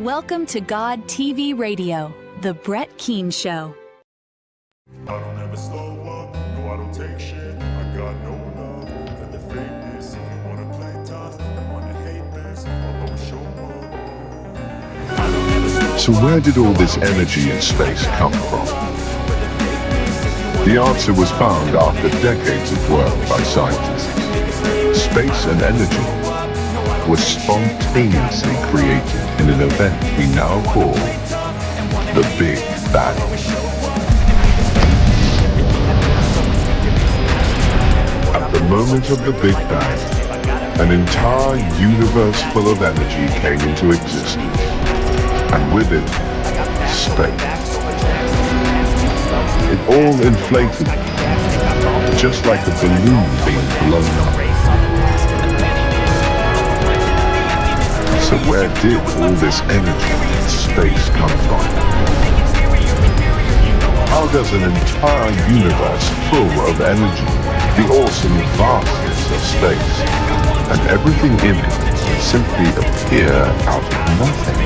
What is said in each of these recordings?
Welcome to God TV Radio, The Brett Keane Show. I don't ever slow up, no I don't take shit. I got no love for the fakeness. If you wanna play tough and wanna hate this, I'll always show up. So where did all this energy in space come from? The answer was found after decades of work by scientists. Space and energy was spontaneously created in an event we now call the Big Bang. At the moment of the Big Bang, an entire universe full of energy came into existence, and with it, space. It all inflated, just like a balloon being blown up. So where did all this energy in space come from? How does an entire universe full of energy, the awesome vastness of space, and everything in it simply appear out of nothing?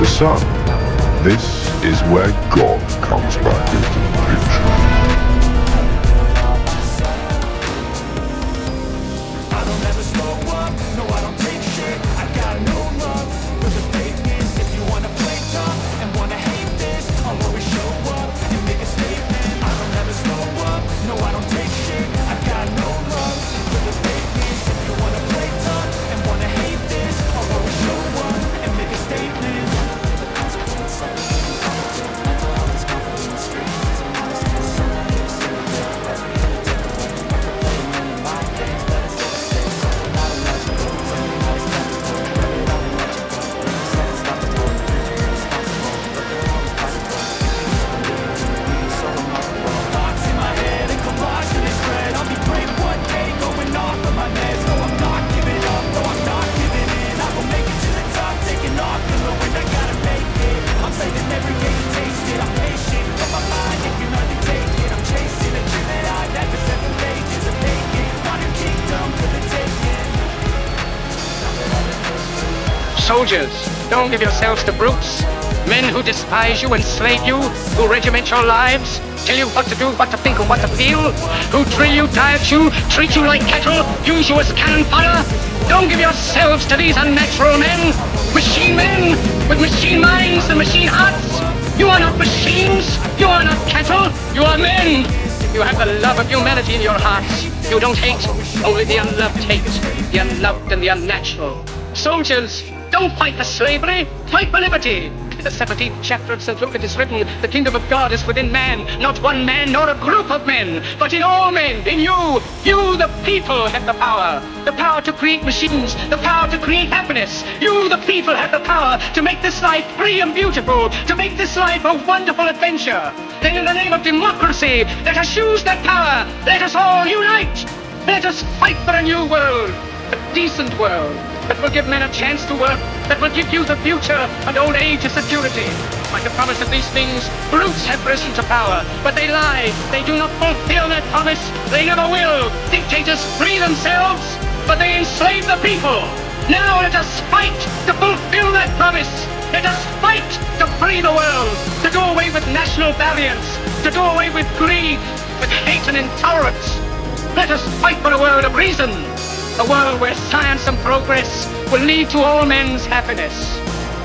The sun, this is where God comes back into the picture. Soldiers, don't give yourselves to brutes. Men who despise you, enslave you, who regiment your lives, tell you what to do, what to think, and what to feel, who drill you, diet you, treat you like cattle, use you as cannon fodder. Don't give yourselves to these unnatural men with machine minds and machine hearts. You are not machines, you are not cattle, you are men. You have the love of humanity in your hearts. You don't hate, only the unloved hate, the unloved and the unnatural. Soldiers, don't fight for slavery, fight for liberty. In the 17th chapter of St. Luke it is written, the kingdom of God is within man, not one man nor a group of men, but in all men, in you. You, the people, have the power to create machines, the power to create happiness. You, the people, have the power to make this life free and beautiful, to make this life a wonderful adventure. Then in the name of democracy, let us use that power. Let us all unite. Let us fight for a new world, a decent world, that will give men a chance to work, that will give youth a future and old age a security. By the promise of these things, brutes have risen to power, but they lie. They do not fulfill that promise. They never will. Dictators free themselves, but they enslave the people. Now let us fight to fulfill that promise. Let us fight to free the world, to do away with national variance, to do away with greed, with hate and intolerance. Let us fight for a world of reason, a world where science and progress will lead to all men's happiness.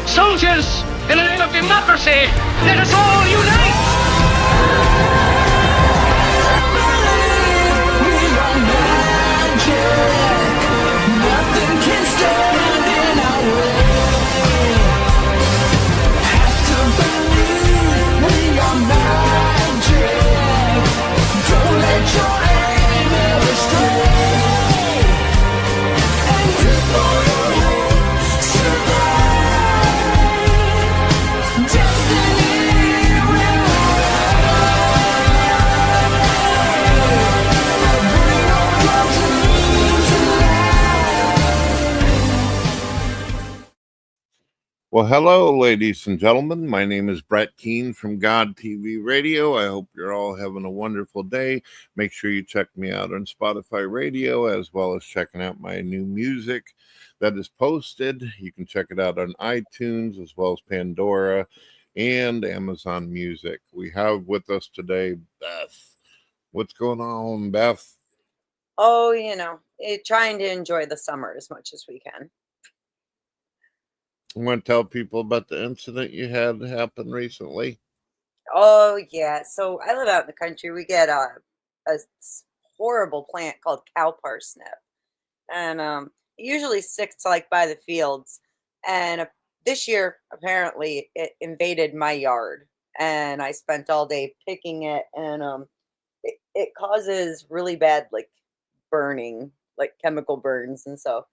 Soldiers, in the name of democracy, let us all unite! Destiny will Well, hello, ladies and gentlemen. My name is Brett Keane from God TV Radio. I hope you're all having a wonderful day. Make sure you check me out on Spotify Radio as well as checking out my new music that is posted. You can check it out on iTunes as well as Pandora and Amazon Music. We have with us today Beth. What's going on, Beth? Oh, trying to enjoy the summer as much as we can. I want to tell people about the incident you had happen recently. Oh, yeah. So I live out in the country. We get horrible plant called cow parsnip. And it usually sticks like by the fields. And this year, apparently, it invaded my yard. And I spent all day picking it. And it causes really bad, like, burning, like chemical burns. And so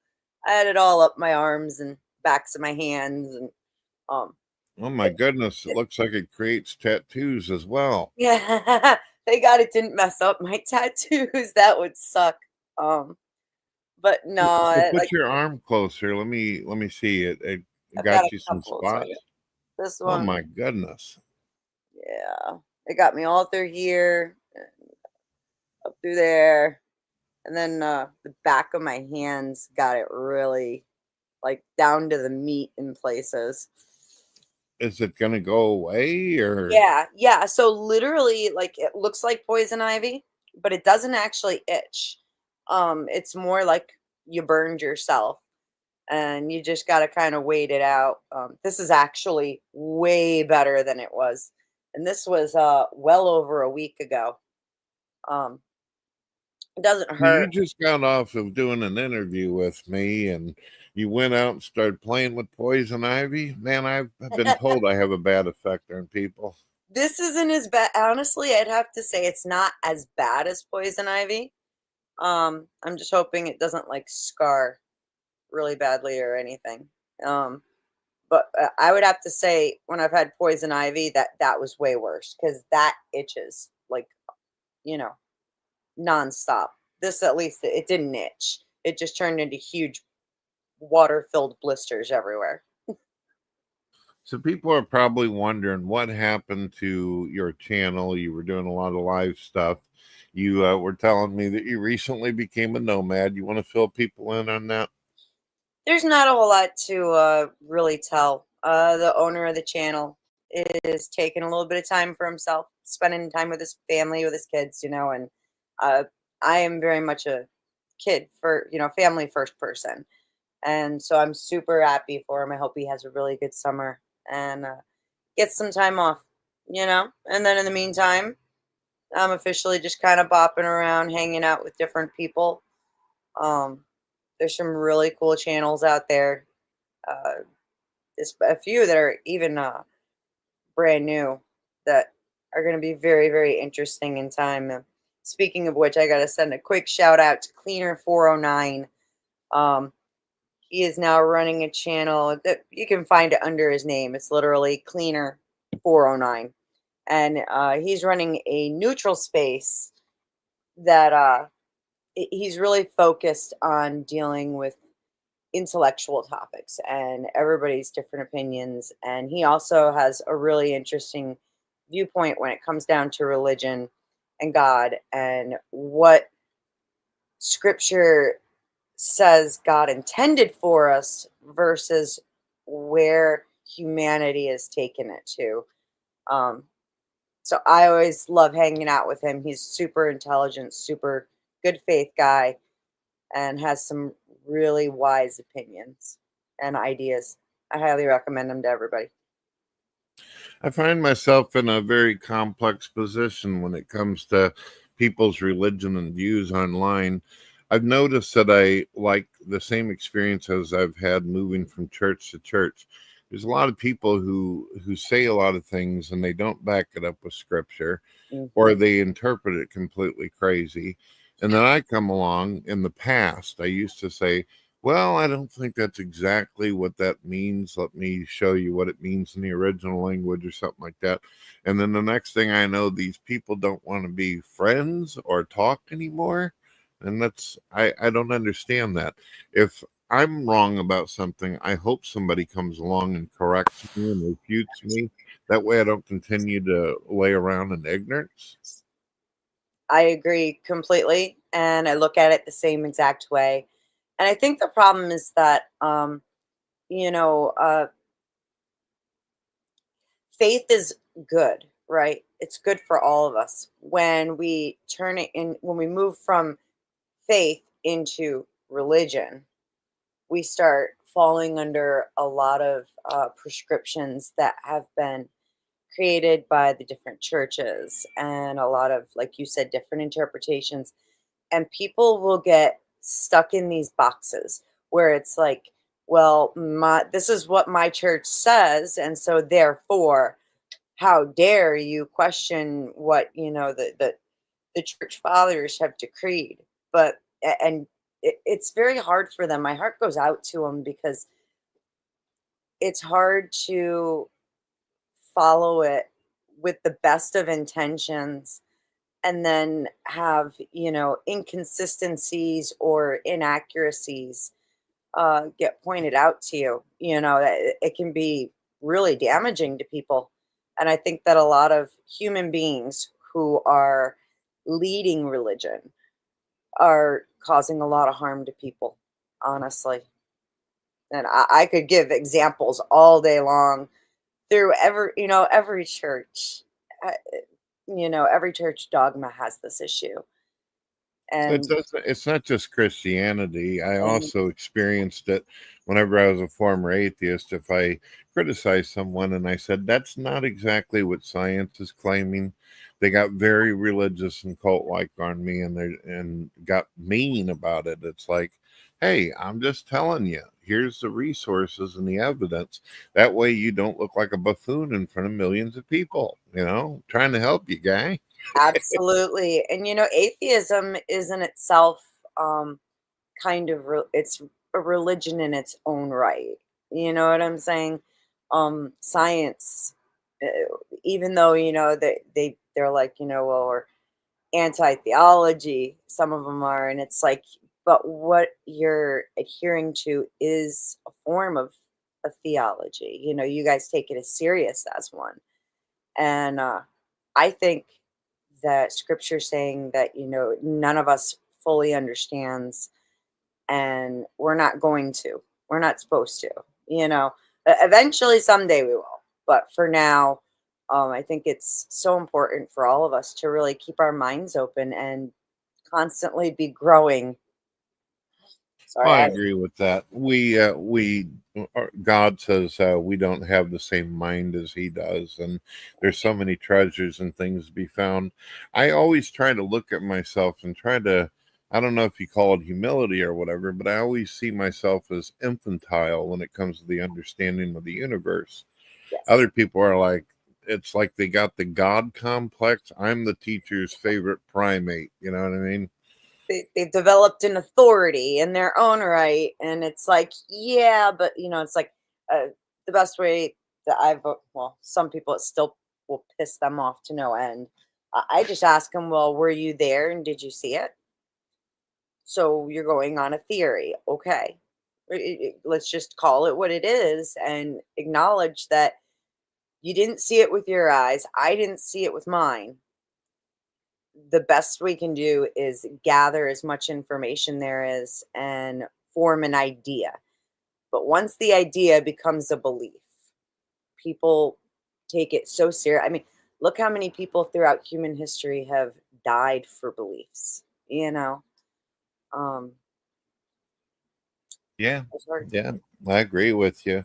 I had it all up my arms and backs of my hands. And um, Oh my goodness, it looks like it creates tattoos as well. yeah, thank God it didn't mess up my tattoos. That would suck. But no, So put your arm closer. Let me see it. It I've got got a you some couple. So spots. this Oh one, my goodness. yeah, it got me all through here, and up through there, and then the back of my hands got it really like down to the meat in places. Is it gonna go away or Yeah. So literally, like it looks like poison ivy, but it doesn't actually itch. It's more like you burned yourself, and you just got to kind of wait it out. This is actually way better than it was, and this was well over a week ago. Um, it doesn't you hurt. just got off of doing an interview with me and you went out and started playing with poison ivy? Man, I've been told I have a bad effect on people. This isn't as bad. Honestly, I'd have to say it's not as bad as poison ivy. I'm just hoping it doesn't like scar really badly or anything. Um, but I would have to say when I've had poison ivy that was way worse because that itches like you know nonstop. This at least it didn't itch. It just turned into huge water-filled blisters everywhere. So people are probably wondering what happened to your channel. You were doing a lot of live stuff. You were telling me that you recently became a nomad. You want to fill people in on that? There's not a whole lot to really tell. The owner of the channel is taking a little bit of time for himself, spending time with his family, with his kids, and uh, I am very much a kid for, family first person. And so I'm super happy for him. I hope he has a really good summer and gets some time off, And then in the meantime, I'm officially just kind of bopping around, hanging out with different people. Um, there's some really cool channels out there. Uh, there's a few that are even brand new that are going to be very, very interesting in time. Speaking of which, I got to send a quick shout out to Cleaner 409. He is now running a channel that you can find it under his name. It's literally Cleaner 409. And he's running a neutral space that he's really focused on dealing with intellectual topics and everybody's different opinions. And he also has a really interesting viewpoint when it comes down to religion and God and what scripture says God intended for us versus where humanity has taken it to. Um, so I always love hanging out with him. He's super intelligent, super good faith guy, and has some really wise opinions and ideas. I highly recommend him to everybody. I find myself in a very complex position when it comes to people's religion and views online. I've noticed that I like the same experience as I've had moving from church to church. There's a lot of people who say a lot of things and they don't back it up with scripture, or they interpret it completely crazy. And then I come along in the past, I used to say, well, I don't think that's exactly what that means. Let me show you what it means in the original language or something like that. And then the next thing I know, these people don't want to be friends or talk anymore. And I don't understand that. If I'm wrong about something, I hope somebody comes along and corrects me and refutes me. That way I don't continue to lay around in ignorance. I agree completely, and I look at it the same exact way. And I think the problem is that, you know, faith is good, right? It's good for all of us. When we turn it in, when we move from faith into religion, we start falling under a lot of prescriptions that have been created by the different churches and a lot of, like you said, different interpretations. And people will get stuck in these boxes where it's like, well, this is what my church says, and so therefore, how dare you question what the church fathers have decreed. But and it's very hard for them. My heart goes out to them because it's hard to follow it with the best of intentions and then have inconsistencies or inaccuracies get pointed out to you. That it can be really damaging to people. And I think that a lot of human beings who are leading religion are causing a lot of harm to people, honestly. And I could give examples all day long through every church. uh, every church dogma has this issue. So it And doesn't, it's not just Christianity. I um, also experienced it whenever I was a former atheist. If I criticized someone and I said, that's not exactly what science is claiming, they got very religious and cult like on me and got mean about it. It's like, hey, I'm just telling you, here's the resources and the evidence. That way you don't look like a buffoon in front of millions of people, trying to help you, guy. absolutely. And atheism is in itself kind of it's a religion in its own right. You know what I'm saying? Science, even though they're like, well, we're anti-theology, some of them are, and it's like, but what you're adhering to is a form of a theology. You guys take it as serious as one. And I think that scripture saying that none of us fully understands, and we're not supposed to. Eventually someday we will, but for now, I think it's so important for all of us to really keep our minds open and constantly be growing. Well, Sorry, I agree with that. God says we don't have the same mind as He does, and there's so many treasures and things to be found. I always try to look at myself and try to, I don't know if you call it humility or whatever, but I always see myself as infantile when it comes to the understanding of the universe. yes. Other people are like, it's like they got the God complex. I'm the teacher's favorite primate. You know what I mean? They've developed an authority in their own right, and it's like, yeah, but it's like, uh, the best way that well, some people, it still will piss them off to no end. I just ask them, well, were you there and did you see it? So you're going on a theory, okay? Let's just call it what it is and acknowledge that you didn't see it with your eyes. I didn't see it with mine. The best we can do is gather as much information there is and form an idea. But once the idea becomes a belief, people take it so serious. I mean, look how many people throughout human history have died for beliefs. Um, Yeah, it's hard. yeah, I agree with you.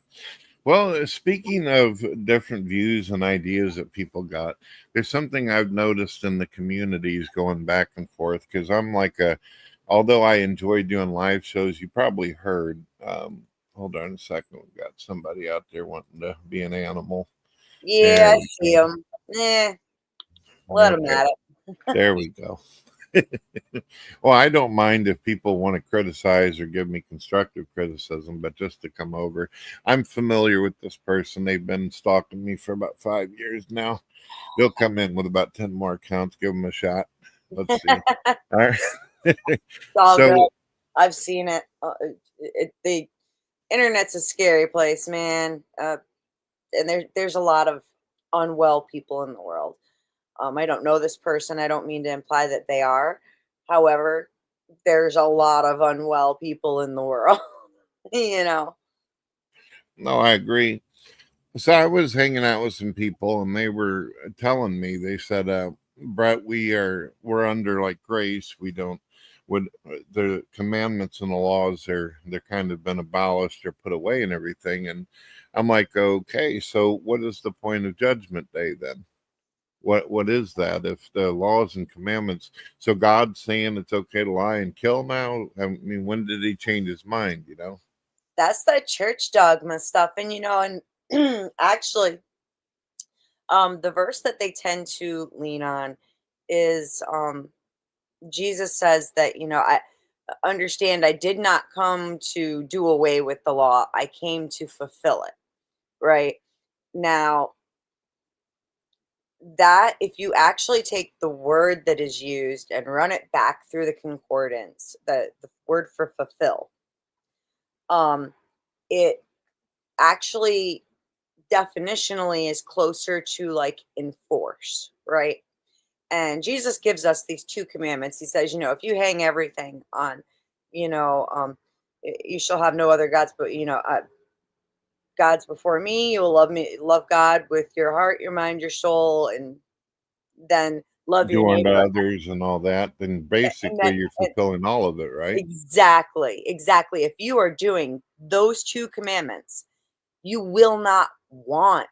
Well, speaking of different views and ideas that people got, there's something I've noticed in the communities going back and forth because although I enjoy doing live shows, you probably heard. Hold on a second, we've got somebody out there wanting to be an animal. Yeah, There I we see go. them. Let them Okay, at it. there we go. Well, I don't mind if people want to criticize or give me constructive criticism, but just to come over. I'm familiar with this person. They've been stalking me for about 5 years now. They'll come in with about 10 more accounts, give them a shot. Let's see. All right. It's all So good. I've seen it. The internet's a scary place, man. And there's a lot of unwell people in the world. I don't know this person. I don't mean to imply that they are. However, there's a lot of unwell people in the world. you know. No, I agree. So I was hanging out with some people, and they were telling me. They said, "Brett, we're under like grace. We don't would the commandments and the laws they're kind of been abolished or put away and everything." And I'm like, okay, so what is the point of Judgment Day then? What is that if the laws and commandments? So God's saying it's okay to lie and kill now. I mean, when did He change His mind? That's that church dogma stuff. And actually, the verse that they tend to lean on is Jesus says that, I understand I did not come to do away with the law. I came to fulfill it. Right. Now, that if you actually take the word that is used and run it back through the concordance, the word for fulfill, um, it actually definitionally is closer to like enforce, right? And Jesus gives us these two commandments. He says, if you hang everything on, you know, um, you shall have no other gods, but gods before me. You will love God with your heart, your mind, your soul, and then love your Do unto neighbor. others and all that, then And basically then you're fulfilling all of it, right? exactly. If you are doing those two commandments, you will not want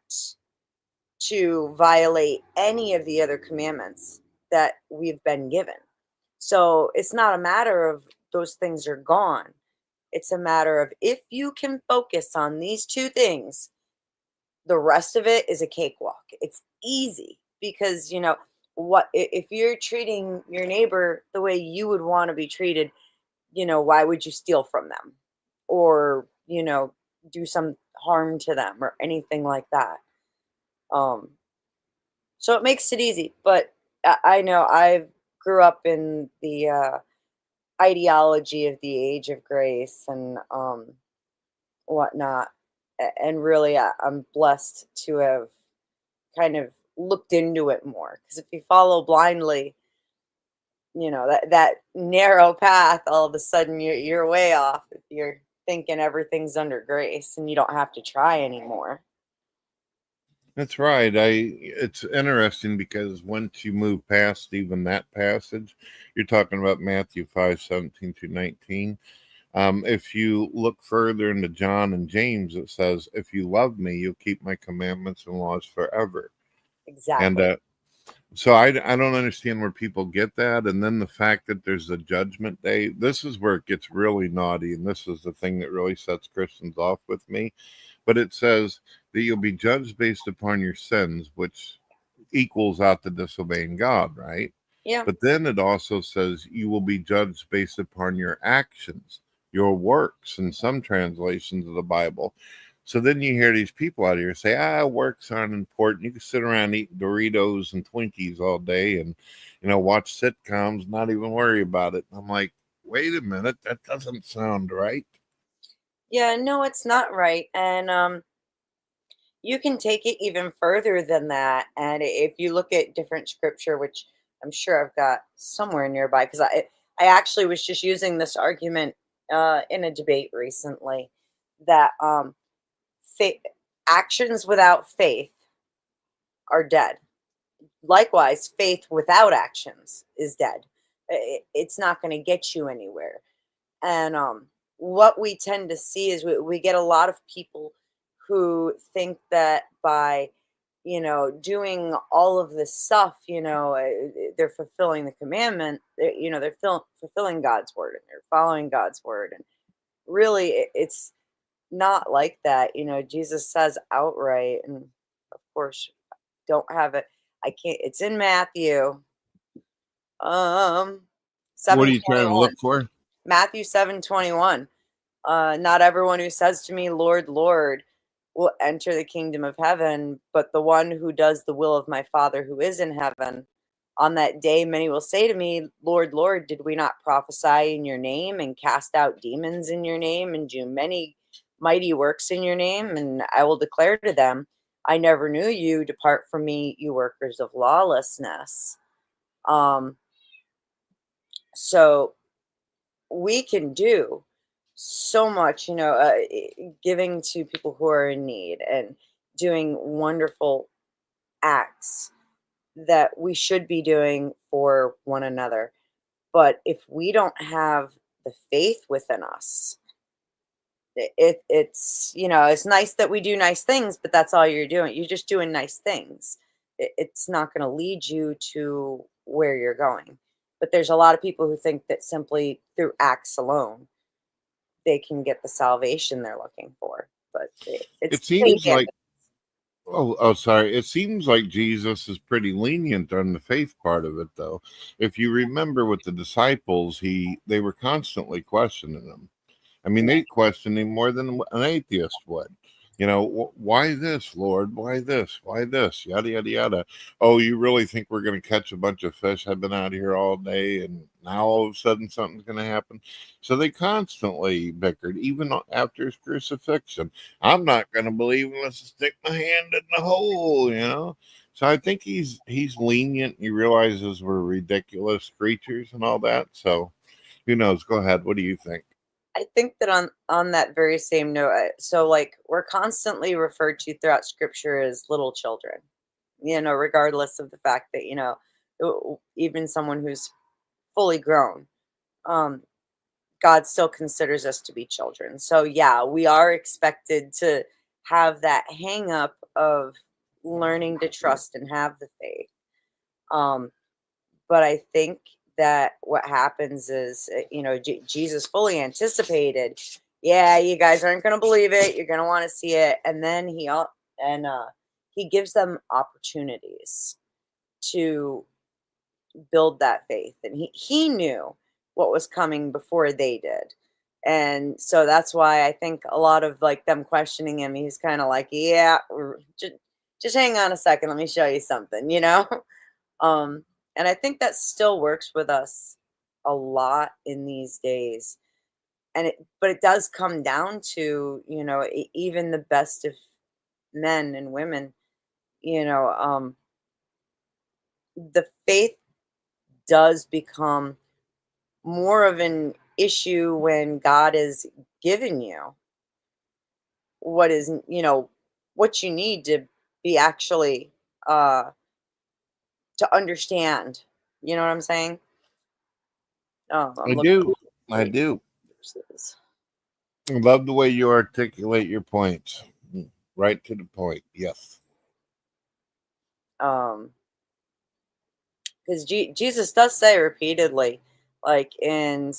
to violate any of the other commandments that we've been given. So it's not a matter of those things are gone. It's a matter of if you can focus on these two things, the rest of it is a cakewalk. It's easy because, what if you're treating your neighbor the way you would want to be treated, why would you steal from them or, do some harm to them or anything like that? Um, so it makes it easy. But I know I grew up in the ideology of the age of grace and whatnot. And really, I'm blessed to have kind of looked into it more because if you follow blindly, that narrow path, all of a sudden you're way off if you're thinking everything's under grace and you don't have to try anymore. That's right. It's interesting because once you move past even that passage, you're talking about Matthew 5:17-19. If you look further into John and James, it says, "If you love me, you'll keep my commandments and laws forever." And Exactly. so I don't understand where people get that. And then the fact that there's a judgment day, this is where it gets really naughty. And this is the thing that really sets Christians off with me. But it says that you'll be judged based upon your sins, which equals out to disobeying God, right? Yeah. But then it also says you will be judged based upon your actions, your works, in some translations of the Bible. So then you hear these people out here say, works aren't important. You can sit around eating Doritos and Twinkies all day and, watch sitcoms, not even worry about it. I'm like, wait a minute, that doesn't sound right. Yeah, no, it's not right. And you can take it even further than that. And if you look at different scripture, which I'm sure I've got somewhere nearby, because I actually was just using this argument in a debate recently that fa- actions without faith are dead. Likewise, faith without actions is dead. It's not going to get you anywhere. And what we tend to see is we get a lot of people who think that by, doing all of this stuff, they're fulfilling the commandment, they're fulfilling God's word and they're following God's word. And really, it's not like that. Jesus says outright, and of course, don't have it. I can't, it's in Matthew um What are you trying to 7:21. look for? Matthew 7:21. Not everyone who says to me, Lord, Lord, will enter the kingdom of heaven, but the one who does the will of my Father who is in heaven. On that day, many will say to me, Lord, Lord, did we not prophesy in your name and cast out demons in your name and do many mighty works in your name? And I will declare to them, I never knew you. Depart from me, you workers of lawlessness. Um, so we can do so much, giving to people who are in need and doing wonderful acts that we should be doing for one another. But if we don't have the faith within us, it's nice that we do nice things, but that's all you're doing. You're just doing nice things. It's not going to lead you to where you're going. But there's a lot of people who think that simply through acts alone, they can get the salvation they're looking for. But it's It seems like, sorry. It seems like Jesus is pretty lenient on the faith part of it, though. If you remember with the disciples, they were constantly questioning him. I mean, they questioned him more than an atheist would. Why this, Lord? Why this? Why this? Yada, yada, yada. Oh, you really think we're going to catch a bunch of fish? I've been out here all day, and now all of a sudden something's going to happen. So they constantly bickered, even after his crucifixion. I'm not going to believe unless I stick my hand in the hole. So I think he's lenient. He realizes we're ridiculous creatures and all that. So who knows? Go ahead. What do you think? I think that on that very same note, so like we're constantly referred to throughout scripture as little children, regardless of the fact that, even someone who's fully grown, God still considers us to be children. So yeah, we are expected to have that hang up of learning to trust and have the faith. But I think that what happens is, Jesus fully anticipated, yeah, you guys aren't going to believe it. You're going to want to see it. And then he gives them opportunities to build that faith. And he knew what was coming before they did. And so that's why I think a lot of like them questioning him, he's kind of like, yeah, just hang on a second. Let me show you something, And I think that still works with us a lot in these days. But it does come down to, even the best of men and women, the faith does become more of an issue when God is giving you what is, what you need to be actually, to understand. You know what I'm saying? Oh, I I'm do. looking I at do. verses. I love the way you articulate your points. Right to the point. Yes. Because Jesus does say repeatedly, like in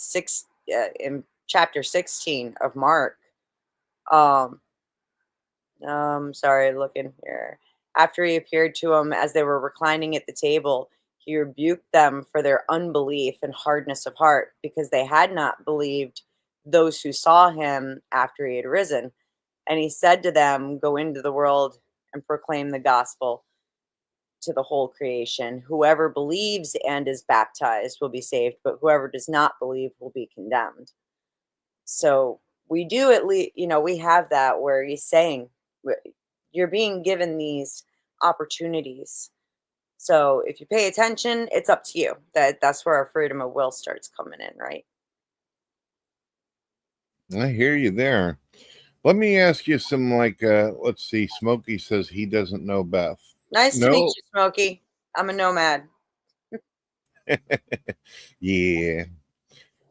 chapter 16 of Mark, um, sorry, looking here. After he appeared to them as they were reclining at the table, he rebuked them for their unbelief and hardness of heart, because they had not believed those who saw him after he had risen. And he said to them, go into the world and proclaim the gospel to the whole creation. Whoever believes and is baptized will be saved, but whoever does not believe will be condemned. So we do at least, we have that where he's saying you're being given these opportunities. So if you pay attention, it's up to you. That's where our freedom of will starts coming in, right? I hear you there. Let me ask you some let's see. Smokey says he doesn't know Beth. Nice to meet No. you, Smokey. I'm a nomad. Yeah.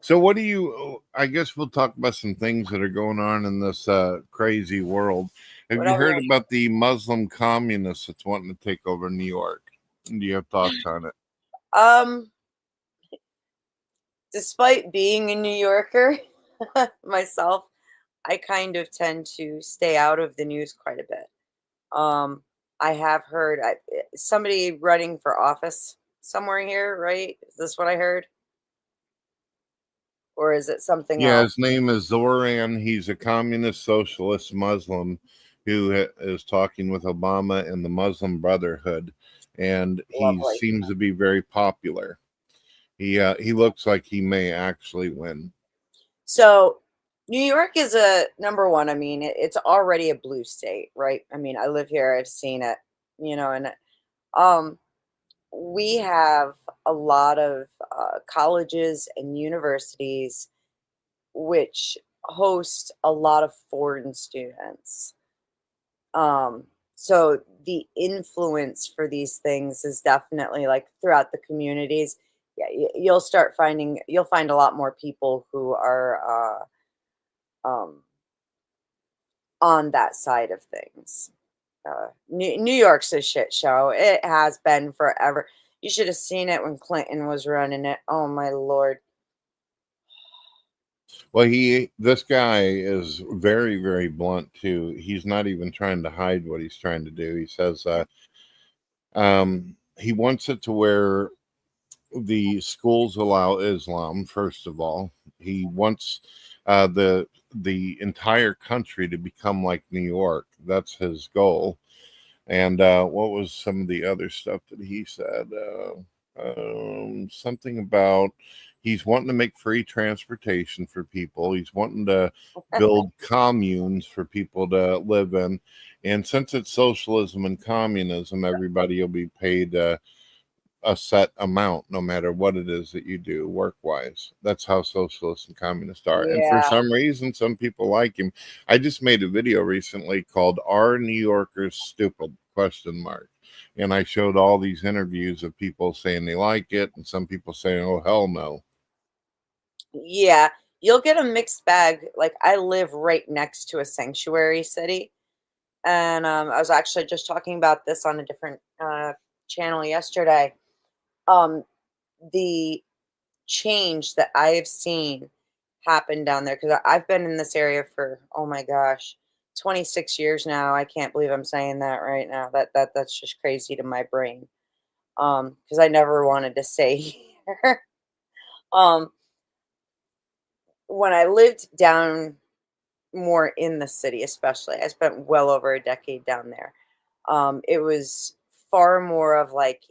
So what do you, I guess we'll talk about some things that are going on in this crazy world. Have you Whatever. heard about the Muslim communists that's wanting to take over New York? Do you have thoughts on it? Despite being a New Yorker myself, I kind of tend to stay out of the news quite a bit. I have heard somebody running for office somewhere here, right? Is this what I heard? Or is it something Yeah, else? his name is Zoran. He's a communist socialist Muslim who is talking with Obama and the Muslim Brotherhood. and he Lovely. seems to be very popular. He looks like he may actually win. So New York is a number one. I mean, it's already a blue state, right? I mean, I live here. I've seen it, and um, we have a lot of colleges and universities which host a lot of foreign students. Um, so the influence for these things is definitely like throughout the communities. Yeah, you'll find a lot more people who are on that side of things. New York's a shit show. It has been forever. You should have seen it when Clinton was running it. Oh my lord. Well, this guy is very, very blunt too. He's not even trying to hide what he's trying to do. He says he wants it to where the schools allow Islam. First of all, he wants the entire country to become like New York. That's his goal. And what was some of the other stuff that he said? Something about he's wanting to make free transportation for people. He's wanting to build communes for people to live in. And since it's socialism and communism, everybody will be paid a set amount no matter what it is that you do work wise. That's how socialists and communists are. And for Yeah. some reason, some people like him. I just made a video recently called "Are New Yorkers Stupid?" question mark. And I showed all these interviews of people saying they like it and some people saying, "Oh hell no." Yeah. You'll get a mixed bag. Like I live right next to a sanctuary city. And I was actually just talking about this on a different channel yesterday. Um, the change that I have seen happen down there because I've been in this area for oh my gosh, 26 years now. I can't believe I'm saying that right now. That's just crazy to my brain. Because I never wanted to stay here. um, when I lived down more in the city, especially, I spent well over a decade down there. It was far more of like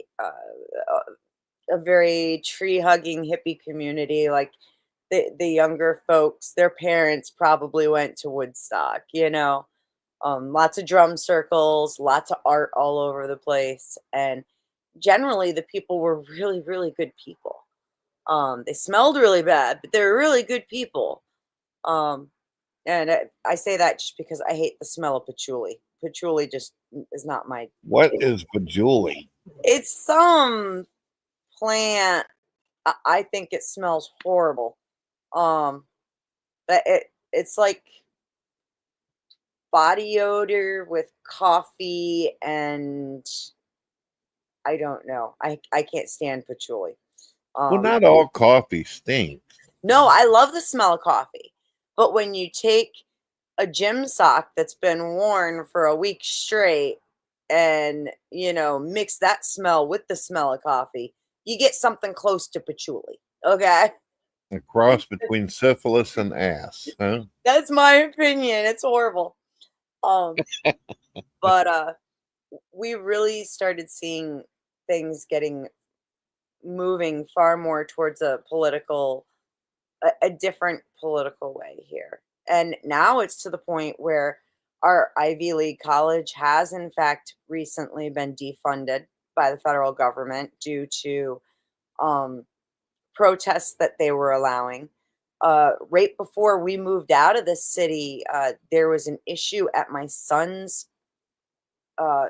a very tree hugging hippie community. Like the younger folks, their parents probably went to Woodstock. Lots of drum circles, lots of art all over the place, and generally the people were really, really good people. They smelled really bad, but they were really good people. Um, and I say that just because I hate the smell of patchouli. Patchouli just is not my. What is patchouli? It's some plant. I think it smells horrible. Um, but it's like body odor with coffee, and I don't know. I can't stand patchouli. Well, Um, not all coffee stinks. no, I love the smell of coffee, but when you take a gym sock that's been worn for a week straight and mix that smell with the smell of coffee, you get something close to patchouli. Okay. A cross between syphilis and ass, huh? That's my opinion. It's horrible. Um, but we really started seeing things getting moving far more towards a different political way here. And now it's to the point where our Ivy League college has, in fact, recently been defunded by the federal government due to um, protests that they were allowing. Right before we moved out of the city, there was an issue at my son's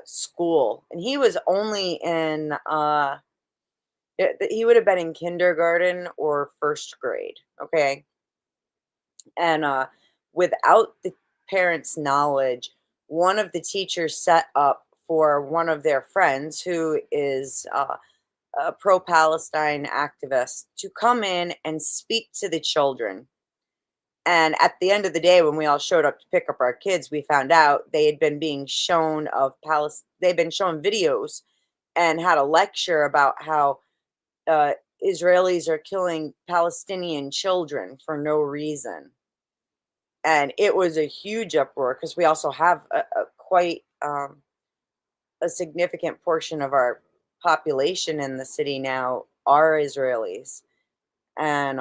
school, and he was only in he would have been in kindergarten or first grade. Okay. And without the parents' knowledge, one of the teachers set up for one of their friends who is a pro Palestine activist to come in and speak to the children. And at the end of the day, when we all showed up to pick up our kids, we found out they had been being shown they'd been shown videos and had a lecture about how uh, Israelis are killing Palestinian children for no reason. And it was a huge uproar because we also have a quite a significant portion of our population in the city now are Israelis, and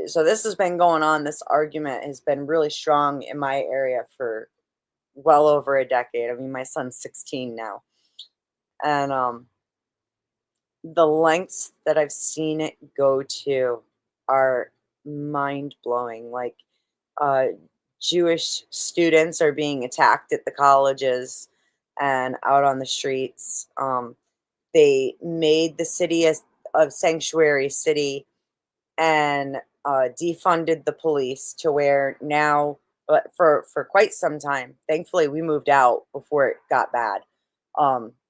so this has been going on. This argument has been really strong in my area for well over a decade. I mean, my son's 16 now, and the lengths that I've seen it go to are mind blowing. Like, uh, Jewish students are being attacked at the colleges and out on the streets. They made the city a sanctuary city and defunded the police to where now, but for quite some time, thankfully, we moved out before it got bad.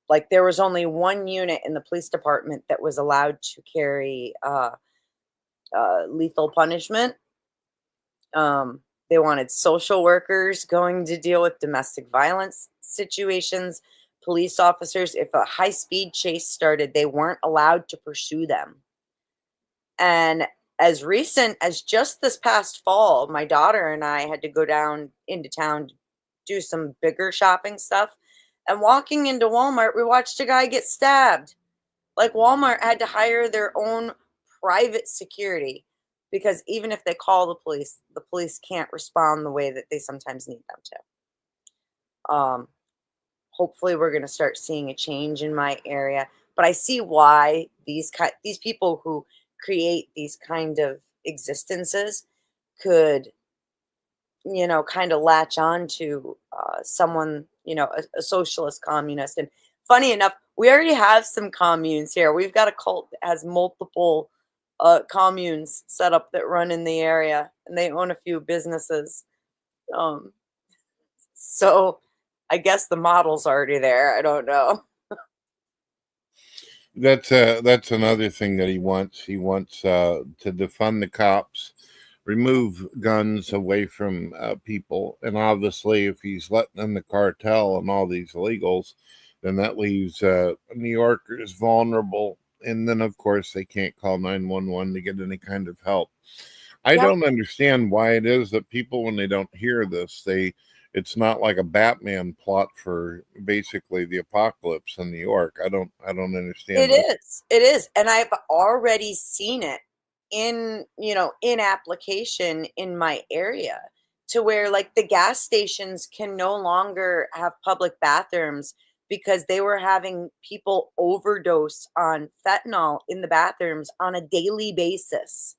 Like, there was only one unit in the police department that was allowed to carry lethal punishment. They wanted social workers going to deal with domestic violence situations. Police officers, if a high speed chase started, they weren't allowed to pursue them. And as recent as just this past fall, my daughter and I had to go down into town to do some bigger shopping stuff. And walking into Walmart, we watched a guy get stabbed. Like, Walmart had to hire their own private security because even if they call the police can't respond the way that they sometimes need them to. Hopefully, we're going to start seeing a change in my area, but I see why these people who create these kind of existences could, kind of latch on to someone, a socialist communist. And funny enough, we already have some communes here. We've got a cult that has multiple communes set up that run in the area, and they own a few businesses. So I guess the model's already there. I don't know. That's another thing that he wants. He wants to defund the cops, remove guns away from people, and obviously, if he's letting in the cartel and all these illegals, then that leaves New Yorkers vulnerable. And then, of course, they can't call 911 to get any kind of help. I don't understand why it is that people, when they don't hear this, it's not like a Batman plot for basically the apocalypse in New York. I don't understand. It is. And I've already seen it in application in my area, to where, like, the gas stations can no longer have public bathrooms because they were having people overdose on fentanyl in the bathrooms on a daily basis.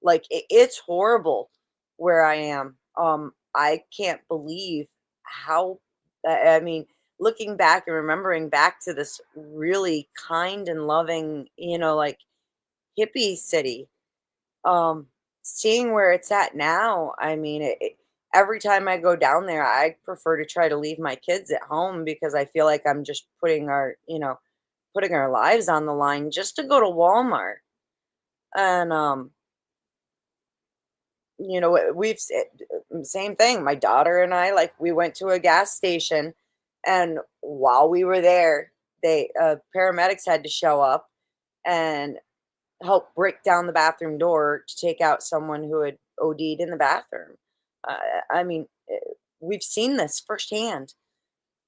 Like, it's horrible where I am. I can't believe how, I mean, looking back and remembering back to this really kind and loving, like, hippie city, seeing where it's at now. I mean, every time I go down there, I prefer to try to leave my kids at home because I feel like I'm just putting our lives on the line just to go to Walmart. And same thing. My daughter and I, like, we went to a gas station, and while we were there, they paramedics had to show up and help break down the bathroom door to take out someone who had OD'd in the bathroom. I mean, we've seen this firsthand,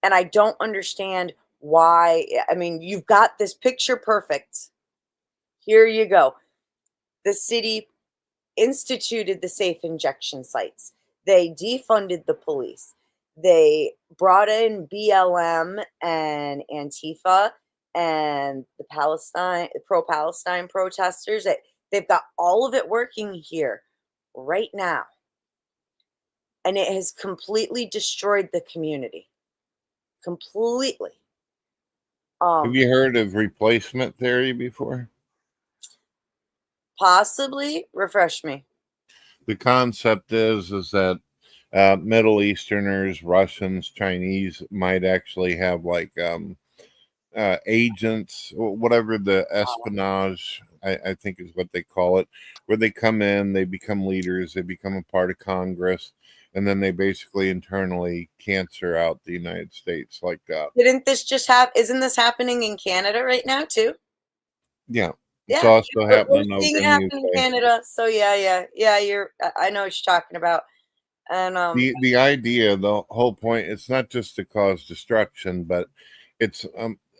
and I don't understand why. I mean, you've got this picture perfect. Here you go. The city instituted the safe injection sites. They defunded the police. They brought in BLM and Antifa and the pro-Palestine protesters. They've got all of it working here right now. And it has completely destroyed the community. Completely. Have you heard of replacement theory before? Possibly. Refresh me. The concept is that Middle Easterners, Russians, Chinese might actually have, like, agents, whatever the espionage, I think is what they call it, where they come in, they become leaders, they become a part of Congress, and then they basically internally cancer out the United States like that. Didn't this just isn't this happening in Canada right now too? Yeah. It's also happening we're over seeing it in happen the in UK. Canada. So yeah. I know what you're talking about. And The idea, the whole point, it's not just to cause destruction, but it's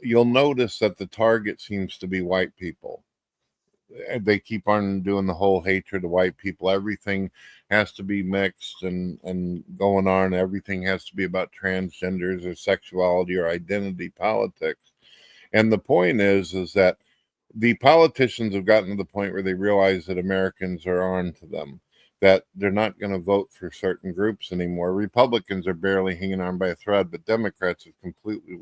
you'll notice that the target seems to be white people. They keep on doing the whole hatred of white people. Everything has to be mixed and going on. Everything has to be about transgenders or sexuality or identity politics. And the point is that the politicians have gotten to the point where they realize that Americans are on to them, that they're not going to vote for certain groups anymore. Republicans are barely hanging on by a thread, but Democrats have completely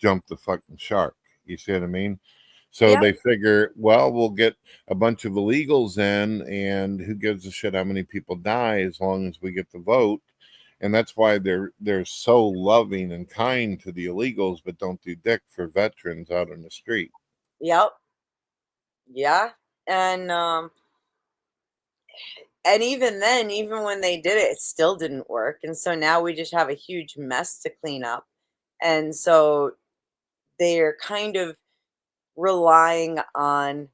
jumped the fucking shark. You see what I mean? So Yeah. they figure, well, we'll get a bunch of illegals in, and who gives a shit how many people die as long as we get the vote. And that's why they're so loving and kind to the illegals, but don't do dick for veterans out on the street. Yep. Yeah. And even then, even when they did it, it still didn't work. And so now we just have a huge mess to clean up. And so they're kind of relying on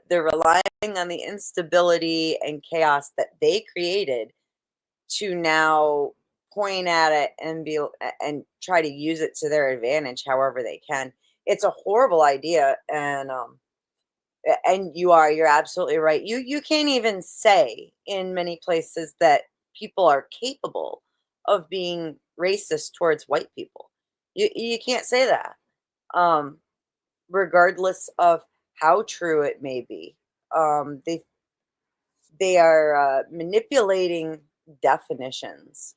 they're relying on the instability and chaos that they created to now point at it and try to use it to their advantage however they can. It's a horrible idea, and you're absolutely right. You can't even say in many places that people are capable of being racist towards white people. You can't say that. Um Regardless of how true it may be. They are manipulating definitions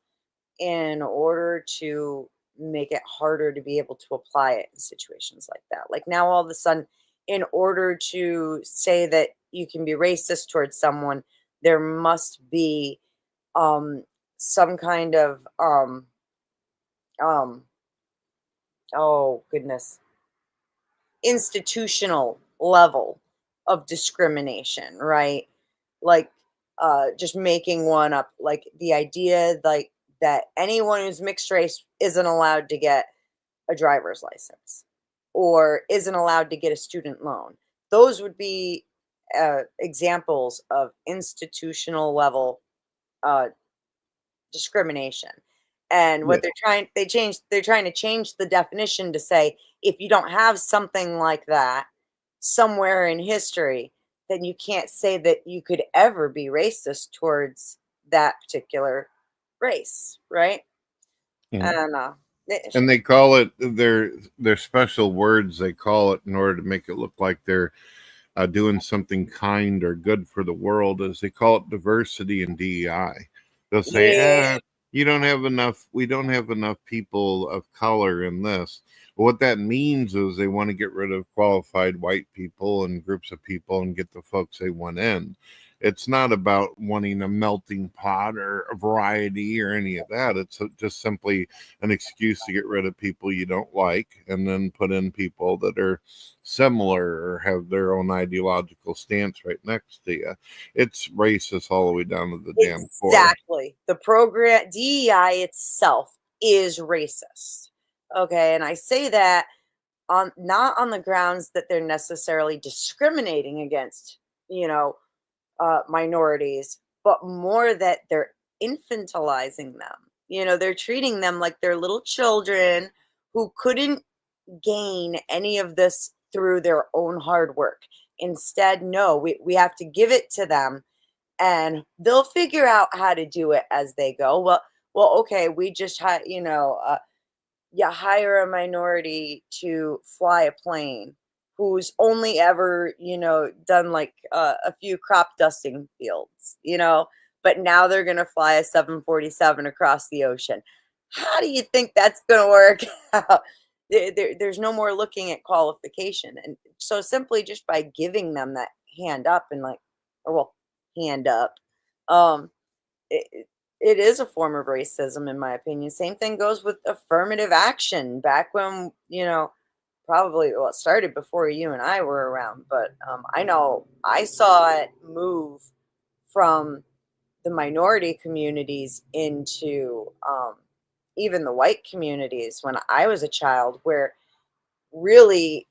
in order to make it harder to be able to apply it in situations like that. Like now, all of a sudden, in order to say that you can be racist towards someone, there must be um, some kind of um, oh goodness, institutional level of discrimination, right? Like just making one up, like the idea like that anyone who's mixed race isn't allowed to get a driver's license or isn't allowed to get a student loan. Those would be examples of institutional level uh, discrimination. And Yeah. what they're trying to change the definition to say if you don't have something like that somewhere in history, then you can't say that you could ever be racist towards that particular race, right? Yeah. And And they call it their special words. They call it in order to make it look like they're doing something kind or good for the world, as they call it diversity and DEI. They'll say, yeah, you don't have enough, we don't have enough people of color in this. But what that means is they want to get rid of qualified white people and groups of people and get the folks they want in. It's not about wanting a melting pot or a variety or any of that. It's just simply an excuse to get rid of people you don't like and then put in people that are similar or have their own ideological stance right next to you. It's racist all the way down to the damn core. exactly. The program DEI itself is racist. Okay, and I say that on not on the grounds that they're necessarily discriminating against, you know, minorities, but more that they're infantilizing them. You know, they're treating them like they're little children who couldn't gain any of this through their own hard work. Instead, no, we have to give it to them and they'll figure out how to do it as they go. Okay, we just had, you hire a minority to fly a plane who's only ever, done like a few crop dusting fields, but now they're going to fly a 747 across the ocean. How do you think that's going to work out? There's no more looking at qualification. And so simply just by giving them that hand up and like, or well, hand up, um, it is a form of racism, in my opinion. Same thing goes with affirmative action. Back when, probably, well, it started before you and I were around, but I know I saw it move from the minority communities into even the white communities when I was a child, where really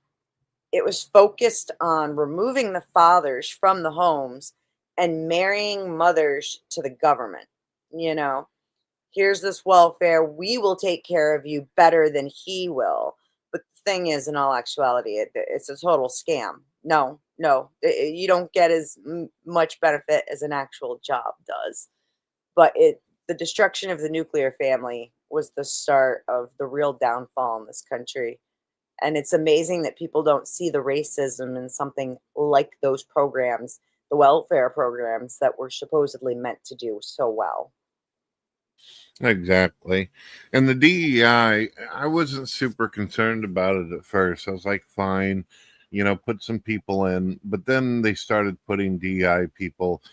it was focused on removing the fathers from the homes and marrying mothers to the government. You know, here's this welfare. We will take care of you better than he will. But the thing is, in all actuality, it's a total scam. No, no, you don't get as much benefit as an actual job does. But the destruction of the nuclear family was the start of the real downfall in this country. And it's amazing that people don't see the racism in something like those programs, the welfare programs that were supposedly meant to do so well. Exactly. And the DEI, I wasn't super concerned about it at first. I was like, fine, put some people in. But then they started putting DEI people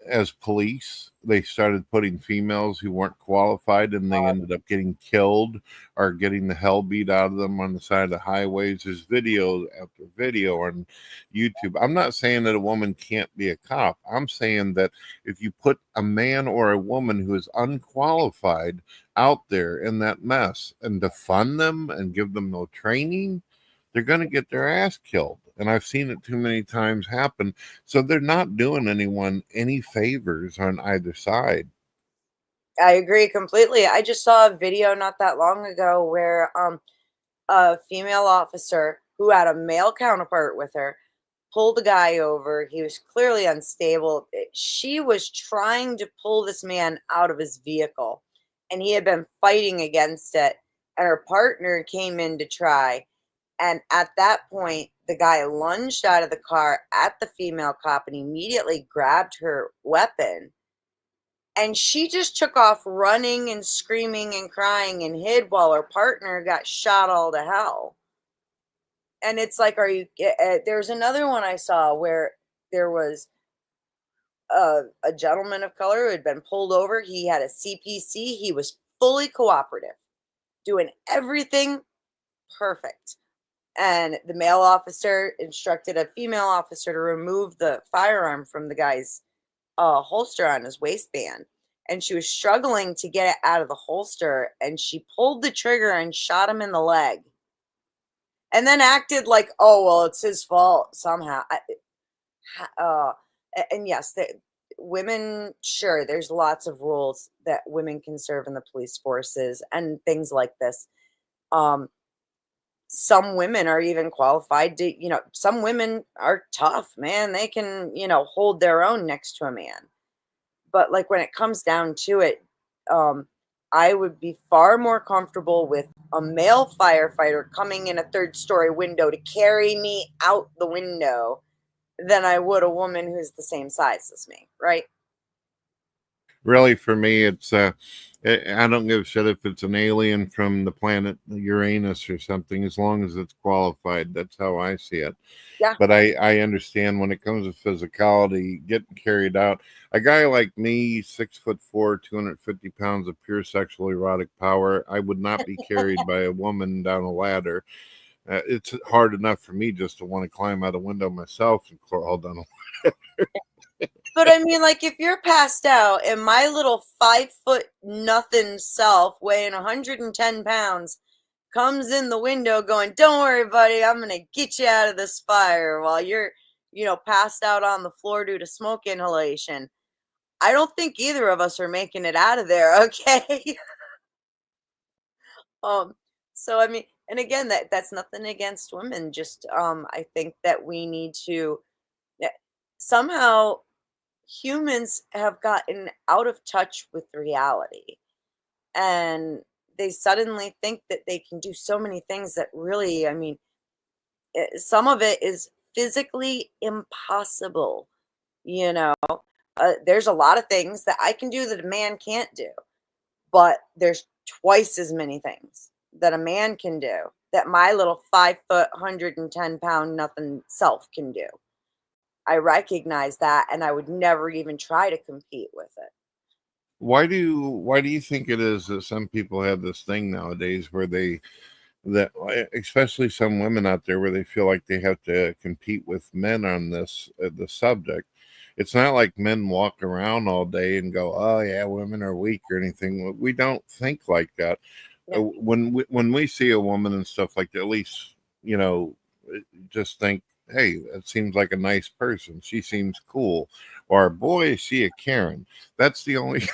as police. They started putting females who weren't qualified, and they ended up getting killed or getting the hell beat out of them on the side of the highways. There's video after video on YouTube. I'm not saying that a woman can't be a cop. I'm saying that if you put a man or a woman who is unqualified out there in that mess and defund them and give them no training, they're going to get their ass killed. And I've seen it too many times happen. So they're not doing anyone any favors on either side. I agree completely. I just saw a video not that long ago where a female officer who had a male counterpart with her pulled a guy over. He was clearly unstable. She was trying to pull this man out of his vehicle, and he had been fighting against it. And her partner came in to try. And at that point, the guy lunged out of the car at the female cop and immediately grabbed her weapon. And she just took off running and screaming and crying and hid while her partner got shot all to hell. And it's like, there's another one I saw where there was a gentleman of color who had been pulled over. He had a CPC. He was fully cooperative, doing everything perfect. And the male officer instructed a female officer to remove the firearm from the guy's holster on his waistband. And she was struggling to get it out of the holster, and she pulled the trigger and shot him in the leg. And then acted like, oh, well, it's his fault somehow. And yes, women, sure, there's lots of rules that women can serve in the police forces and things like this. Some women are even qualified to, some women are tough, man. They can, hold their own next to a man. But like when it comes down to it, I would be far more comfortable with a male firefighter coming in a third-story window to carry me out the window than I would a woman who's the same size as me, right? Really, for me, it's I don't give a shit if it's an alien from the planet Uranus or something, as long as it's qualified. That's how I see it. Yeah. But I understand when it comes to physicality, getting carried out. A guy like me, 6'4", 250 pounds of pure sexual erotic power, I would not be carried by a woman down a ladder. It's hard enough for me just to want to climb out a window myself and crawl down a ladder. But I mean, like, if you're passed out and my little 5' nothing self weighing 110 pounds comes in the window going, don't worry, buddy, I'm going to get you out of this fire while you're, passed out on the floor due to smoke inhalation. I don't think either of us are making it out of there, okay? So I mean, and again, that's nothing against women. Just I think that we need to somehow humans have gotten out of touch with reality, and they suddenly think that they can do so many things that really, I mean, some of it is physically impossible. There's a lot of things that I can do that a man can't do, but there's twice as many things that a man can do that my little 5', 110-pound nothing self can do. I recognize that, and I would never even try to compete with it. Why do you think it is that some people have this thing nowadays where that especially some women out there where they feel like they have to compete with men on this the subject? It's not like men walk around all day and go, oh yeah, women are weak or anything. We don't think like that. Yeah. When we see a woman and stuff like that, at least just think, hey, that seems like a nice person. She seems cool. Or boy, is she a Karen. That's the only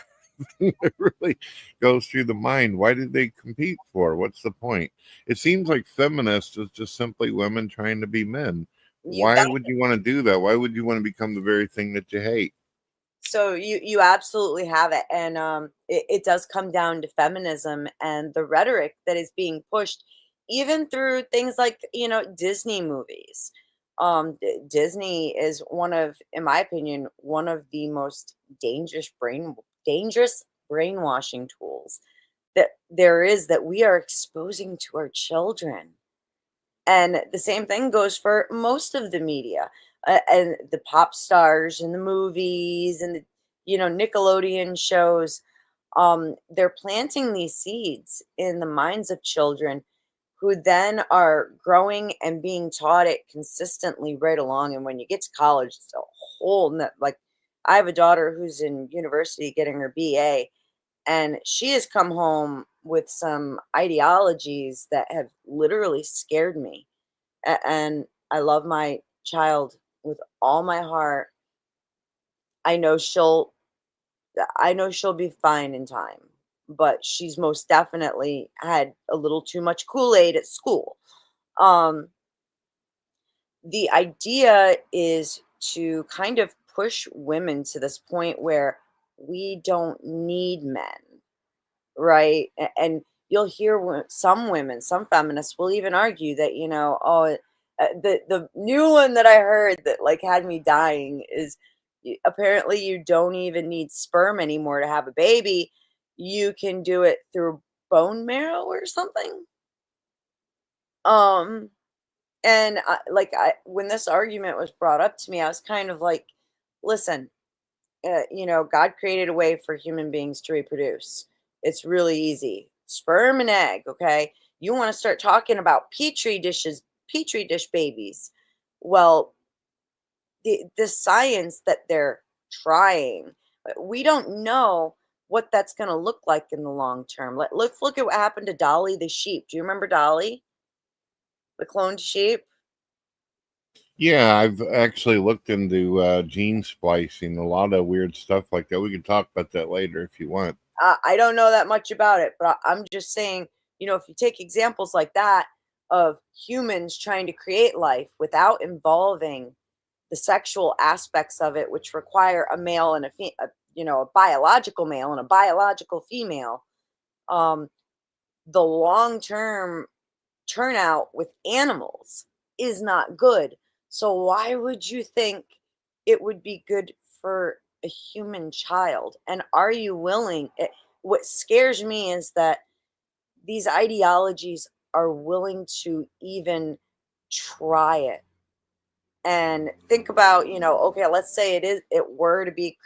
It really goes through the mind. Why did they compete for? What's the point? It seems like feminist is just simply women trying to be men. You Why got would you want to do that? Why would you want to become the very thing that you hate? So you absolutely have it, and it does come down to feminism and the rhetoric that is being pushed, even through things like Disney movies. Disney is one of, in my opinion, one of the most dangerous brainwashing tools that there is, that we are exposing to our children. And the same thing goes for most of the media, and the pop stars and the movies and the Nickelodeon shows. They're planting these seeds in the minds of children, who then are growing and being taught it consistently right along. And when you get to college, it's a like, I have a daughter who's in university getting her BA, and she has come home with some ideologies that have literally scared me. And I love my child with all my heart. I know she'll I know she'll be fine in time, but she's most definitely had a little too much Kool-Aid at school. Um, the idea is to kind of push women to this point where we don't need men, right? And you'll hear some women, some feminists will even argue that, the new one that I heard that like had me dying is, apparently you don't even need sperm anymore to have a baby. You can do it through bone marrow or something. Um, and when this argument was brought up to me, I was kind of like, listen, God created a way for human beings to reproduce. It's really easy. Sperm and egg, okay? You want to start talking about petri dish babies. Well, the science that they're trying, we don't know what that's going to look like in the long term. Let's look at what happened to Dolly the sheep. Do you remember Dolly, the cloned sheep? Yeah, I've actually looked into gene splicing, a lot of weird stuff like that. We can talk about that later if you want. I don't know that much about it, but I'm just saying, if you take examples like that of humans trying to create life without involving the sexual aspects of it, which require a male and a biological male and a biological female, um, the long term turnout with animals is not good. So why would you think it would be good for a human child? And are you willing? What scares me is that these ideologies are willing to even try it. And think about, okay, let's say it were to be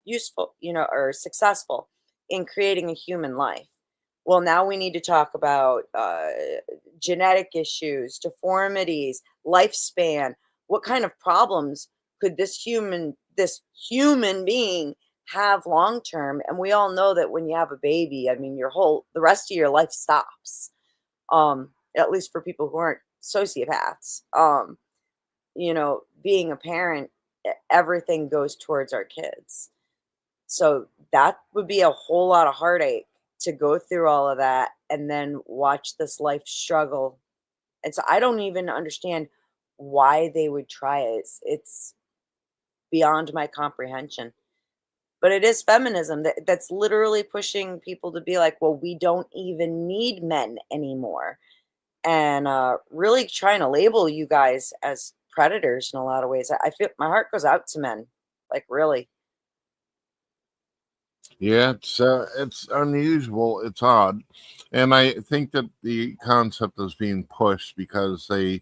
useful, or successful in creating a human life. Well, now we need to talk about genetic issues, deformities, lifespan. What kind of problems could this human being have long term? And we all know that when you have a baby, I mean, the rest of your life stops. At least for people who aren't sociopaths. Being a parent, everything goes towards our kids. So that would be a whole lot of heartache to go through all of that and then watch this life struggle. And so I don't even understand why they would try it. It's beyond my comprehension. But it is feminism that's literally pushing people to be like, well, we don't even need men anymore. And really trying to label you guys as predators in a lot of ways. I feel my heart goes out to men, like, really. Yeah, it's unusual, it's odd, and I think that the concept is being pushed because they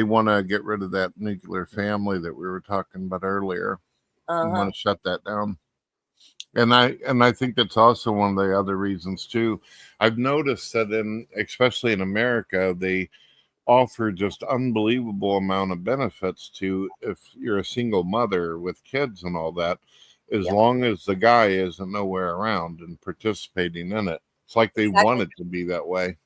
want to get rid of that nuclear family that we were talking about earlier and Uh-huh. want to shut that down. And I think that's also one of the other reasons too. I've noticed that especially in America, they offer just unbelievable amount of benefits to if you're a single mother with kids and all that, as Yep. long as the guy isn't nowhere around and participating in it. It's like they want Exactly. it to be that way.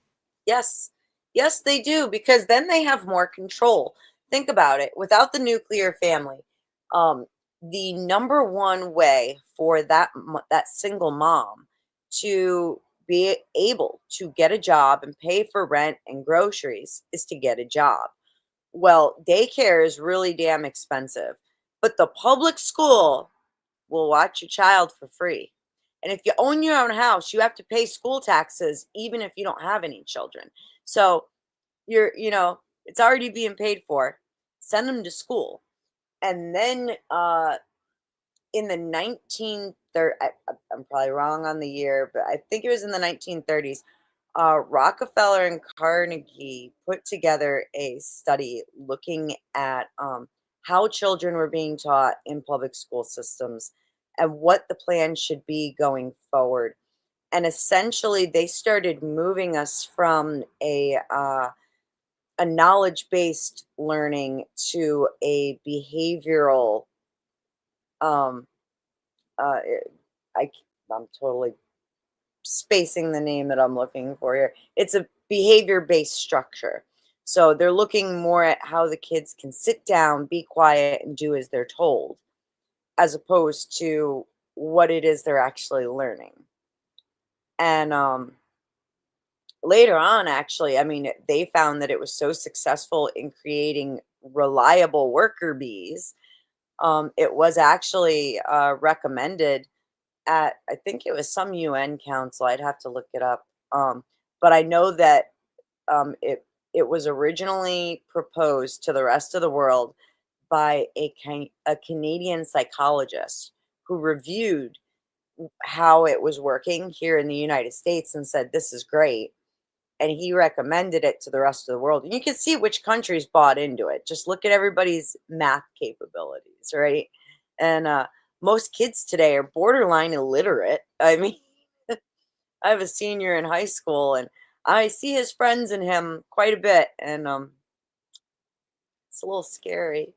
Yes. Yes, they do, because then they have more control. Think about it. Without the nuclear family, um, the number one way for that single mom to be able to get a job and pay for rent and groceries is to get a job. Well, daycare is really damn expensive, but the public school will watch your child for free. And if you own your own house, you have to pay school taxes even if you don't have any children. So it's already being paid for. Send them to school. And then in the 1930s, I'm probably wrong on the year, but I think it was in the 1930s, Rockefeller and Carnegie put together a study looking at how children were being taught in public school systems and what the plan should be going forward. And essentially, they started moving us from a knowledge-based learning to a behavioral. Um, uh, I, I'm totally spacing the name that I'm looking for here. It's a behavior-based structure. So they're looking more at how the kids can sit down, be quiet, and do as they're told, as opposed to what it is they're actually learning. And later on, actually, I mean, they found that it was so successful in creating reliable worker bees. It was actually recommended at, I think it was some UN council. I'd have to look it up. But I know that it was originally proposed to the rest of the world by a Canadian psychologist who reviewed how it was working here in the United States and said, this is great. And he recommended it to the rest of the world. And you can see which countries bought into it. Just look at everybody's math capabilities, right? And most kids today are borderline illiterate. I mean, I have a senior in high school, and I see his friends and him quite a bit, and it's a little scary.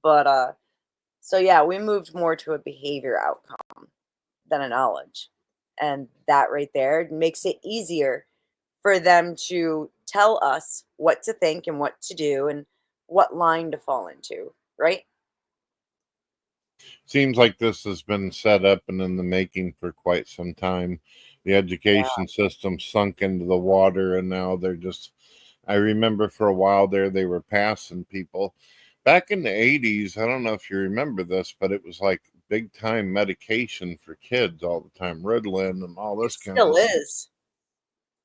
But so yeah, we moved more to a behavior outcome than a knowledge, and that right there makes it easier for them to tell us what to think and what to do and what line to fall into, right? Seems like this has been set up and in the making for quite some time. The education system sunk into the water, and now they're just. I remember for a while there, they were passing people. Back in the 80s, I don't know if you remember this, but it was like big time medication for kids all the time, Ritalin and all this kind of Still stuff. is.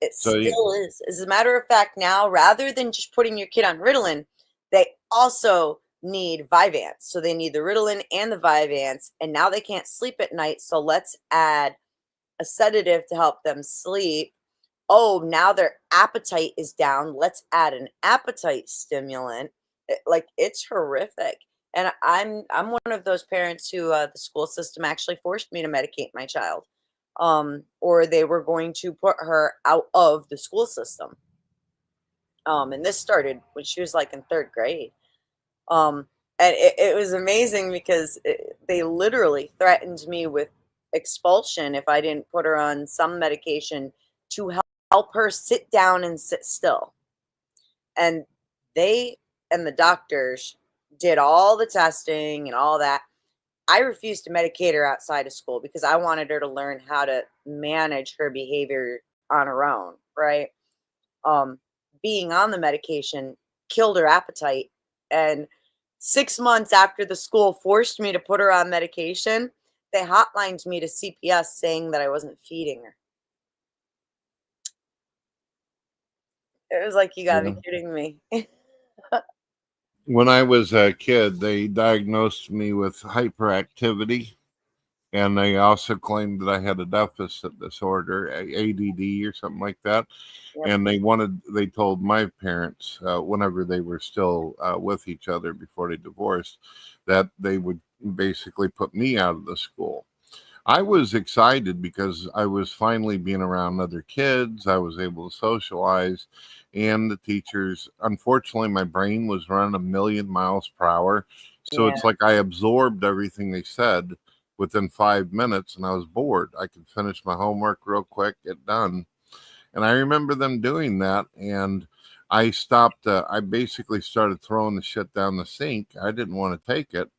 It So still is. As a matter of fact, now rather than just putting your kid on Ritalin, they also need Vyvanse. So they need the Ritalin and the Vyvanse, and now they can't sleep at night. So let's add a sedative to help them sleep. Oh, now their appetite is down. Let's add an appetite stimulant. Like, it's horrific. And I'm one of those parents who the school system actually forced me to medicate my child, or they were going to put her out of the school system. And this started when she was like in third grade. Um, and it was amazing because they literally threatened me with expulsion if I didn't put her on some medication to help her sit down and sit still. And they and the doctors did all the testing and all that. I refused to medicate her outside of school because I wanted her to learn how to manage her behavior on her own, right? Um, Being on the medication killed her appetite. And 6 months after the school forced me to put her on medication, they hotlined me to CPS saying that I wasn't feeding her. It was like, you gotta be kidding me. when I was a kid, they diagnosed me with hyperactivity, and they also claimed that I had a deficit disorder, ADD or something like that. Yep. And they told my parents, whenever they were still with each other before they divorced, that they would basically put me out of the school. I was excited because I was finally being around other kids. I was able to socialize, and the teachers, unfortunately, my brain was running a million miles per hour. So Yeah. it's like I absorbed everything they said within 5 minutes, and I was bored. I could finish my homework real quick, get done. And I remember them doing that, and I stopped. I basically started throwing the shit down the sink. I didn't want to take it.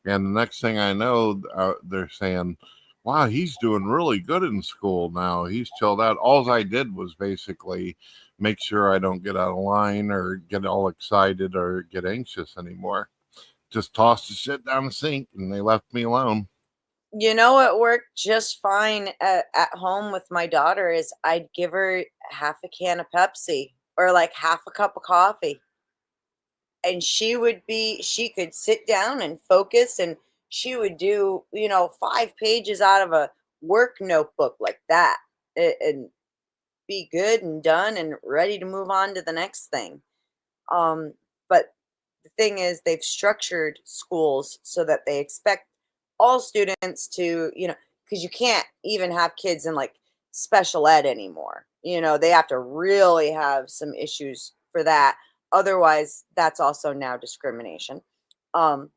And the next thing I know, they're saying, wow, he's doing really good in school now. He's chilled out. All I did was basically make sure I don't get out of line or get all excited or get anxious anymore. Just tossed the shit down the sink and they left me alone. You know what worked just fine at home with my daughter is I'd give her half a can of Pepsi or like half a cup of coffee. And she could sit down and focus, and she would do, 5 pages out of a work notebook like that, and be good and done and ready to move on to the next thing. But the thing is, they've structured schools so that they expect all students to, because you can't even have kids in like special ed anymore. They have to really have some issues for that. Otherwise, that's also now discrimination. Um,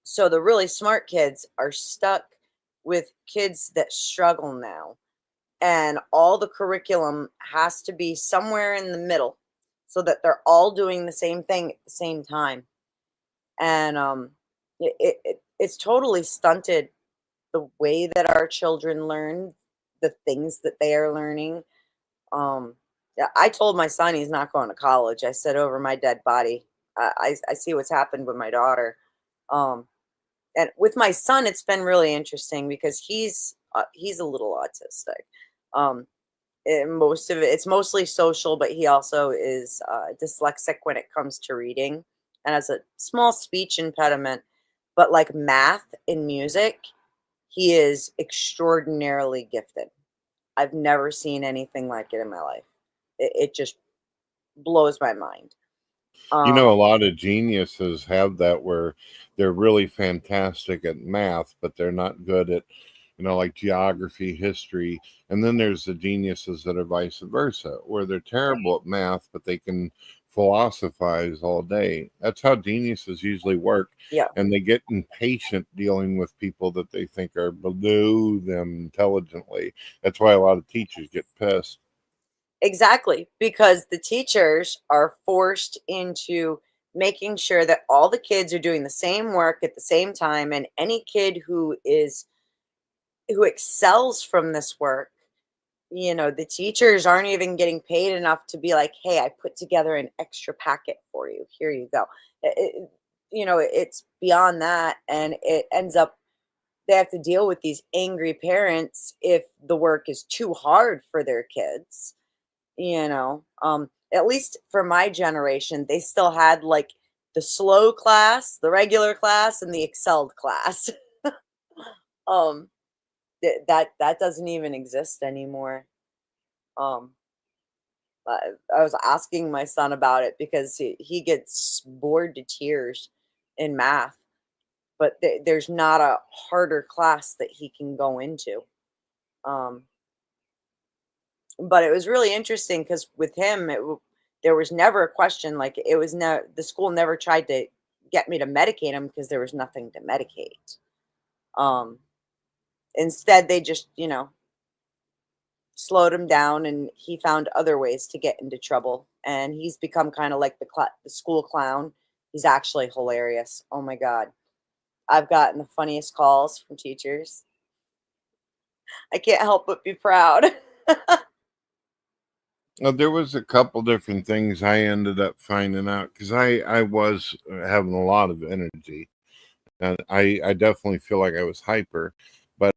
so the really smart kids are stuck with kids that struggle now, and all the curriculum has to be somewhere in the middle so that they're all doing the same thing at the same time. And it's totally stunted the way that our children learn the things that they are learning. Yeah, I told my son he's not going to college. I said, over my dead body. I see what's happened with my daughter. Um, and with my son, it's been really interesting because he's a little autistic. Um, Most of it's mostly social, but he also is dyslexic when it comes to reading and has a small speech impediment. But like math and music, he is extraordinarily gifted. I've never seen anything like it in my life. It just blows my mind. You Um, know, a lot of geniuses have that where they're really fantastic at math, but they're not good at, like geography, history. And then there's the geniuses that are vice versa, where they're terrible at math, but they can philosophize all day. That's how geniuses usually work. yeah, And they get impatient dealing with people that they think are below them intelligently. That's why a lot of teachers get pissed. exactly. Because the teachers are forced into making sure that all the kids are doing the same work at the same time, and any kid who excels from this work, the teachers aren't even getting paid enough to be like, hey, I put together an extra packet for you, here you go. It's beyond that, and it ends up they have to deal with these angry parents if the work is too hard for their kids. At least for my generation, they still had like the slow class, the regular class, and the excelled class. um that doesn't even exist anymore. Um, I was asking my son about it because he gets bored to tears in math, but there's not a harder class that he can go into. Um, but it was really interesting because with him, there was never a question. Like it was no, the school never tried to get me to medicate him because there was nothing to medicate. Um, Instead, they just, slowed him down, and he found other ways to get into trouble, and he's become kind of like the school clown. He's actually hilarious. Oh my god, I've gotten the funniest calls from teachers. I can't help but be proud. There was a couple different things I ended up finding out because I was having a lot of energy, and I definitely feel like I was hyper. But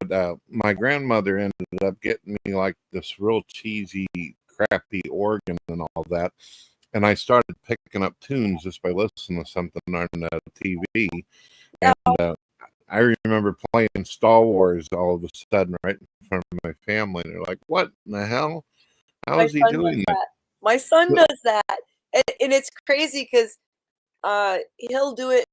my grandmother ended up getting me like this real cheesy, crappy organ and all that, and I started picking up tunes just by listening to something on the TV. And I remember playing Star Wars all of a sudden right in front of my family, and they're like, "What in the hell? How My is he son does doing that?" that. My son does that, and it's crazy because he'll do it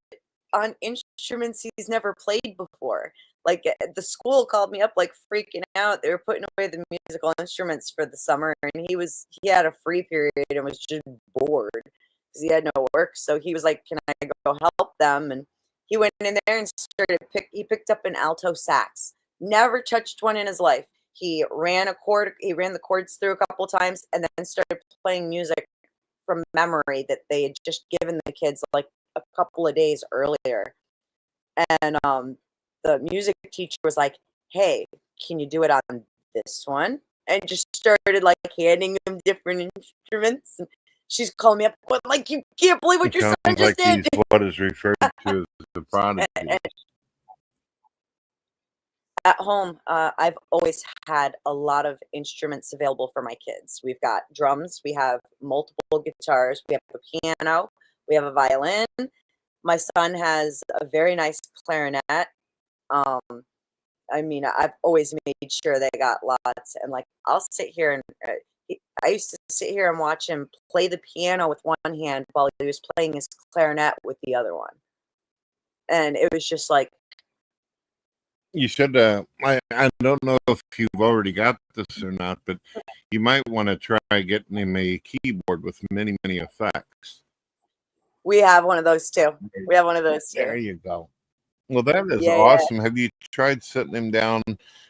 on instruments he's never played before. Like the school called me up like freaking out. They were putting away the musical instruments for the summer, and he had a free period and was just bored because he had no work. So he was like, "Can I go help them?" And he went in there and he picked up an alto sax. Never touched one in his life. He ran the chords through a couple times and then started playing music from memory that they had just given the kids like a couple of days earlier. And the music teacher was like, "Hey, can you do it on this one?" And just started like handing him different instruments. And she's calling me up, going like, "You can't believe what It your son sounds just like did." he's what is referred to as the prodigy. At home, I've always had a lot of instruments available for my kids. We've got drums, we have multiple guitars, we have a piano, we have a violin. My son has a very nice clarinet. Um, I mean, I've always made sure they got lots, and like I'll sit here and I used to sit here and watch him play the piano with one hand while he was playing his clarinet with the other one, and it was just like, You should. I don't know if you've already got this or not, but you might want to try getting him a keyboard with many, many effects. we have one of those too. We have one of those There too. you go. Well, that is Yeah, yeah. awesome. Have you tried sitting him down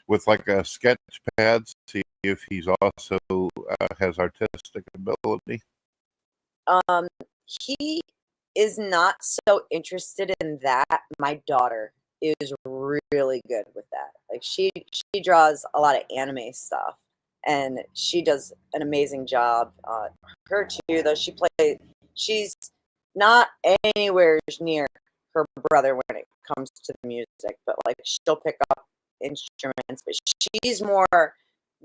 with like a sketch pad, see if he's also has artistic ability? He is not so interested in that. My daughter is really good with that. Like she draws a lot of anime stuff, and she does an amazing job. Her too, though she's not anywhere near her brother when it comes to the music, but like she'll pick up instruments, but she's more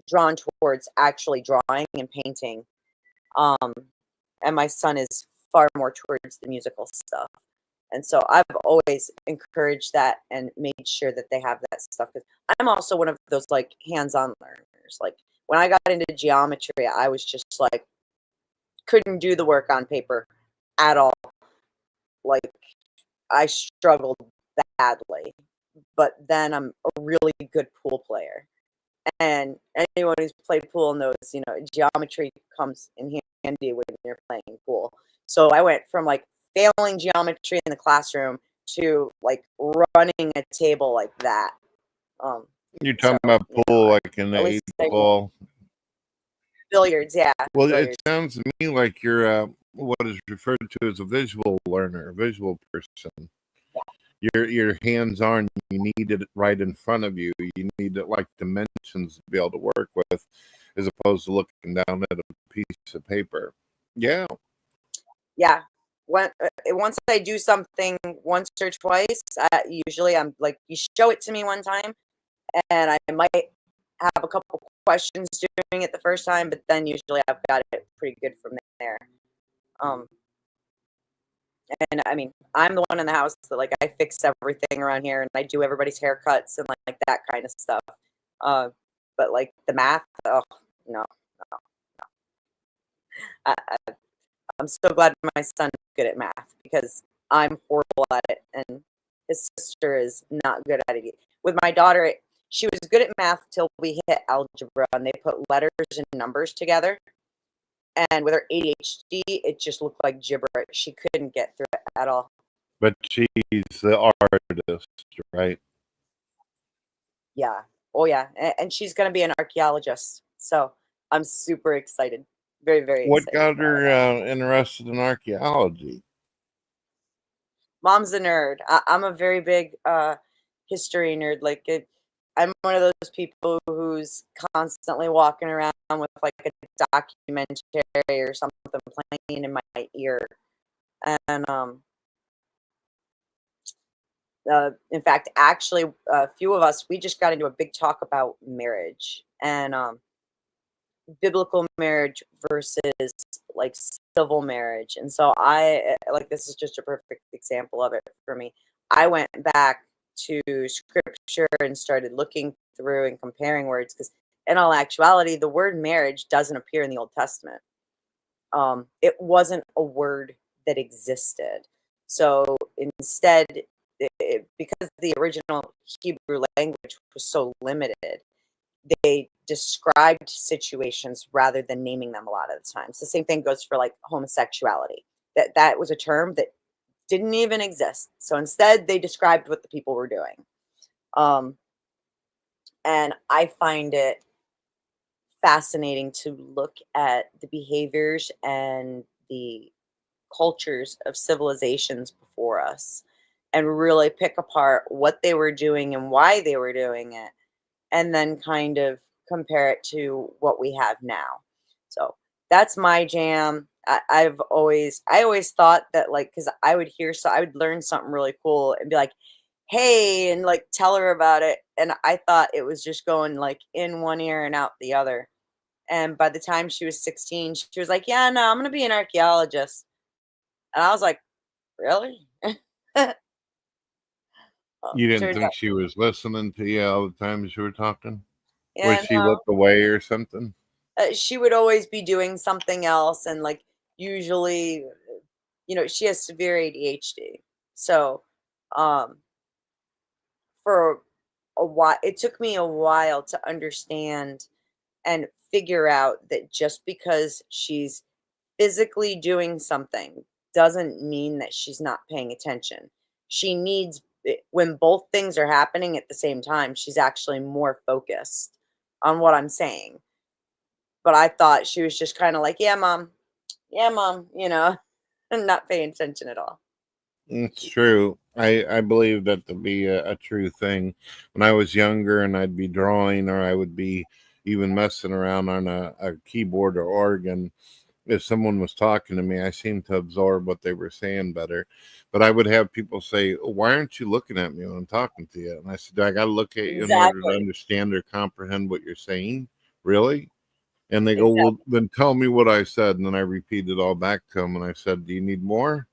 drawn towards actually drawing and painting. Um, and my son is far more towards the musical stuff. And so I've always encouraged that and made sure that they have that stuff. Because I'm also one of those like hands-on learners. Like when I got into geometry, I was just like couldn't do the work on paper at all. Like I struggled badly. But then I'm a really good pool player. And anyone who's played pool knows, geometry comes in handy when you're playing pool. So I went from like failing geometry in the classroom to like running a table like that. You're talking about pool like in the at eight least I ball. billiards, yeah. Well, Billiards. it sounds to me like you're what is referred to as a visual learner, a visual person. Your hands on. You need it right in front of you. You need it like dimensions to be able to work with, as opposed to looking down at a piece of paper. Yeah. Yeah. Once I do something once or twice, usually I'm like, you show it to me one time, and I might have a couple questions doing it the first time, but then usually I've got it pretty good from there. Um, and I mean, I'm the one in the house that like I fix everything around here, and I do everybody's haircuts and like that kind of stuff. But like the math, oh no, no. I, I, I'm so glad my son is good at math because I'm horrible at it, and his sister is not good at it. With my daughter, she was good at math till we hit algebra, and they put letters and numbers together. And with her ADHD, it just looked like gibberish. She couldn't get through it at all. But she's the artist, right? Yeah. Oh, yeah. And she's going to be an archaeologist. So I'm super excited. Very, very What excited. got her interested in archaeology? Mom's a nerd. I'm a very big history nerd. I'm one of those people who's constantly walking around with like a documentary or something playing in my ear. And in fact, actually, a few of us, we just got into a big talk about marriage and biblical marriage versus like civil marriage. And so like, this is just a perfect example of it for me. I went back to scripture and started looking through and comparing words because in all actuality, the word marriage doesn't appear in the Old Testament. It wasn't a word that existed. So instead, because the original Hebrew language was so limited, they described situations rather than naming them a lot of the times. The same thing goes for like homosexuality. That was a term that didn't even exist. So instead, they described what the people were doing. And I find it fascinating to look at the behaviors and the cultures of civilizations before us and really pick apart what they were doing and why they were doing it, and then kind of compare it to what we have now. So that's my jam. I always thought that, like, because I would learn something really cool and be like, hey, and like tell her about it. And I thought it was just going like in one ear and out the other. And by the time she was 16, she was like, yeah, no, I'm going to be an archaeologist. And I was like, really? You didn't Turned think out, she was listening to you all the times you were talking? Was yeah, she no. looked away or something? She would always be doing something else. And like, usually, she has severe ADHD. So, um, for a while, it took me a while to understand and figure out that just because she's physically doing something doesn't mean that she's not paying attention. She needs when both things are happening at the same time, she's actually more focused on what I'm saying. But I thought she was just kind of like, yeah, mom, and not paying attention at all. It's true. I believe that to be a true thing. When I was younger and I'd be drawing or I would be even messing around on a keyboard or organ, if someone was talking to me, I seemed to absorb what they were saying better. But I would have people say, why aren't you looking at me when I'm talking to you? And I said, I got to look at you in order to Exactly. understand or comprehend what you're saying. Really? And they go, well, Exactly. then tell me what I said. And then I repeated it all back to them. And I said, do you need more?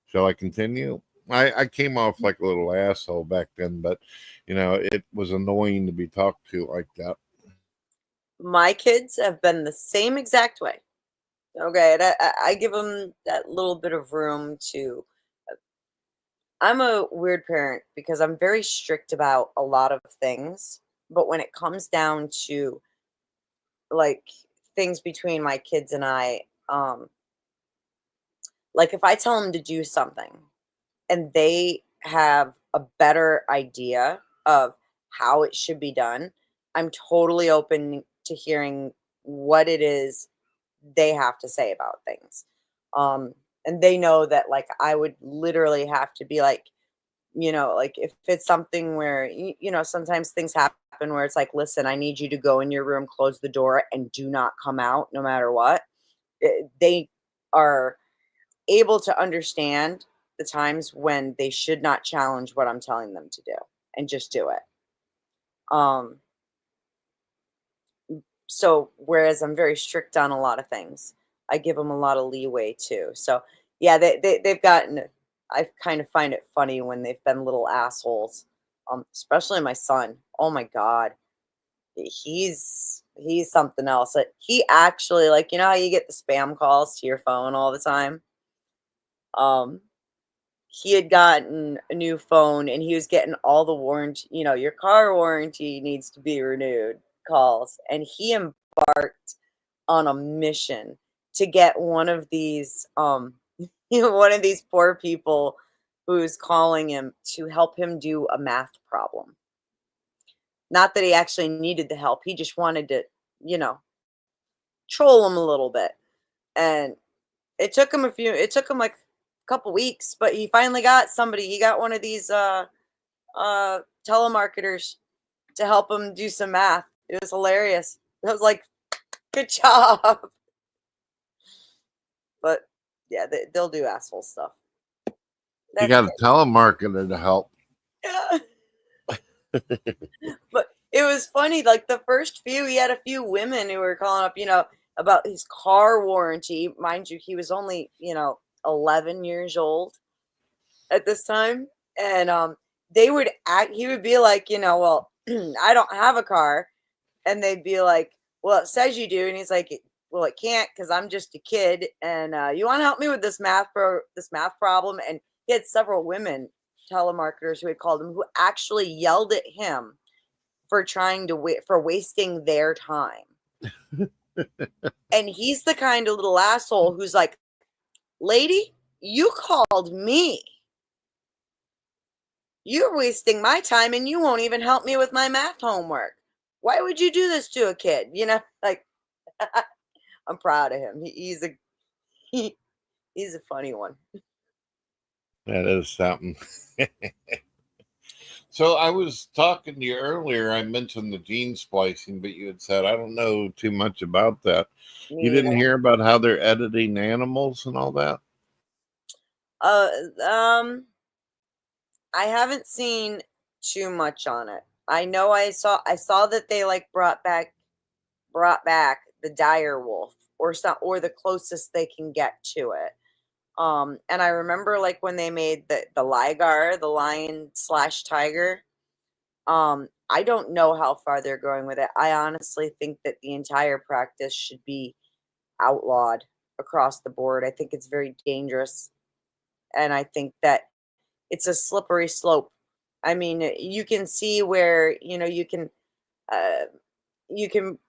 Shall I continue? I came off like a little asshole back then, but it was annoying to be talked to like that. My kids have been the same exact way. Okay, and I give them that little bit of room to. I'm a weird parent because I'm very strict about a lot of things, but when it comes down to like things between my kids and like if I tell them to do something and they have a better idea of how it should be done, I'm totally open to hearing what it is they have to say about things. Um, and they know that like I would literally have to be like, like if it's something where sometimes things happen where it's like, listen, I need you to go in your room, close the door, and do not come out no matter what. They are able to understand the times when they should not challenge what I'm telling them to do and just do it. Um, so whereas I'm very strict on a lot of things, I give them a lot of leeway too. So yeah, they've gotten. I kind of find it funny when they've been little assholes. Especially my son. Oh my god, he's something else. He actually, like, how you get the spam calls to your phone all the time. Um, he had gotten a new phone and he was getting all the warranty, your car warranty needs to be renewed calls. And he embarked on a mission to get one of these, one of these poor people who's calling him to help him do a math problem. Not that he actually needed the help. He just wanted to, you know, troll him a little bit. And it took him like a couple weeks, but he finally got somebody. He got one of these telemarketers to help him do some math. It was hilarious. I was like, good job. But yeah, they'll do asshole stuff. You That's got a telemarketer to help. yeah. But it was funny. Like the first few, he had a few women who were calling up, about his car warranty. Mind you, he was only, 11 years old at this time, and they would act. He would be like, well, I don't have a car, and they'd be like, well, it says you do, and he's like, well, it can't because I'm just a kid, and you want to help me with this math problem, and he had several women telemarketers who had called him who actually yelled at him for trying to for wasting their time. And he's the kind of little asshole who's like, lady, you called me. You're wasting my time and you won't even help me with my math homework. Why would you do this to a kid? Like I'm proud of him. He's a funny one. That is something. So I was talking to you earlier. I mentioned the gene splicing, but you had said I don't know too much about that. You Me didn't either. hear about how they're editing animals and all that? Uh, um, I haven't seen too much on it. I know I saw that they like brought back the dire wolf or some or the closest they can get to it. And I remember like when they made the ligar, the lion slash tiger. I don't know how far they're going with it. I honestly think that the entire practice should be outlawed across the board. I think it's very dangerous, and I think that it's a slippery slope. I mean, you can see where uh, you can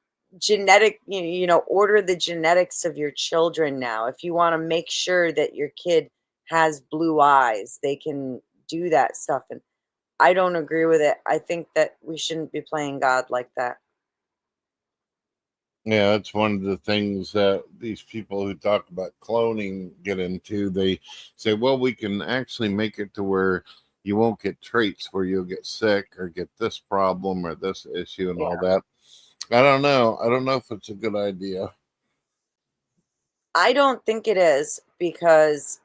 order the genetics of your children now. If you want to make sure that your kid has blue eyes, they can do that stuff. And I don't agree with it. I think that we shouldn't be playing God like that. Yeah, that's one of the things that these people who talk about cloning get into. They say, well, we can actually make it to where you won't get traits where you'll get sick or get this problem or this issue and all Yeah. that. I don't know. I don't know if it's a good idea. I don't think it is because,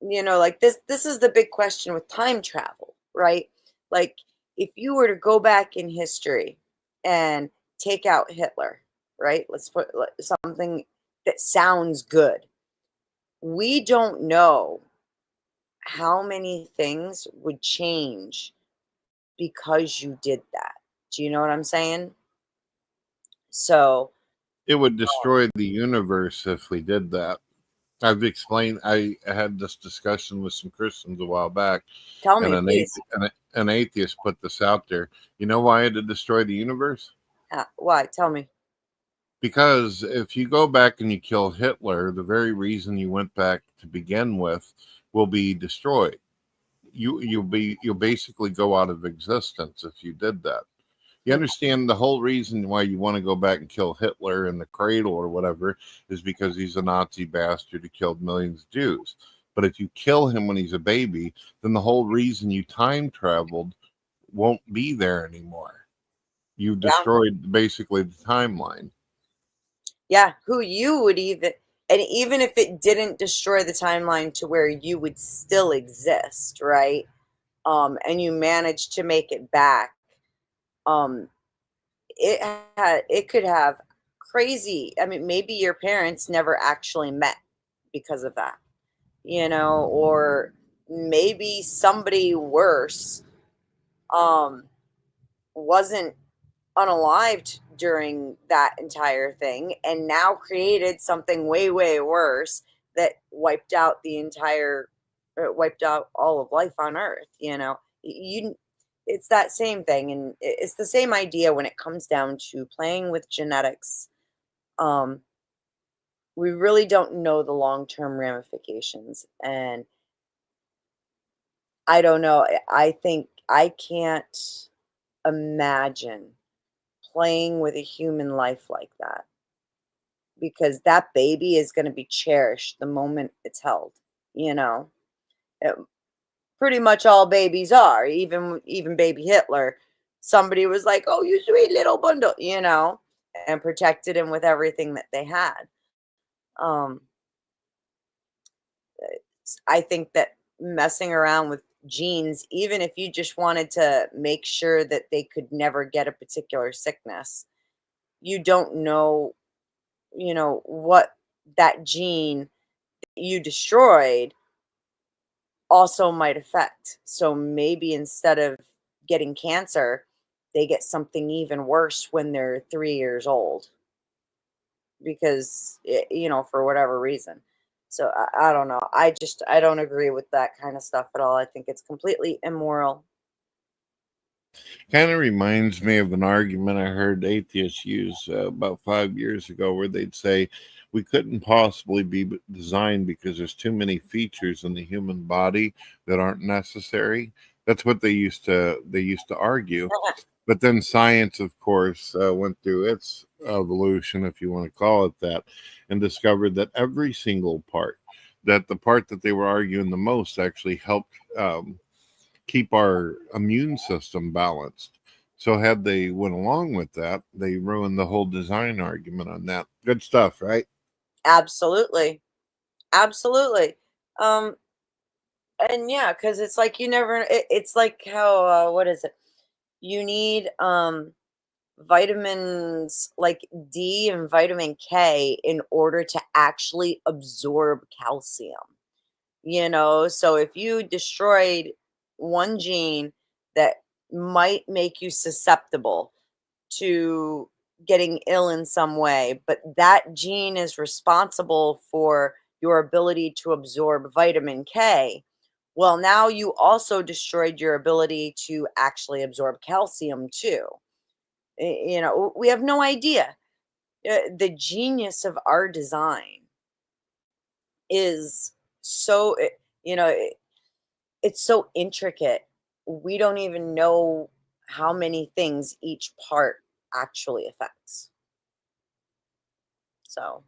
like this is the big question with time travel, right? Like if you were to go back in history and take out Hitler, right? Let's put something that sounds good. We don't know how many things would change because you did that. Do you know what I'm saying? So, It would destroy the universe if we did that. I've explained. I had this discussion with some Christians a while back, tell and me, please. an atheist put this out there. You know why it would destroy the universe? Why? Tell me. Because if you go back and you kill Hitler, the very reason you went back to begin with will be destroyed. You'll basically go out of existence if you did that. You understand the whole reason why you want to go back and kill Hitler in the cradle or whatever is because he's a Nazi bastard who killed millions of Jews. But if you kill him when he's a baby, then the whole reason you time traveled won't be there anymore. You've Yeah. destroyed basically the timeline. Yeah, who you would even if it didn't destroy the timeline to where you would still exist, right? And you managed to make it back. Um, it could have crazy. I mean, maybe your parents never actually met because of that, or maybe somebody worse um wasn't unalived during that entire thing and now created something way, way worse that wiped out all of life on Earth. It's that same thing, and it's the same idea when it comes down to playing with genetics. Um, we really don't know the long-term ramifications, and I don't know. I think I can't imagine playing with a human life like that because that baby is going to be cherished the moment it's held. You know, Uh, Pretty much all babies are. Even baby Hitler, somebody was like, "Oh, you sweet little bundle," and protected him with everything that they had. Um, I think that messing around with genes, even if you just wanted to make sure that they could never get a particular sickness, you don't know what that gene that you destroyed also might affect. So maybe instead of getting cancer, they get something even worse when they're 3 years old because, for whatever reason. So I don't know. I don't agree with that kind of stuff at all. I think it's completely immoral. Kind of reminds me of an argument I heard atheists use about 5 years ago, where they'd say we couldn't possibly be designed because there's too many features in the human body that aren't necessary. That's what they used to argue. But then science, of course, went through its evolution, if you want to call it that, and discovered that every single part, that the part that they were arguing the most actually helped keep our immune system balanced. So had they went along with that, they ruined the whole design argument on that. Good stuff, right? Absolutely. Absolutely. Um, and yeah, because it's like you never, it's like how, what is it? You need vitamins like D and vitamin K in order to actually absorb calcium. So if you destroyed one gene that might make you susceptible to getting ill in some way, but that gene is responsible for your ability to absorb vitamin K. Well, now you also destroyed your ability to actually absorb calcium too. We have no idea. The genius of our design is so, you know, it's so intricate. We don't even know how many things each part actually affects. So,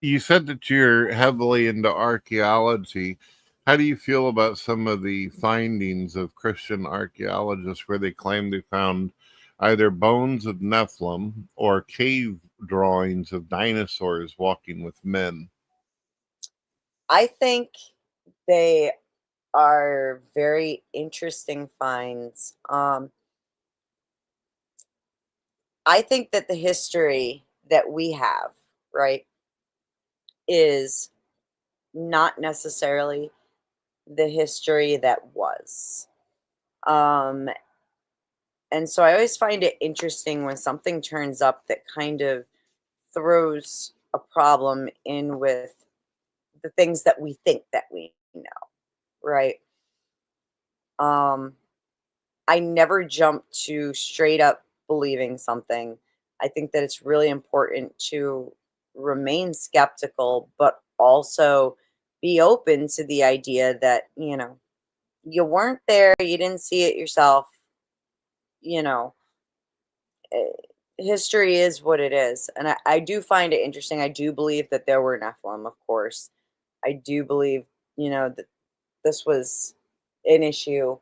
You said that you're heavily into archaeology. How do you feel about some of the findings of Christian archaeologists where they claim they found either bones of Nephilim or cave drawings of dinosaurs walking with men? I think they are very interesting finds. I think that the history that we have, right, is not necessarily the history that was. Um, and so I always find it interesting when something turns up that kind of throws a problem in with the things that we think that we know, right? Um, I never jump to straight up believing something. I think that it's really important to remain skeptical, but also be open to the idea that, you weren't there, you didn't see it yourself, you know, eh, history is what it is. And I do find it interesting. I do believe that there were Nephilim, of course. I do believe, that this was an issue.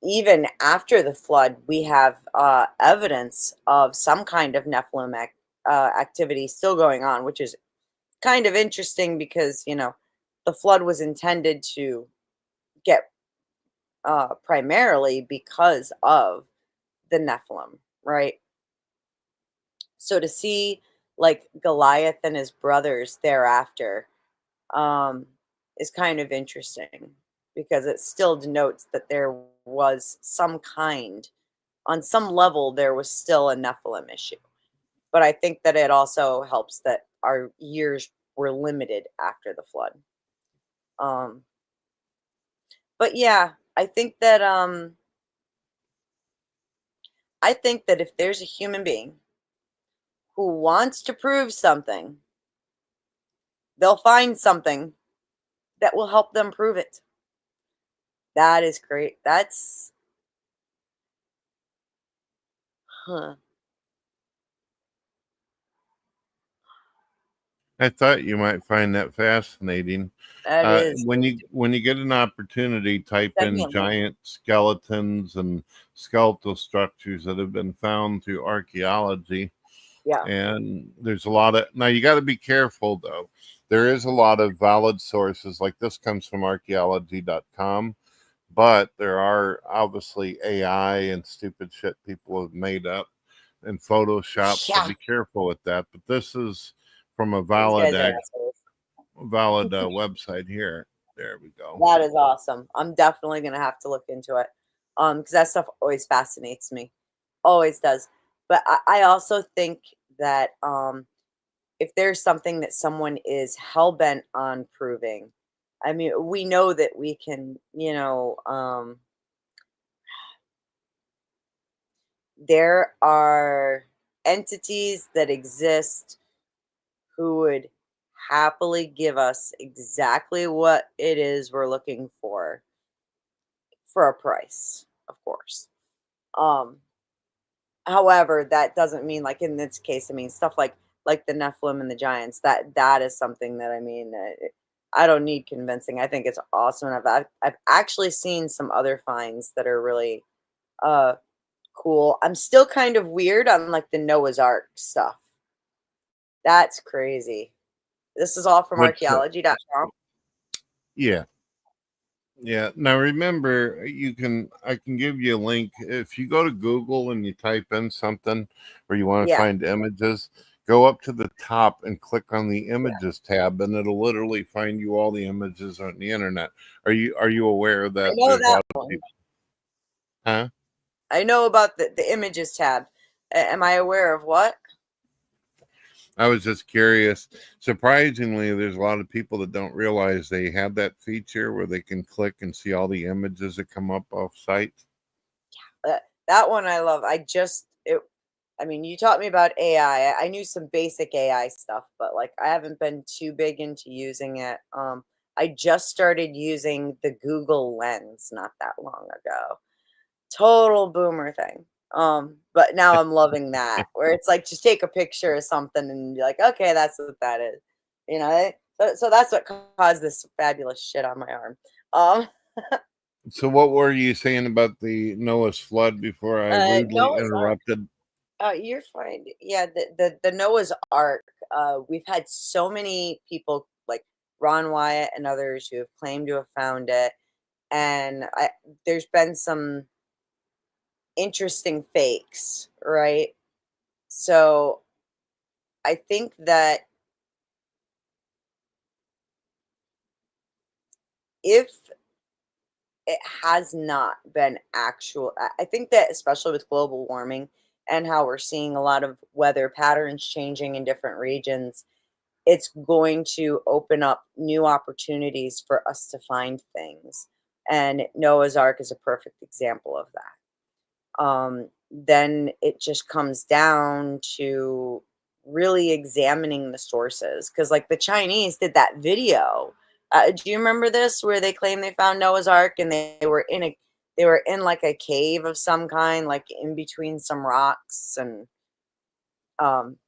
Even after the flood, we have evidence of some kind of Nephilim activity still going on, which is kind of interesting because, the flood was intended to get primarily because of the Nephilim, right? So to see like Goliath and his brothers thereafter um, is kind of interesting because it still denotes that there was some kind, on some level, there was still a Nephilim issue. But I think that it also helps that our years were limited after the flood. Um, but yeah, I think that if there's a human being who wants to prove something, they'll find something that will help them prove it. That is great. That's huh. I thought you might find that fascinating. That is. When you get an opportunity, type Send me in a link. giant skeletons and skeletal structures that have been found through archaeology. Yeah. And there's a lot of now you got to be careful though. There is a lot of valid sources, like this comes from archaeology.com, but there are obviously AI and stupid shit people have made up and Photoshop. So Yeah. be careful with that. But this is from a These valid guys are assholes. website here. There we go. That is awesome. I'm definitely gonna have to look into it. Because that stuff always fascinates me. Always does. But I also think that if there's something that someone is hell bent on proving, I mean, we know that we can, there are entities that exist who would happily give us exactly what it is we're looking for a price, of course. Um, However, that doesn't mean, like in this case, I mean stuff like like the Nephilim and the giants. That is something that, I mean, I don't need convincing. I think it's awesome. I've actually seen some other finds that are really uh cool. I'm still kind of weird on like the Noah's Ark stuff. That's crazy. This is all from Which, archaeology.com. yeah. Yeah. Now remember, I can give you a link. If you go to Google and you type in something where you want to Yeah. find images, go up to the top and click on the images tab, and it'll literally find you all the images on the internet. Are you aware I that know there's a that lot of one. people? Huh? I know about the images tab. Am I aware of what? I was just curious. Surprisingly, there's a lot of people that don't realize they have that feature where they can click and see all the images that come up off site. That one I love. I mean, you taught me about AI. I knew some basic AI stuff, but like I haven't been too big into using it. I just started using the Google Lens not that long ago. Total boomer thing. But now I'm loving that, where it's like just take a picture of something and be like, okay, that's what that is. You know, so that's what caused this fabulous shit on my arm. Um, So, what were you saying about the Noah's flood before I rudely Noah's Ark. interrupted? You're fine. Yeah, the Noah's Ark. We've had so many people like Ron Wyatt and others who have claimed to have found it, and there's been some interesting fakes, right? So I think that if it has not been actual, I think that especially with global warming and how we're seeing a lot of weather patterns changing in different regions, it's going to open up new opportunities for us to find things. And Noah's Ark is a perfect example of that. Then it just comes down to really examining the sources. Because, like, the Chinese did that video. Do you remember this where they claim they found Noah's Ark and they were in like a cave of some kind, like in between some rocks, and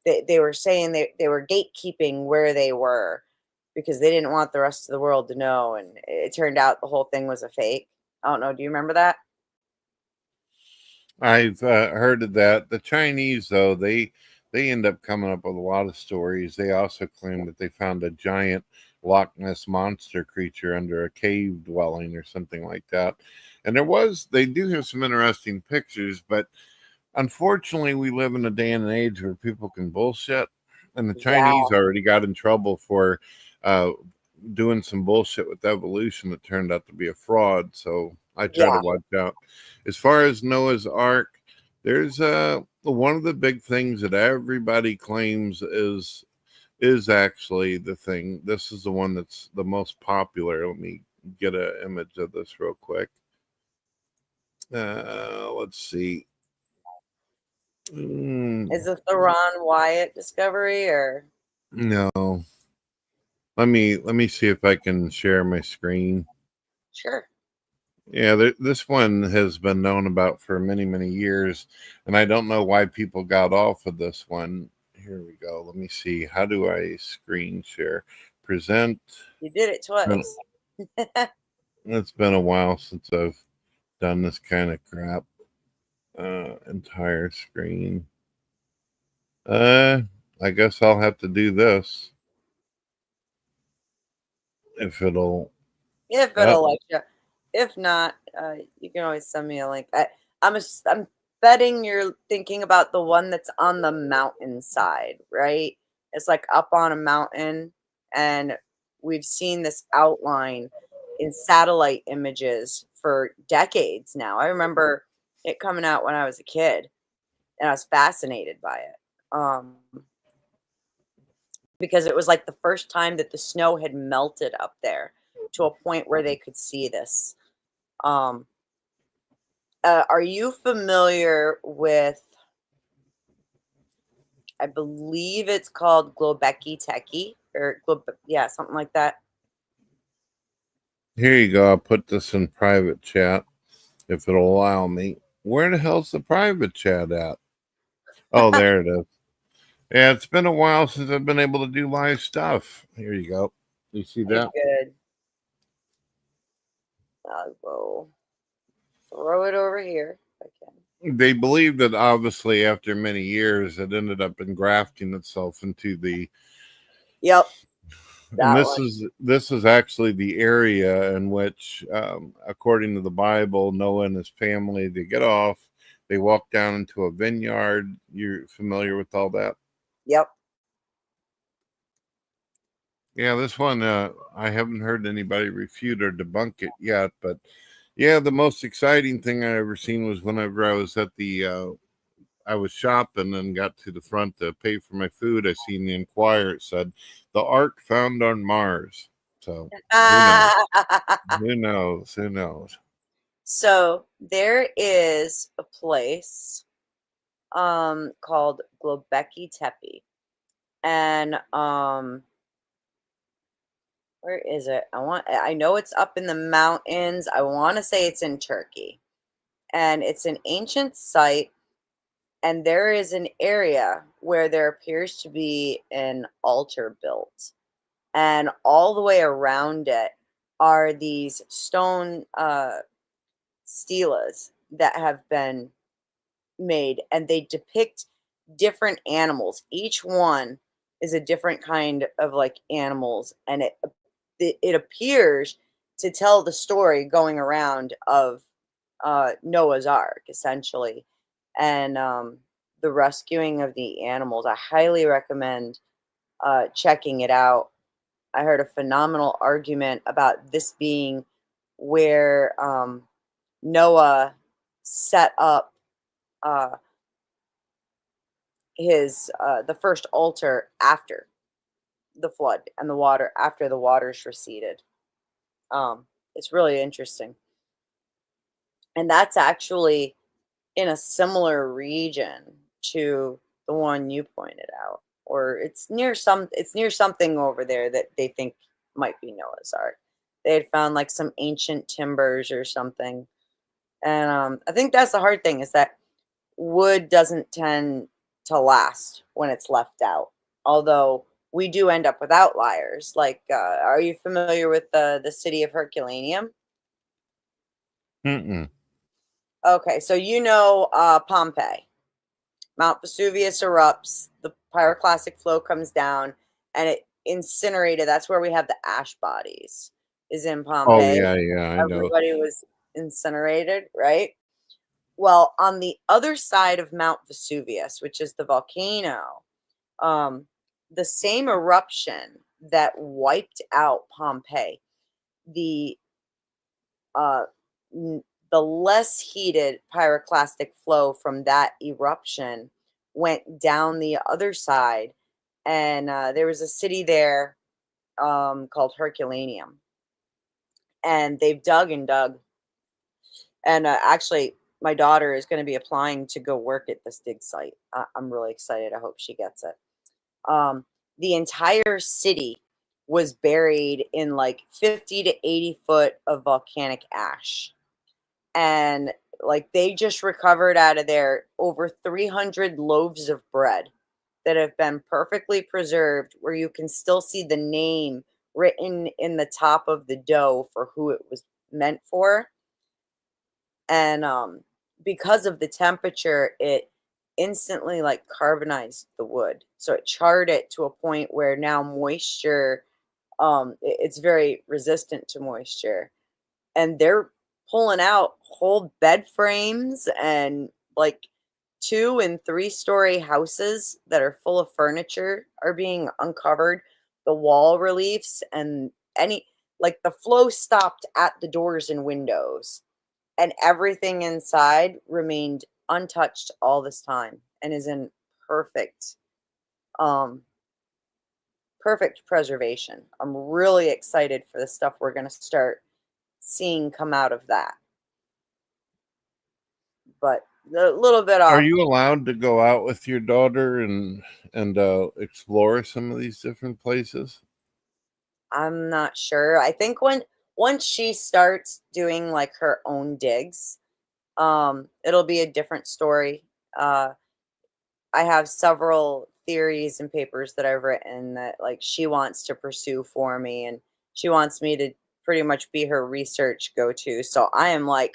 they were saying they were gatekeeping where they were because they didn't want the rest of the world to know, and it turned out the whole thing was a fake. I don't know. Do you remember that? I've heard of that. The Chinese, though, they end up coming up with a lot of stories. They also claim that they found a giant Loch Ness monster creature under a cave dwelling or something like that. And they do have some interesting pictures, but unfortunately, we live in a day and age where people can bullshit. And the Yeah, Chinese already got in trouble for uh, doing some bullshit with evolution that turned out to be a fraud. So I try to yeah, watch out. As far as Noah's Ark, there's one of the big things that everybody claims is actually the thing. This is the one that's the most popular. Let me get an image of this real quick. Let's see. is it the Ron Wyatt discovery or? No. Let me see if I can share my screen. Sure. Yeah, this one has been known about for many, many years, and I don't know why people got off of this one. Here we go. Let me see. How do I screen share? Present. You did it Been- twice. It's been a while since I've done this kind of crap. Entire screen. I guess I'll have to do this if it'll. If Uh, it'll let you. If not, you can always send me a link. I'm betting you're thinking about the one that's on the mountainside, right? It's like up on a mountain, and we've seen this outline in satellite images for decades now. I remember it coming out when I was a kid, and I was fascinated by it. Because it was like the first time that the snow had melted up there to a point where they could see this. Um, are you familiar with? I believe it's called Globeki Teki yeah, something like that. Here you go. I'll put this in private chat if it'll allow me. Where the hell's the private chat at? Oh, there it is. Yeah, it's been a while since I've been able to do live stuff. Here you go. You see Very that? good. I'll go throw it over here if I can. They believe that obviously after many years it ended up engrafting itself into the Yep, and that one. this is actually the area in which according to the Bible, Noah and his family, they get off, they walk down into a vineyard. You're familiar with all that? Yep. Yeah, this one I haven't heard anybody refute or debunk it yet, but yeah, the most exciting thing I ever seen was whenever I was at the I was shopping and got to the front to pay for my food. I seen the Inquirer. It said the Ark found on Mars. So who knows? Who knows? Who knows? So there is a place called Globeki Tepe. And where is it? I know it's up in the mountains. I want to say it's in Turkey. And it's an ancient site, and there is an area where there appears to be an altar built. And all the way around it are these stone stelas that have been made, and they depict different animals. Each one is a different kind of like animals, and it appears to tell the story going around of Noah's Ark, essentially, and the rescuing of the animals. I highly recommend checking it out. I heard a phenomenal argument about this being where Noah set up uh, his the first altar after the flood and the water after the waters receded. It's really interesting, and that's actually in a similar region to the one you pointed out, or it's near something over there that they think might be Noah's Ark. They had found like some ancient timbers or something, and I think that's the hard thing is that wood doesn't tend to last when it's left out. Although we do end up with outliers. Like, are you familiar with the city of Herculaneum? Mm-mm. Okay, so you know Pompeii. Mount Vesuvius erupts, the pyroclastic flow comes down, and it incinerated. That's where we have the ash bodies, is in Oh Pompeii. yeah, yeah, I know. Everybody was incinerated, right? Well, on the other side of Mount Vesuvius, which is the volcano, um, the same eruption that wiped out Pompeii, the uh, the less heated pyroclastic flow from that eruption went down the other side, and there was a city there called Herculaneum, and they've dug and dug, and actually, my daughter is going to be applying to go work at this dig site. I'm really excited. I hope she gets it. Um, the entire city was buried in like 50 to 80 foot of volcanic ash. And like they just recovered out of there over 300 loaves of bread that have been perfectly preserved, where you can still see the name written in the top of the dough for who it was meant for. And because of the temperature, it instantly like carbonized the wood, so it charred it to a point where now moisture it's very resistant to moisture, and they're pulling out whole bed frames and like 2 and 3 story houses that are full of furniture are being uncovered. The wall reliefs and any like the flow stopped at the doors and windows, and everything inside remained untouched all this time and is in perfect um perfect preservation. I'm really excited for the stuff we're going to start seeing come out of that. But a little bit Are off. you allowed to go out with your daughter and explore some of these different places? I'm not sure. I think once she starts doing like her own digs, it'll be a different story. I have several theories and papers that I've written that like she wants to pursue for me, and she wants me to pretty much be her research go-to. So I am like,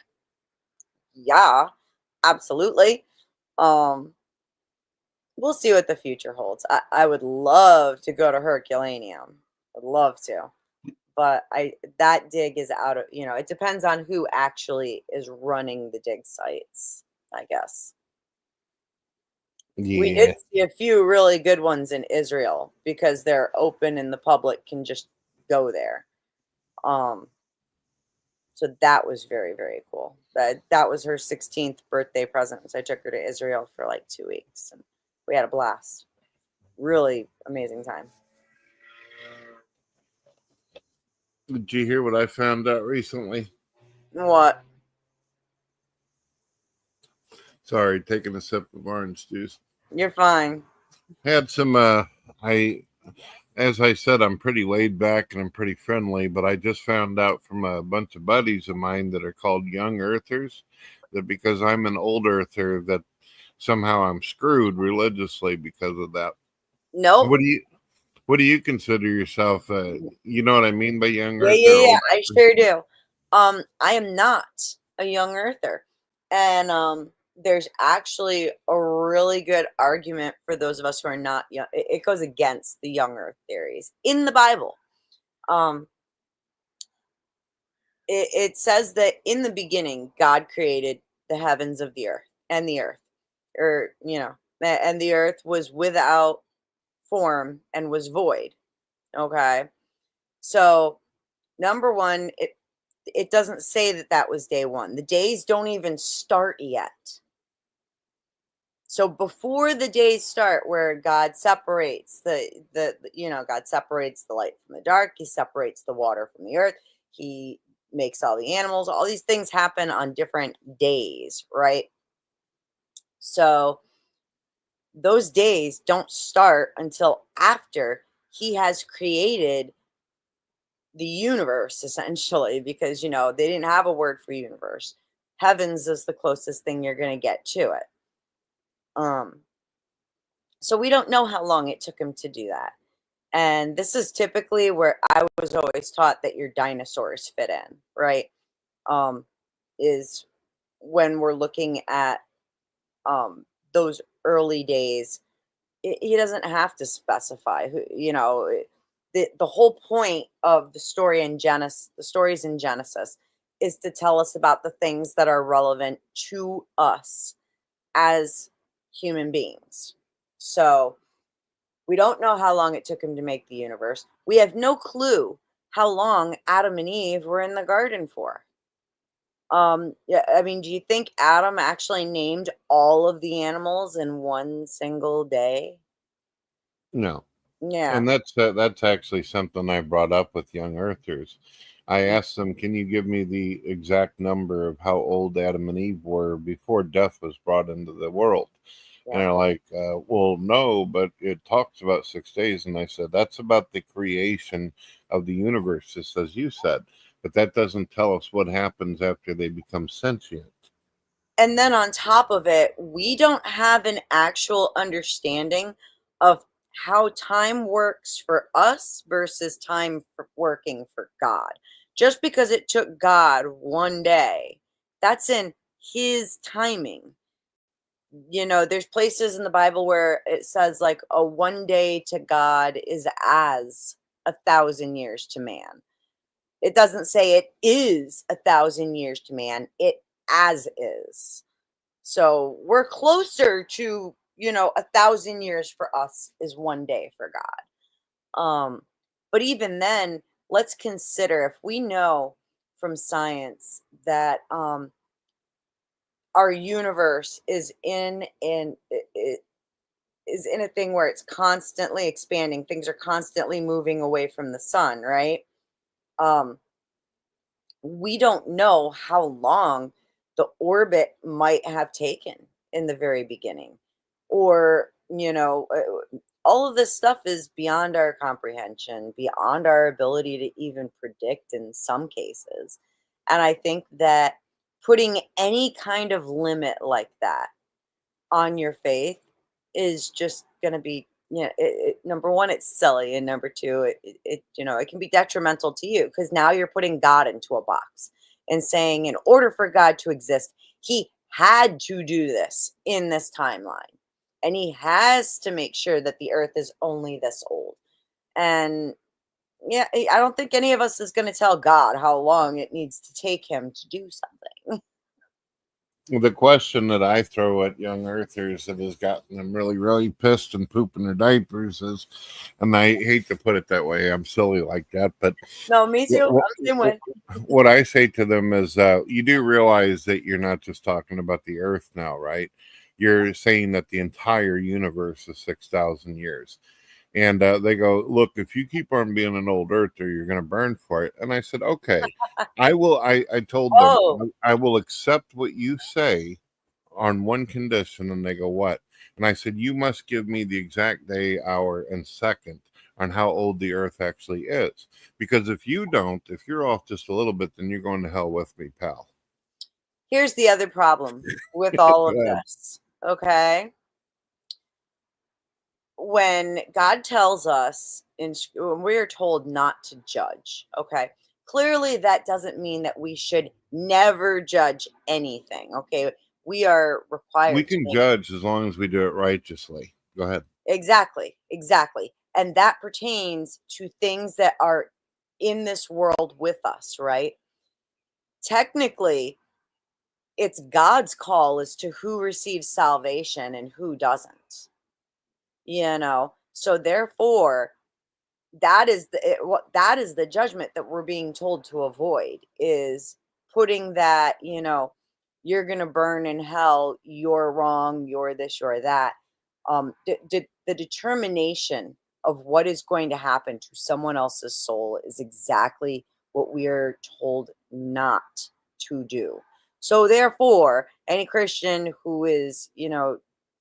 yeah, absolutely. Um, we'll see what the future holds. I would love to go to Herculaneum. Would love to. But that dig is out of, it depends on who actually is running the dig sites, I guess. We Yeah. did see a few really good ones in Israel because they're open and the public can just go there. Um, so that was very, very cool. That was her 16th birthday present. So I took her to Israel for like 2 weeks and we had a blast. Really amazing time. Did you hear what I found out recently? What? Sorry, taking a sip of orange juice. You're fine. Had some as I said, I'm pretty laid back and I'm pretty friendly, but I just found out from a bunch of buddies of mine that are called young earthers that because I'm an old earther that somehow I'm screwed religiously because of that. Nope. What do you consider yourself? You know what I mean by young Yeah, earther? yeah, yeah. Old I sure do. I am not a young earther. And there's actually a really good argument for those of us who are not young. It goes against the young earth theories in the Bible. Um, it says that in the beginning, God created the heavens of the earth, or, and the earth was without form and was void. Okay. So, number one, it doesn't say that that was day one. The days don't even start yet. So before the days start, where God separates God separates the light from the dark, He separates the water from the earth, He makes all the animals, all these things happen on different days, right? So those days don't start until after He has created the universe, essentially, because they didn't have a word for universe. Heavens is the closest thing you're going to get to it. So we don't know how long it took him to do that. And this is typically where I was always taught that your dinosaurs fit in, right? um is when we're looking at those early days. He doesn't have to specify who, the whole point of the stories in Genesis is to tell us about the things that are relevant to us as human beings. So we don't know how long it took him to make the universe. We have no clue how long Adam and Eve were in the garden for. Yeah, I mean, do you think Adam actually named all of the animals in one single day? No. Yeah. And that's actually something I brought up with young earthers. I asked them, "Can you give me the exact number of how old Adam and Eve were before death was brought into the world?" And Yeah. they're like, "Well, no, but it talks about 6 days." And I said, "That's about the creation of the universe, just as you said. But that doesn't tell us what happens after they become sentient." And then on top of it, we don't have an actual understanding of how time works for us versus time for working for God. Just because it took God one day, that's in His timing. There's places in the Bible where it says, like, a one day to God is as 1,000 years to man. It doesn't say it is 1,000 years to man, it as is. So we're closer to, 1,000 years for us is one day for God. But even then, let's consider, if we know from science that our universe is in a thing where it's constantly expanding, things are constantly moving away from the sun, right? Um, we don't know how long the orbit might have taken in the very beginning. Or, all of this stuff is beyond our comprehension, beyond our ability to even predict in some cases. And I think that putting any kind of limit like that on your faith is just going to be Yeah, number one, it's silly, and number two, it can be detrimental to you because now you're putting God into a box and saying, in order for God to exist, He had to do this in this timeline, and He has to make sure that the Earth is only this old. And yeah, I don't think any of us is going to tell God how long it needs to take Him to do something. The question that I throw at young earthers that has gotten them really, really pissed and pooping their diapers is, and I hate to put it that way, I'm silly like that, but No, me too. I'm what, the same way. what I say to them is, you do realize that you're not just talking about the earth now, right? You're saying that the entire universe is 6,000 years. And they go, look, if you keep on being an old earther, you're going to burn for it. And I said, okay, I will. I told them, Oh, I will accept what you say on one condition. And they go, what? And I said, you must give me the exact day, hour, and second on how old the earth actually is. Because if you don't, if you're off just a little bit, then you're going to hell with me, pal. here's the other problem with all of Go ahead. this. Okay. When God tells us, when we are told not to judge, okay, clearly that doesn't mean that we should never judge anything. Okay. We are We required to can make. judge as long as we do it righteously. Go ahead. Exactly, exactly. And that pertains to things that are in this world with us, right? Technically, it's God's call as to who receives salvation and who doesn't. So therefore, that is the judgment that we're being told to avoid, is putting that, you're going to burn in hell, you're wrong, you're this, you're that. The determination of what is going to happen to someone else's soul is exactly what we are told not to do. So therefore, any Christian who is,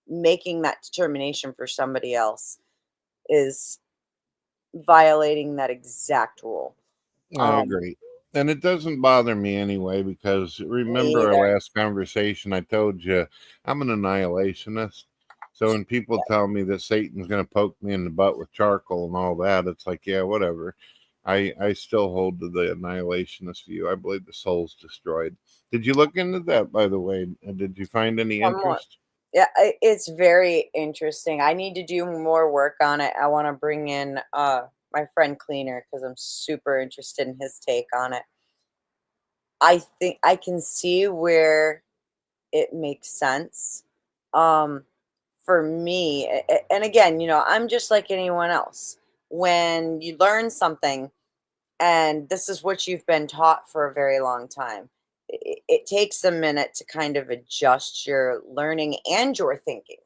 making that determination for somebody else is violating that exact rule. I Um, agree. And it doesn't bother me anyway, because Me remember our either. last conversation, I told you I'm an annihilationist. So when people tell me that Satan's going to poke me in the butt with charcoal and all that, it's like, yeah, whatever. I still hold to the annihilationist view. I believe the soul's destroyed. Did you look into that, by the way? Did you find any Somewhat. interest? Yeah, it's very interesting. I need to do more work on it. I want to bring in my friend Cleaner because I'm super interested in his take on it. I think I can see where it makes sense. Um, for me, and again, I'm just like anyone else. When you learn something and this is what you've been taught for a very long time, it takes a minute to kind of adjust your learning and your thinking.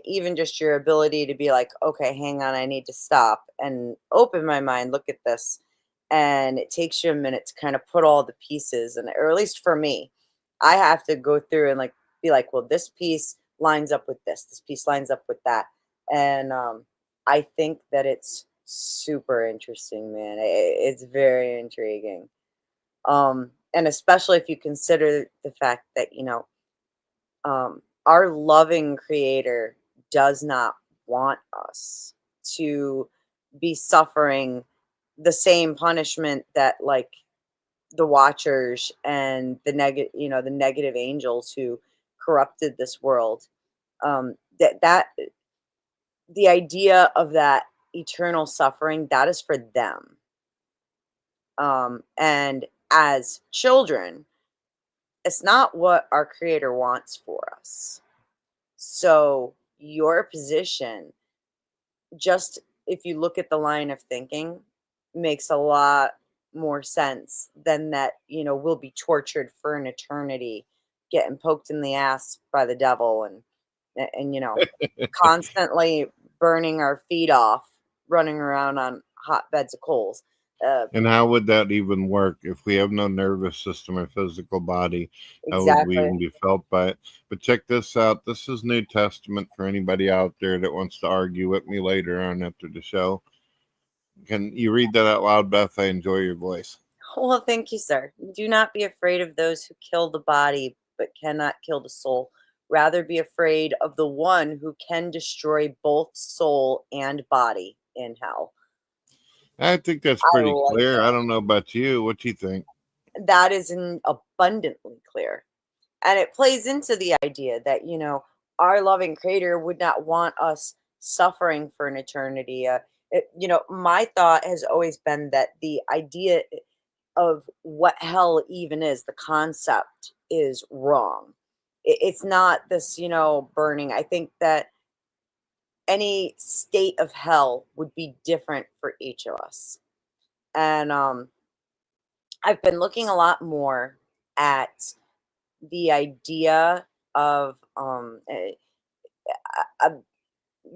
Even just your ability to be like, okay, hang on, I need to stop and open my mind, look at this. And it takes you a minute to kind of put all the pieces, and or at least for me, I have to go through and like be like, well, this piece lines up with this piece lines up with that. And I think that it's super interesting, man. It's very intriguing. And especially if you consider the fact that, our loving creator does not want us to be suffering the same punishment that like the watchers and the negative angels who corrupted this world. That the idea of that eternal suffering, that is for them. And as children, it's not what our creator wants for us. So your position, just if you look at the line of thinking, makes a lot more sense than that, we'll be tortured for an eternity, getting poked in the ass by the devil and constantly burning our feet off, running around on hot beds of coals. Uh, And how would that even work if we have no nervous system or physical body? How would we exactly. even be felt by it? But check this out. This is New Testament for anybody out there that wants to argue with me later on after the show. Can you read that out loud, Beth? I enjoy your voice. Well, thank you, sir. Do not be afraid of those who kill the body but cannot kill the soul. Rather be afraid of the one who can destroy both soul and body in hell. I think that's I pretty like clear. I that. don't know about you. What do you think? That is abundantly clear. And it plays into the idea that, our loving creator would not want us suffering for an eternity. My thought has always been that the idea of what hell even is, the concept is wrong. It's not this, burning. I think that any state of hell would be different for each of us. And I've been looking a lot more at the idea of uh,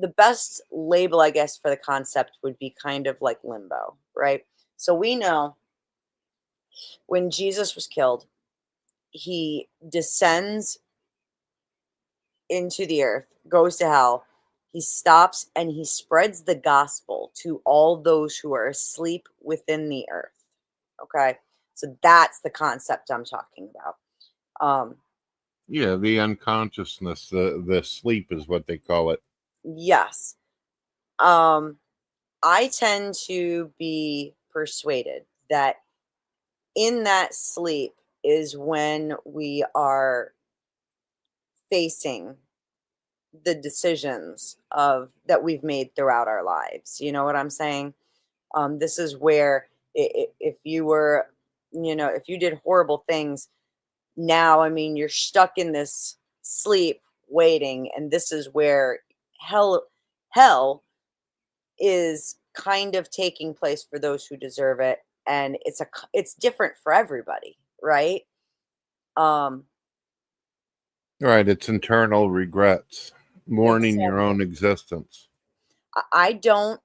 the best label, I guess, for the concept would be kind of like limbo, right? So we know when Jesus was killed, he descends into the earth, goes to hell. He stops and he spreads the gospel to all those who are asleep within the earth. Okay. So that's the concept I'm talking about. Um, Yeah, the unconsciousness, the sleep is what they call it. yes. Um, I tend to be persuaded that in that sleep is when we are facing the decisions of that we've made throughout our lives. You know what I'm saying? This is where if you were, if you did horrible things now, I mean, you're stuck in this sleep waiting, and this is where hell is kind of taking place for those who deserve it, and it's different for everybody, right? Um, Right, it's internal regrets, mourning your exactly. own existence. I don't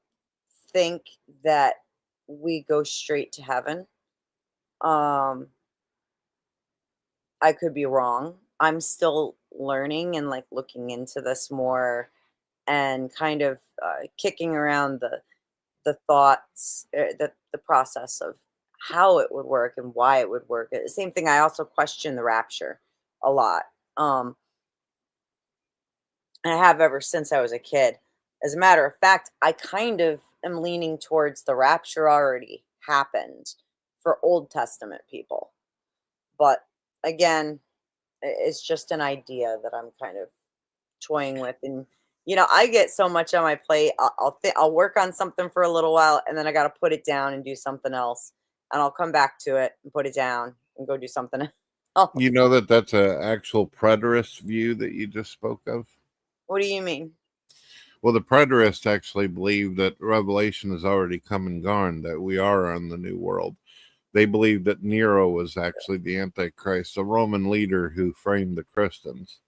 think that we go straight to heaven. Um, I could be wrong. I'm still learning and like looking into this more and kind of kicking around the thoughts, the process of how it would work and why it would work. The same thing. I also question the rapture a lot. Um, and I have ever since I was a kid. As a matter of fact, I kind of am leaning towards the rapture already happened for Old Testament people. But again, it's just an idea that I'm kind of toying with. And I get so much on my plate. I'll work on something for a little while, and then I got to put it down and do something else, and I'll come back to it and put it down and go do something You else. know that that's a actual preterist view that you just spoke of? What do you mean? Well, the preterists actually believe that Revelation has already come and gone, that we are on the new world. They believe that Nero was actually the Antichrist, a Roman leader who framed the Christians.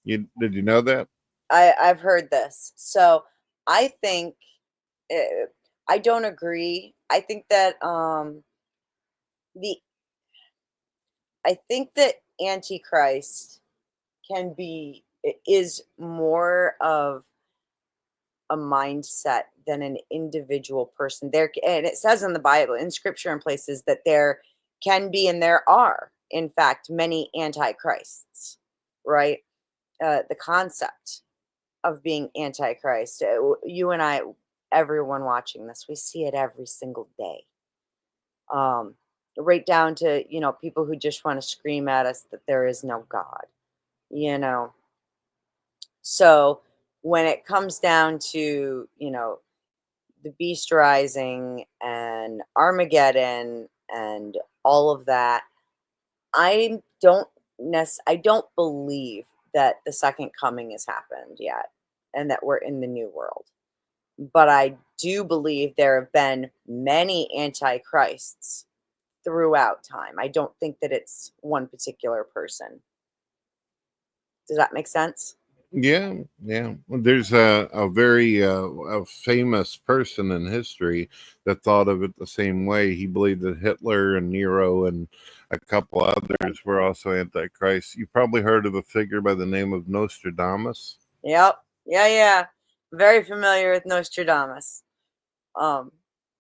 Did you know that? I've heard this. So I think uh, I don't agree. The I think that Antichrist is more of a mindset than an individual person. And it says in the Bible, in scripture, in places that there can be and there are, in fact, many antichrists, right? The concept of being antichrist, you and I, everyone watching this, we see it every single day. Um, right down to, people who just want to scream at us that there is no God, you know. So when it comes down to, the Beast Rising and Armageddon and all of that, I don't believe that the second coming has happened yet and that we're in the new world. But I do believe there have been many antichrists throughout time. I don't think that it's one particular person. Does that make sense? Yeah, yeah. Well, there's a very a famous person in history that thought of it the same way. He believed that Hitler and Nero and a couple others were also antichrists. You probably heard of a figure by the name of Nostradamus. Yep. Yeah, yeah. Very familiar with Nostradamus. Um,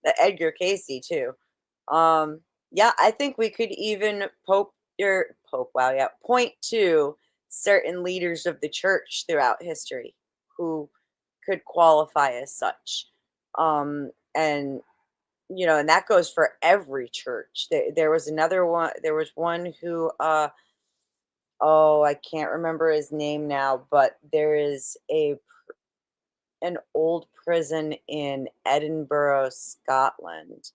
the Edgar Casey too. Yeah, I think we could even point to certain leaders of the church throughout history who could qualify as such. And and that goes for every church. There was another one. There was one who, oh, I can't remember his name now, but there is an old prison in Edinburgh, Scotland,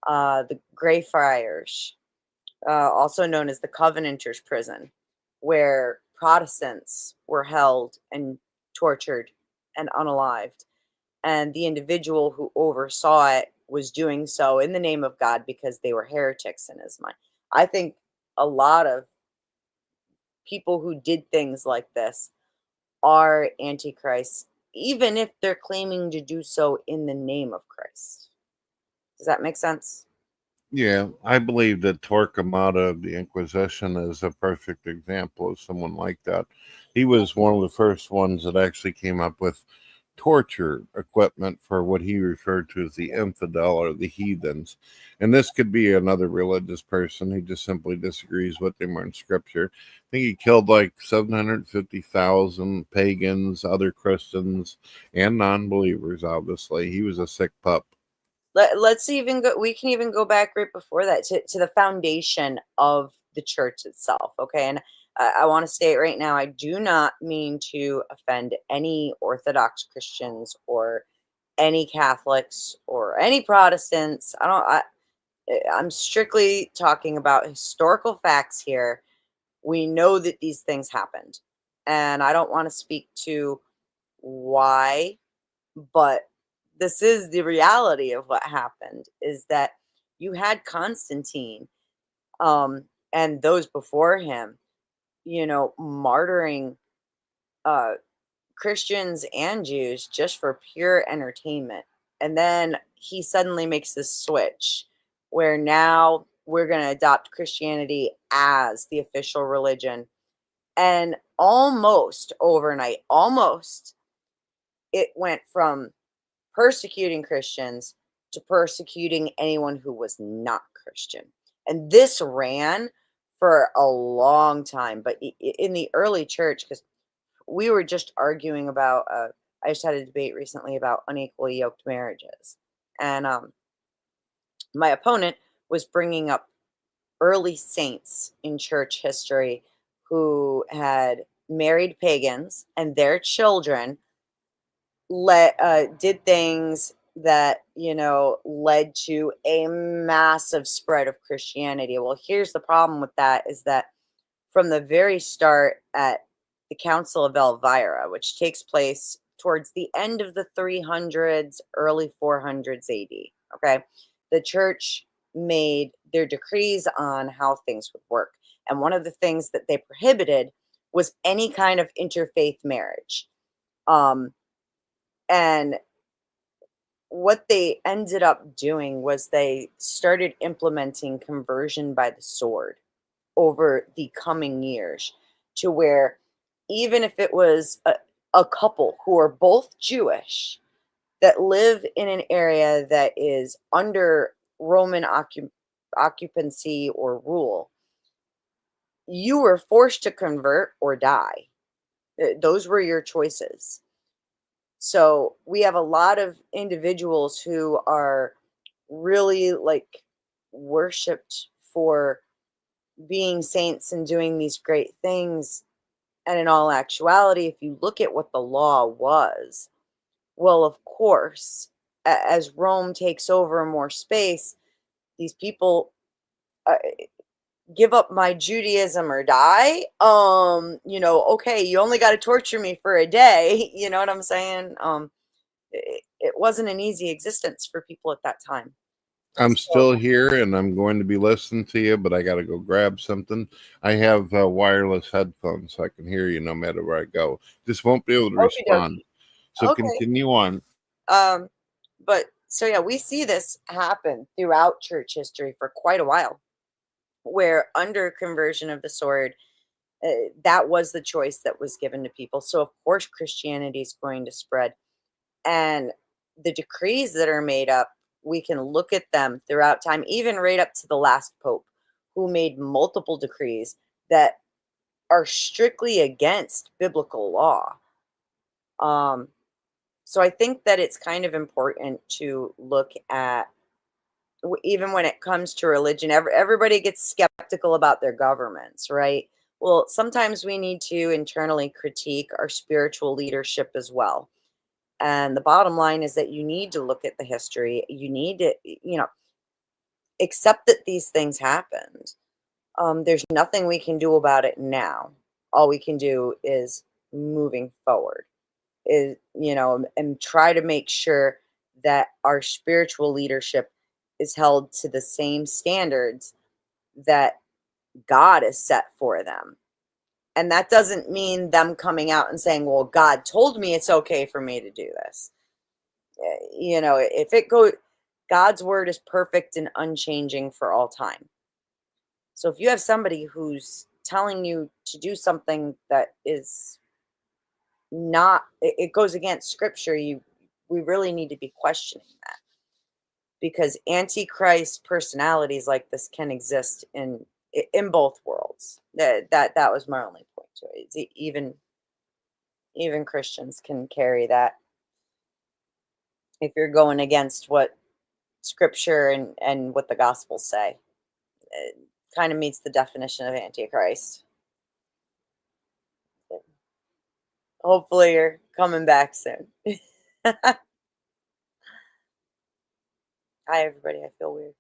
the Greyfriars, also known as the Covenanters prison, where Protestants were held and tortured and unalived. And the individual who oversaw it was doing so in the name of God because they were heretics in his mind. I think a lot of people who did things like this are antichrists, even if they're claiming to do so in the name of Christ. Does that make sense? Yeah, I believe that Torquemada of the Inquisition is a perfect example of someone like that. He was one of the first ones that actually came up with torture equipment for what he referred to as the infidel or the heathens. And this could be another religious person who just simply disagrees with him or in scripture. I think he killed like 750,000 pagans, other Christians, and non-believers, obviously. He was a sick pup. Let's even go, we can even go back right before that to the foundation of the church itself. Okay. And I want to state right now, I do not mean to offend any Orthodox Christians or any Catholics or any Protestants. I'm strictly talking about historical facts here. We know that these things happened, and I don't want to speak to why, but this is the reality of what happened, is that you had Constantine, and those before him, martyring uh, Christians and Jews just for pure entertainment. And then he suddenly makes this switch where now we're going to adopt Christianity as the official religion. And almost overnight, almost, it went from persecuting Christians to persecuting anyone who was not Christian. And this ran for a long time. But in the early church, because we were just arguing about, I just had a debate recently about unequally yoked marriages. And my opponent was bringing up early saints in church history who had married pagans and their children did things that led to a massive spread of Christianity. Well, here's the problem with that, is that from the very start at the Council of Elvira, which takes place towards the end of the 300s, early 400s AD, okay, the church made their decrees on how things would work. And one of the things that they prohibited was any kind of interfaith marriage. And what they ended up doing was they started implementing conversion by the sword over the coming years, to where even if it was a couple who are both Jewish that live in an area that is under Roman occupancy or rule, you were forced to convert or die. Those were your choices. So we have a lot of individuals who are really like worshipped for being saints and doing these great things. And in all actuality, if you look at what the law was, well, of course, as Rome takes over more space, these people give up my Judaism or die. Okay, you only got to torture me for a day. You know what I'm saying? It wasn't an easy existence for people at that time. I'm So, still here and I'm going to be listening to you, but I got to go grab something. I have wireless headphones, so I can hear you no matter where I go. Just won't be able to okie respond. dokie. So Okay. continue on. But so yeah, we see this happen throughout church history for quite a while, where under conversion of the sword, that was the choice that was given to people. So of course Christianity is going to spread, and the decrees that are made up, we can look at them throughout time, even right up to the last pope, who made multiple decrees that are strictly against biblical law. Um, so I think that it's kind of important to look at, even when it comes to religion, everybody gets skeptical about their governments, right? Well, sometimes we need to internally critique our spiritual leadership as well. And the bottom line is that you need to look at the history. You need to, accept that these things happened. There's nothing we can do about it now. All we can do is moving forward, and try to make sure that our spiritual leadership is held to the same standards that God has set for them. And that doesn't mean them coming out and saying, well, God told me it's okay for me to do this. If it goes, God's word is perfect and unchanging for all time. So if you have somebody who's telling you to do something that is not, it goes against scripture, we really need to be questioning that, because antichrist personalities like this can exist in both worlds. That was my only point to it. Even Christians can carry that if you're going against what scripture and what the gospels say. It kind of meets the definition of antichrist. Hopefully you're coming back soon. Hi everybody, I feel weird.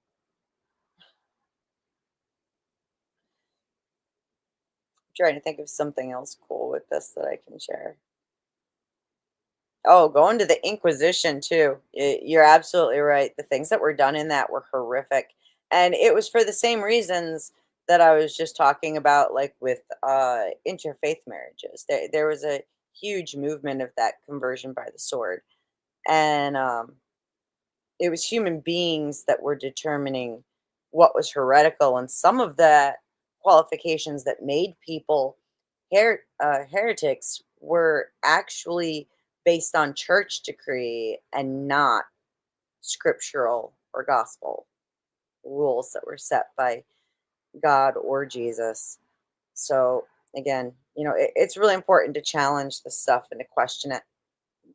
I'm trying to think of something else cool with this that I can share. Oh, going to the Inquisition too. You're absolutely right. The things that were done in that were horrific. And it was for the same reasons that I was just talking about, like with interfaith marriages. There was a huge movement of that conversion by the sword. And it was human beings that were determining what was heretical. And some of the qualifications that made people heretics were actually based on church decree and not scriptural or gospel rules that were set by God or Jesus. So again, it's really important to challenge this stuff and to question it.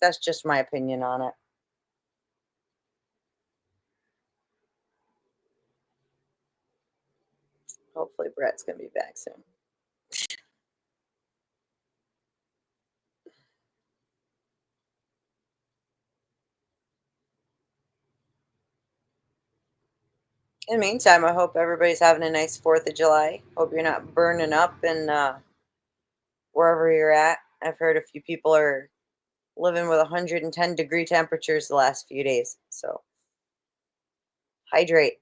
That's just my opinion on it. Hopefully Brett's gonna be back soon. In the meantime, I hope everybody's having a nice 4th of July. Hope you're not burning up in wherever you're at. I've heard a few people are living with 110-degree temperatures the last few days. So hydrate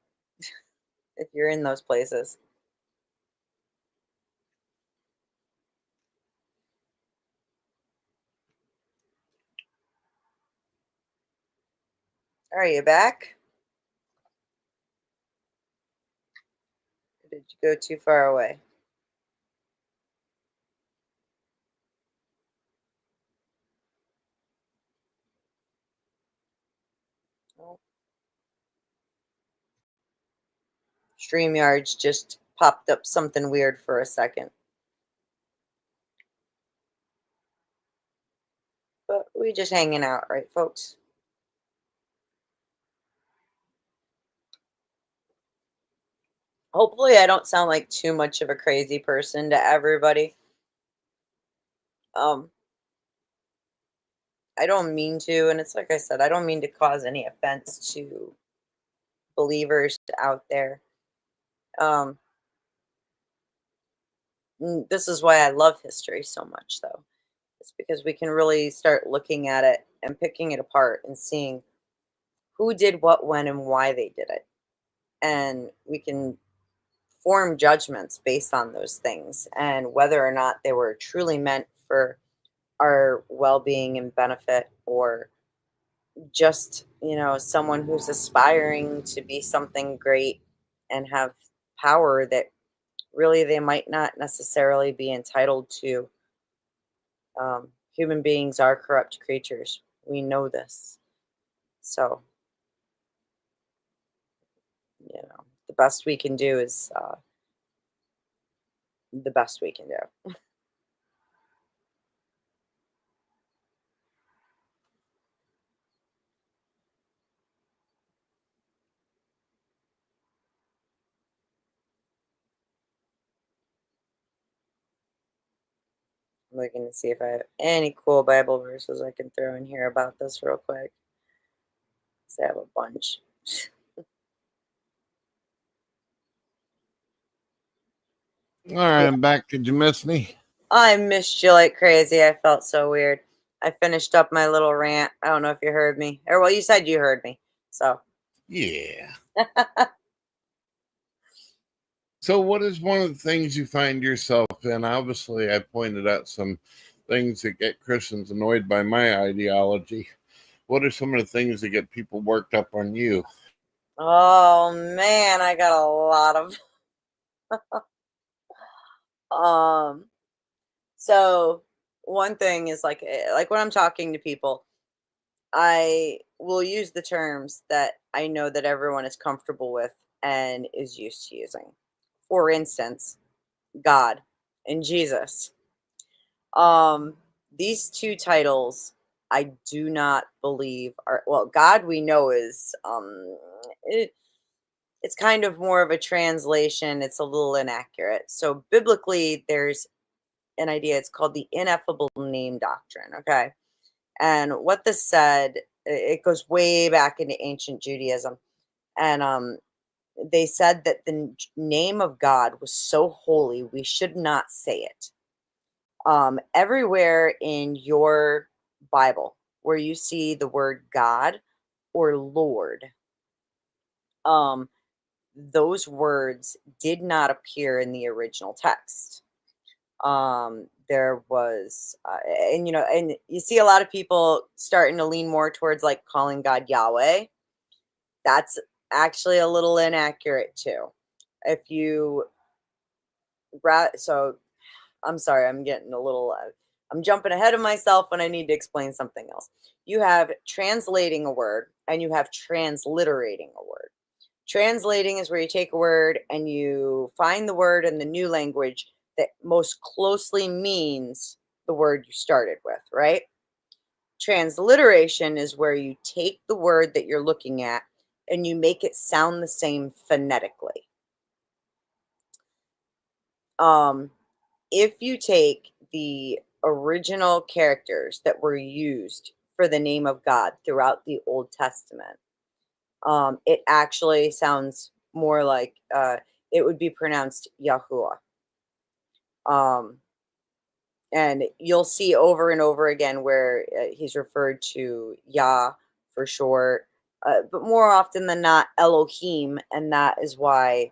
if you're in those places. Are you back? Or did you go too far away? Oh. StreamYards just popped up something weird for a second. But we just hanging out, right, folks? Hopefully I don't sound like too much of a crazy person to everybody. Um, I don't mean to, and it's like I said, I don't mean to cause any offense to believers out there. Um, this is why I love history so much, though. It's because we can really start looking at it and picking it apart and seeing who did what, when, and why they did it. And we can form judgments based on those things and whether or not they were truly meant for our well being and benefit, or just, someone who's aspiring to be something great and have power that really they might not necessarily be entitled to. Human beings are corrupt creatures. We know this. So, the best we can do is the best we can do. I'm looking to see if I have any cool Bible verses I can throw in here about this real quick. So I have a bunch. All right, I'm back. Did you miss me? I missed you like crazy. I felt so weird. I finished up my little rant. I don't know if you heard me. Or, well, you said you heard me. So. Yeah. So, what is one of the things you find yourself in? Obviously, I pointed out some things that get Christians annoyed by my ideology. What are some of the things that get people worked up on you? Oh, man, I got a lot of. So one thing is like when I'm talking to people, I will use the terms that I know that everyone is comfortable with and is used to using. For instance, God and Jesus. Um, these two titles I do not believe are, well, God we know is it's kind of more of a translation. It's a little inaccurate. So biblically there's an idea, it's called the ineffable name doctrine, okay? And what this said, it goes way back into ancient Judaism. And they said that the name of God was so holy, we should not say it. Everywhere in your Bible where you see the word God or Lord, um, those words did not appear in the original text. There was and and you see a lot of people starting to lean more towards like calling God Yahweh. That's actually a little inaccurate too. If you so I'm sorry, I'm getting a little I'm jumping ahead of myself when I need to explain something else. You have translating a word and you have transliterating a word. Translating is where you take a word and you find the word in the new language that most closely means the word you started with, right? Transliteration is where you take the word that you're looking at and you make it sound the same phonetically. If you take the original characters that were used for the name of God throughout the Old Testament, it actually sounds more like it would be pronounced Yahuwah. And you'll see over and over again where he's referred to Yah for short, but more often than not, Elohim, and that is why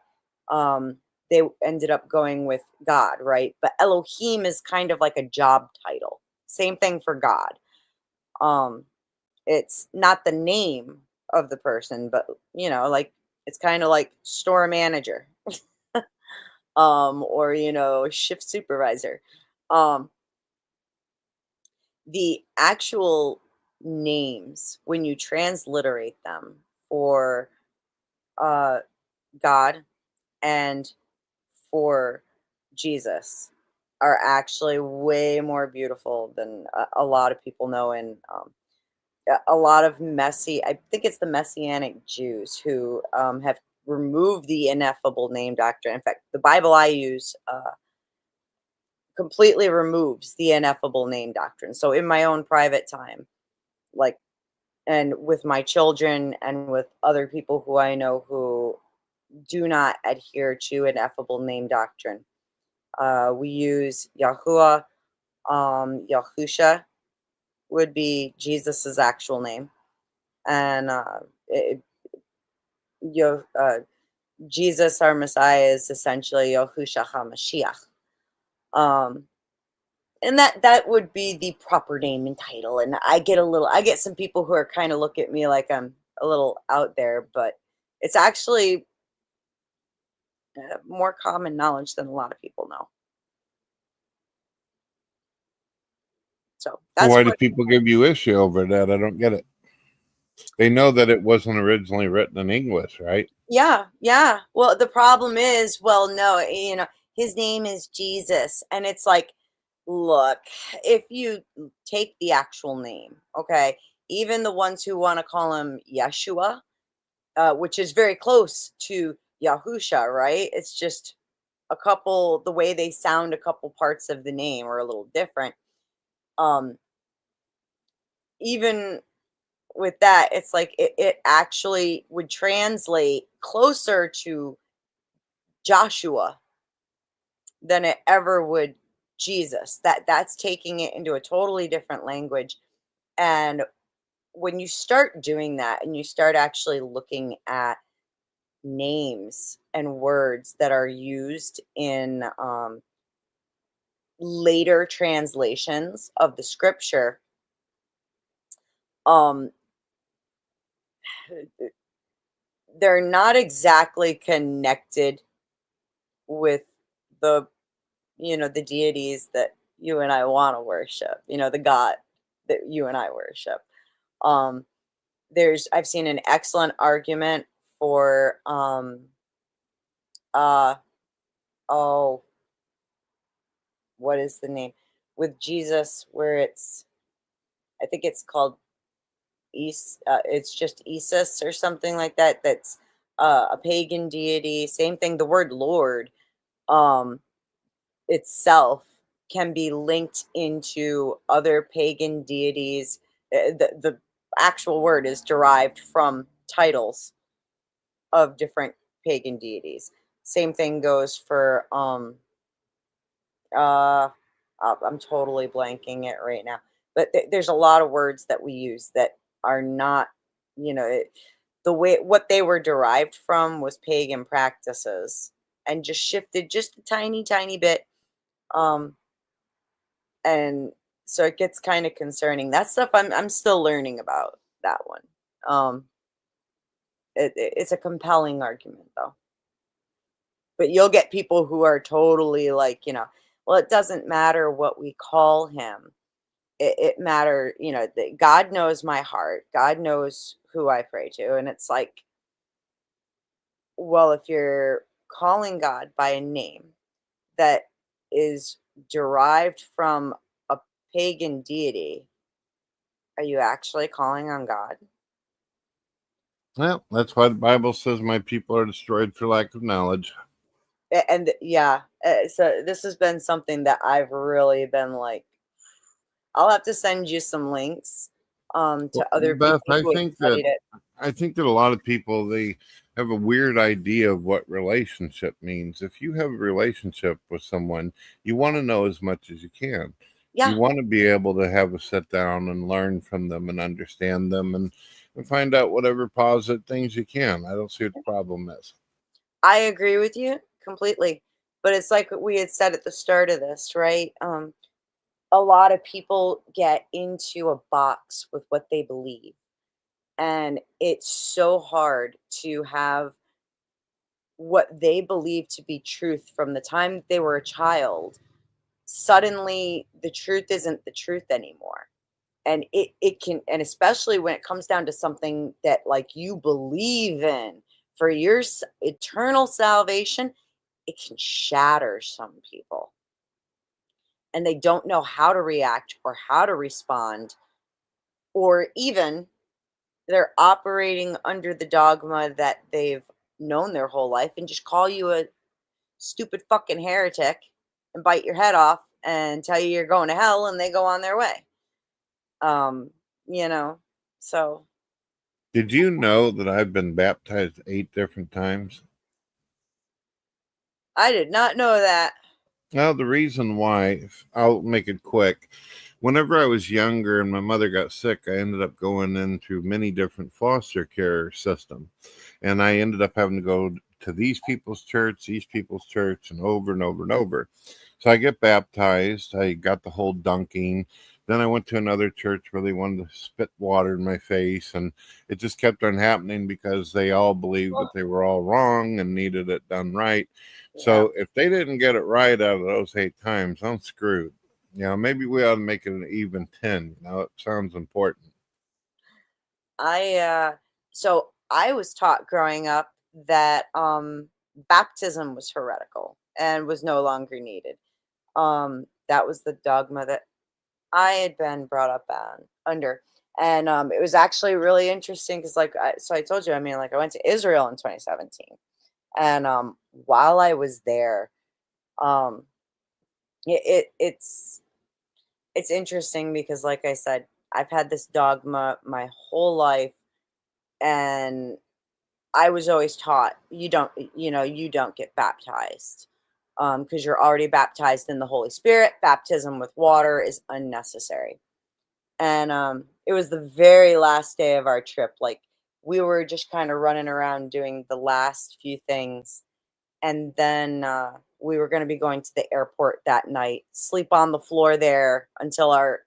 they ended up going with God, right? But Elohim is kind of like a job title. Same thing for God. It's not the name of the person, but like it's kind of like store manager, or shift supervisor. Um, the actual names when you transliterate them for uh, God and for Jesus are actually way more beautiful than a lot of people know. And a lot of I think it's the Messianic Jews who have removed the ineffable name doctrine. In fact, the Bible I use completely removes the ineffable name doctrine. So in my own private time, like, and with my children and with other people who I know who do not adhere to ineffable name doctrine, we use Yahuwah. Yahusha would be Jesus's actual name, and Jesus, our Messiah, is essentially Yahusha HaMashiach. Um, and that would be the proper name and title. And I get some people who are kind of look at me like I'm a little out there, but it's actually more common knowledge than a lot of people know. So So that's why do what. people give you issue over that? I don't get it. They know that it wasn't originally written in English, right? Yeah, yeah. Well, the problem is, well, no, his name is Jesus. And it's like, look, if you take the actual name, okay, even the ones who want to call him Yeshua, which is very close to Yahusha, right? It's just a couple, the way they sound, a couple parts of the name are a little different. Um, Even with that, it's like it actually would translate closer to Joshua than it ever would Jesus. That's taking it into a totally different language. And when you start doing that and you start actually looking at names and words that are used in later translations of the scripture, um, they're not exactly connected with the the deities that you and I want to worship, the God that you and I worship. Um, I've seen an excellent argument for uh oh, what is the name with Jesus where I think it's called it's just Isis or something like that. That's a pagan deity. Same thing. The word Lord um, itself can be linked into other pagan deities. The actual word is derived from titles of different pagan deities. Same thing goes for uh, I'm totally blanking it right now. But there's a lot of words that we use that are not, the way what they were derived from was pagan practices and just shifted just a tiny, tiny bit. Um, and so it gets kind of concerning. That stuff I'm still learning about that one. Um, it's a compelling argument though. But you'll get people who are totally like, well, it doesn't matter what we call him. It matter, that God knows my heart. God knows who I pray to. And it's like, well, if you're calling God by a name that is derived from a pagan deity, are you actually calling on God? Well, that's why the Bible says my people are destroyed for lack of knowledge. And yeah, so this has been something that I've really been like, I'll have to send you some links to Well, other Beth, people who have studied it. I think that a lot of people they have a weird idea of what relationship means. If you have a relationship with someone, you want to know as much as you can. You Yeah, want to be able to have a sit down and learn from them and understand them and find out whatever positive things you can. I don't see what the problem is. I agree with you completely. But it's like what we had said at the start of this, right? A lot of people get into a box with what they believe. And it's so hard to have what they believe to be truth from the time they were a child. Suddenly, the truth isn't the truth anymore. And it can, and especially when it comes down to something that like you believe in for your eternal salvation, it can shatter some people and they don't know how to react or how to respond, or even they're operating under the dogma that they've known their whole life and just call you a stupid fucking heretic and bite your head off and tell you you're going to hell and they go on their way. Um, you know, so Did you know that I've been baptized 8 different times? I did not know that. Well, the reason why, I'll make it quick. Whenever I was younger and my mother got sick, I ended up going into many different foster care system. And I ended up having to go to these people's church, and over and over and over. So I get baptized. I got the whole dunking. Then I went to another church where they wanted to spit water in my face. And it just kept on happening because they all believed that they were all wrong and needed it done right. Yeah. So if they didn't get it right out of those 8 times, I'm screwed. Maybe we ought to make it an even 10. It sounds important. So I was taught growing up that baptism was heretical. and was no longer needed. That was the dogma that I had been brought up under. And it was actually really interesting because, like, so I told you, I mean, like, I went to Israel in 2017. And while I was there, um, it's interesting because, like I said, I've had this dogma my whole life, and I was always taught you don't get baptized because you're already baptized in the Holy Spirit. Baptism with water is unnecessary. And it was the very last day of our trip. Like, we were just kind of running around doing the last few things, and then we were going to be going to the airport that night, sleep on the floor there until our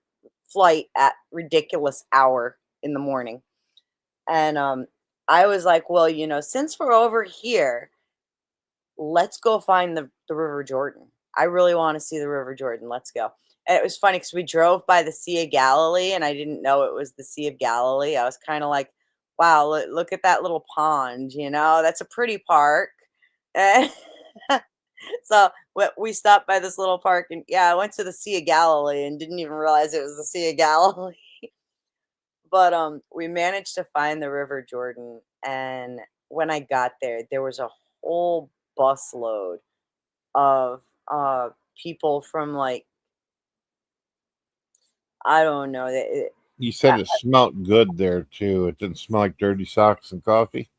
flight at ridiculous hour in the morning. And I was like, well, since we're over here, let's go find the River Jordan. I really want to see the River Jordan. Let's go. And it was funny because we drove by the Sea of Galilee, and I didn't know it was the Sea of Galilee. I was kind of like, wow, look at that little pond, that's a pretty park. And so we stopped by this little park, and yeah, I went to the Sea of Galilee and didn't even realize it was the Sea of Galilee. But we managed to find the River Jordan, and when I got there, there was a whole busload of people from, like, I don't know. You said it smelled good there too. It didn't smell like dirty socks and coffee.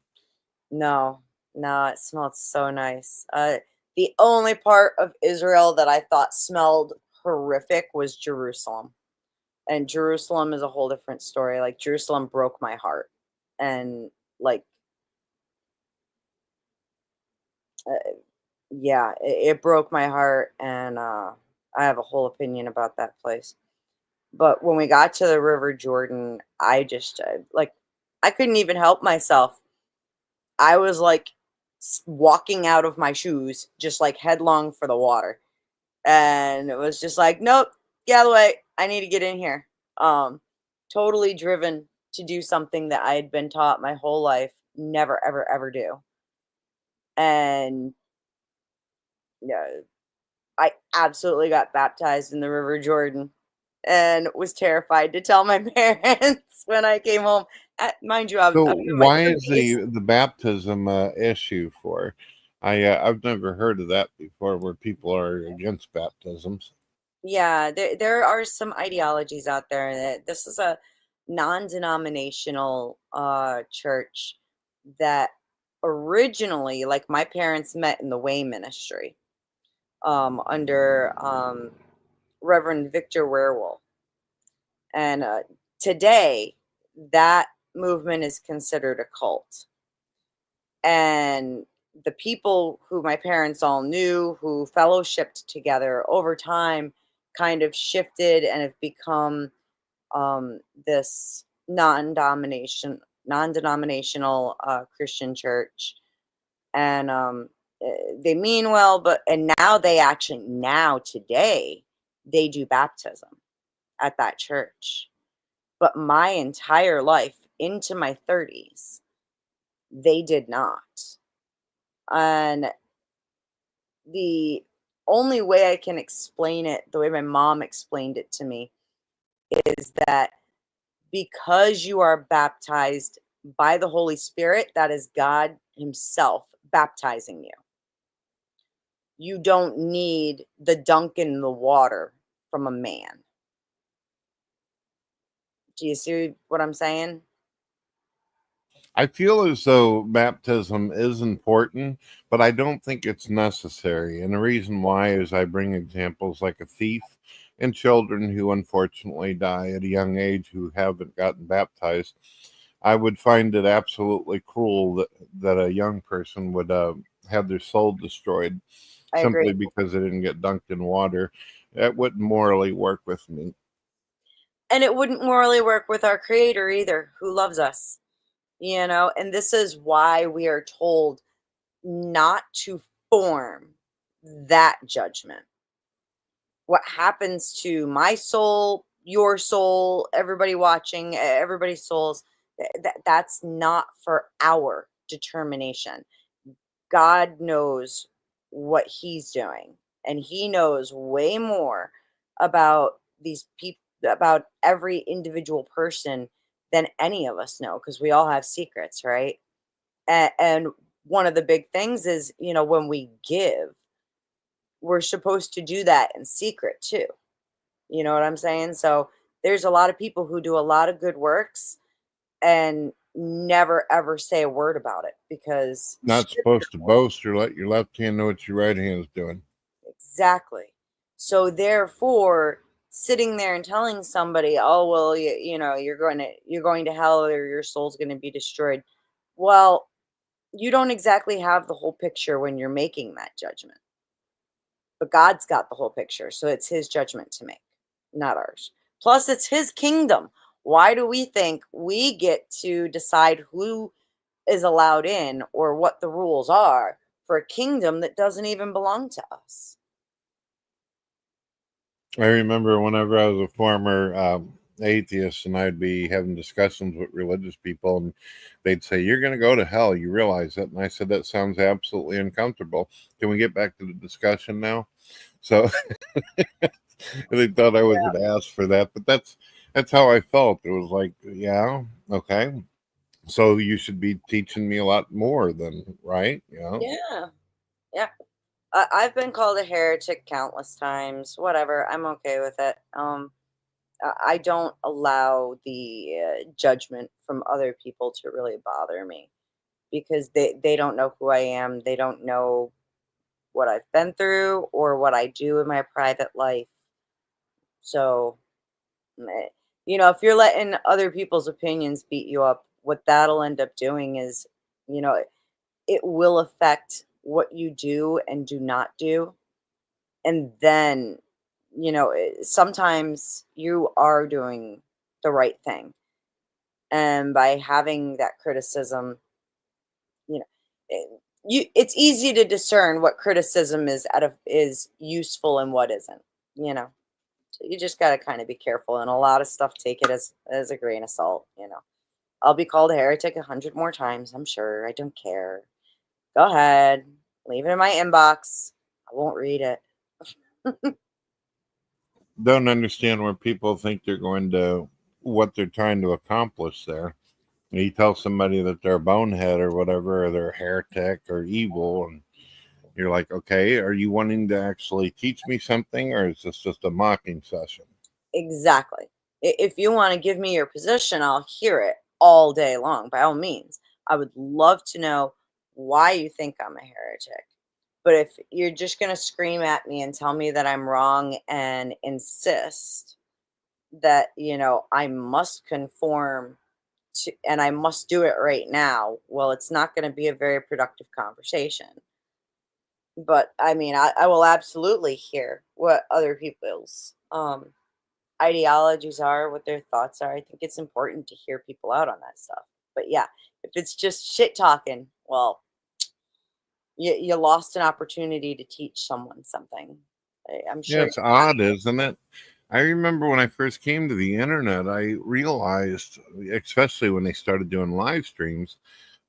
No, no, it smelled so nice. The only part of Israel that I thought smelled horrific was Jerusalem. And Jerusalem is a whole different story. Like, Jerusalem broke my heart. And, like, uh, yeah, it broke my heart. And I have a whole opinion about that place. But when we got to the River Jordan, I just, like, I couldn't even help myself. I was like walking out of my shoes, just like headlong for the water. And it was just like, nope, get out of the way. I need to get in here. Um, Totally driven to do something that I had been taught my whole life never, ever, ever do. And yeah, I absolutely got baptized in the River Jordan and was terrified to tell my parents when I came home. Mind you, I'm So in my why is 30s. the baptism issue for? I've never heard of that before, where people are against baptisms. Yeah, there are some ideologies out there that this is a non-denominational church that originally, like, my parents met in the Way Ministry under Reverend Victor Werewolf. And today, that movement is considered a cult. And the people who my parents all knew, who fellowshipped together over time, kind of shifted and have become this non-denominational Christian church. And they mean well, but and now they actually now today they do baptism at that church. But my entire life into my 30s, they did not. And the only way I can explain it, the way my mom explained it to me, is that because you are baptized by the Holy Spirit, that is God Himself baptizing you. You don't need the dunk in the water from a man. Do you see what I'm saying? I feel as though baptism is important, but I don't think it's necessary. And the reason why is I bring examples like a thief and children who unfortunately die at a young age who haven't gotten baptized. I would find it absolutely cruel that a young person would have their soul destroyed I simply agree. because they didn't get dunked in water. That wouldn't morally work with me. And it wouldn't morally work with our Creator either, who loves us. And this is why we are told not to form that judgment. What happens to my soul, your soul, everybody watching, everybody's souls, that's not for our determination. God knows what he's doing, and he knows way more about these people, about every individual person, than any of us know, because we all have secrets, right? And one of the big things is, when we give, we're supposed to do that in secret too. You know what I'm saying? So there's a lot of people who do a lot of good works and never ever say a word about it, because Not supposed to boast or let your left hand know what your right hand's doing. exactly. So therefore, sitting there and telling somebody, "Oh well, you're going to hell, or your soul's going to be destroyed." Well, you don't exactly have the whole picture when you're making that judgment. But God's got the whole picture, so it's his judgment to make, not ours. Plus, it's his kingdom. Why do we think we get to decide who is allowed in or what the rules are for a kingdom that doesn't even belong to us? I remember whenever I was a former atheist and I'd be having discussions with religious people and they'd say, "You're going to go to hell. You realize that?" And I said, "That sounds absolutely uncomfortable. Can we get back to the discussion now?" So they thought I was an ass for that, but that's how I felt. It was like, yeah, okay. So you should be teaching me a lot more than, right? Yeah. Yeah. I've been called a heretic countless times. Whatever. I'm okay with it. I don't allow the judgment from other people to really bother me, because they don't know who I am. They don't know what I've been through or what I do in my private life. So, meh, if you're letting other people's opinions beat you up, what that'll end up doing is, it will affect what you do and do not do. And then, sometimes you are doing the right thing. And by having that criticism, you know, it's easy to discern what criticism is useful and what isn't, you know. So you just got to kind of be careful, and a lot of stuff, take it as a grain of salt. I'll be called a heretic 100 more times, I'm sure. I don't care. Go ahead, leave it in my inbox. I won't read it. Don't understand where people think they're going to, what they're trying to accomplish there. You tell somebody that they're a bonehead or whatever, or they're a heretic or evil, and you're like, okay, are you wanting to actually teach me something, or is this just a mocking session? Exactly. If you want to give me your position, I'll hear it all day long, by all means. I would love to know why you think I'm a heretic. But if you're just going to scream at me and tell me that I'm wrong and insist that, I must conform to, and I must do it right now, well, it's not going to be a very productive conversation. But I mean, I will absolutely hear what other people's ideologies are, what their thoughts are. I think it's important to hear people out on that stuff. But yeah, if it's just shit talking, well, you lost an opportunity to teach someone something. I'm Yeah, sure. it's odd, isn't it? I remember when I first came to the internet, I realized, especially when they started doing live streams,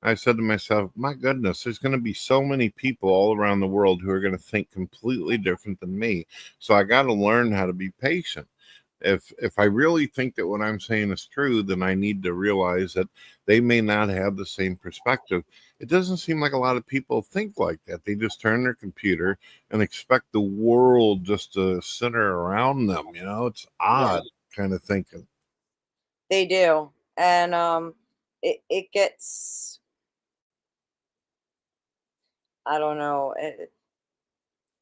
I said to myself, my goodness, there's going to be so many people all around the world who are going to think completely different than me. So I got to learn how to be patient. If I really think that what I'm saying is true, then I need to realize that they may not have the same perspective. It doesn't seem like a lot of people think like that. They just turn their computer and expect the world just to center around them. It's Yeah, odd kind of thinking. they do. And it gets, I don't know.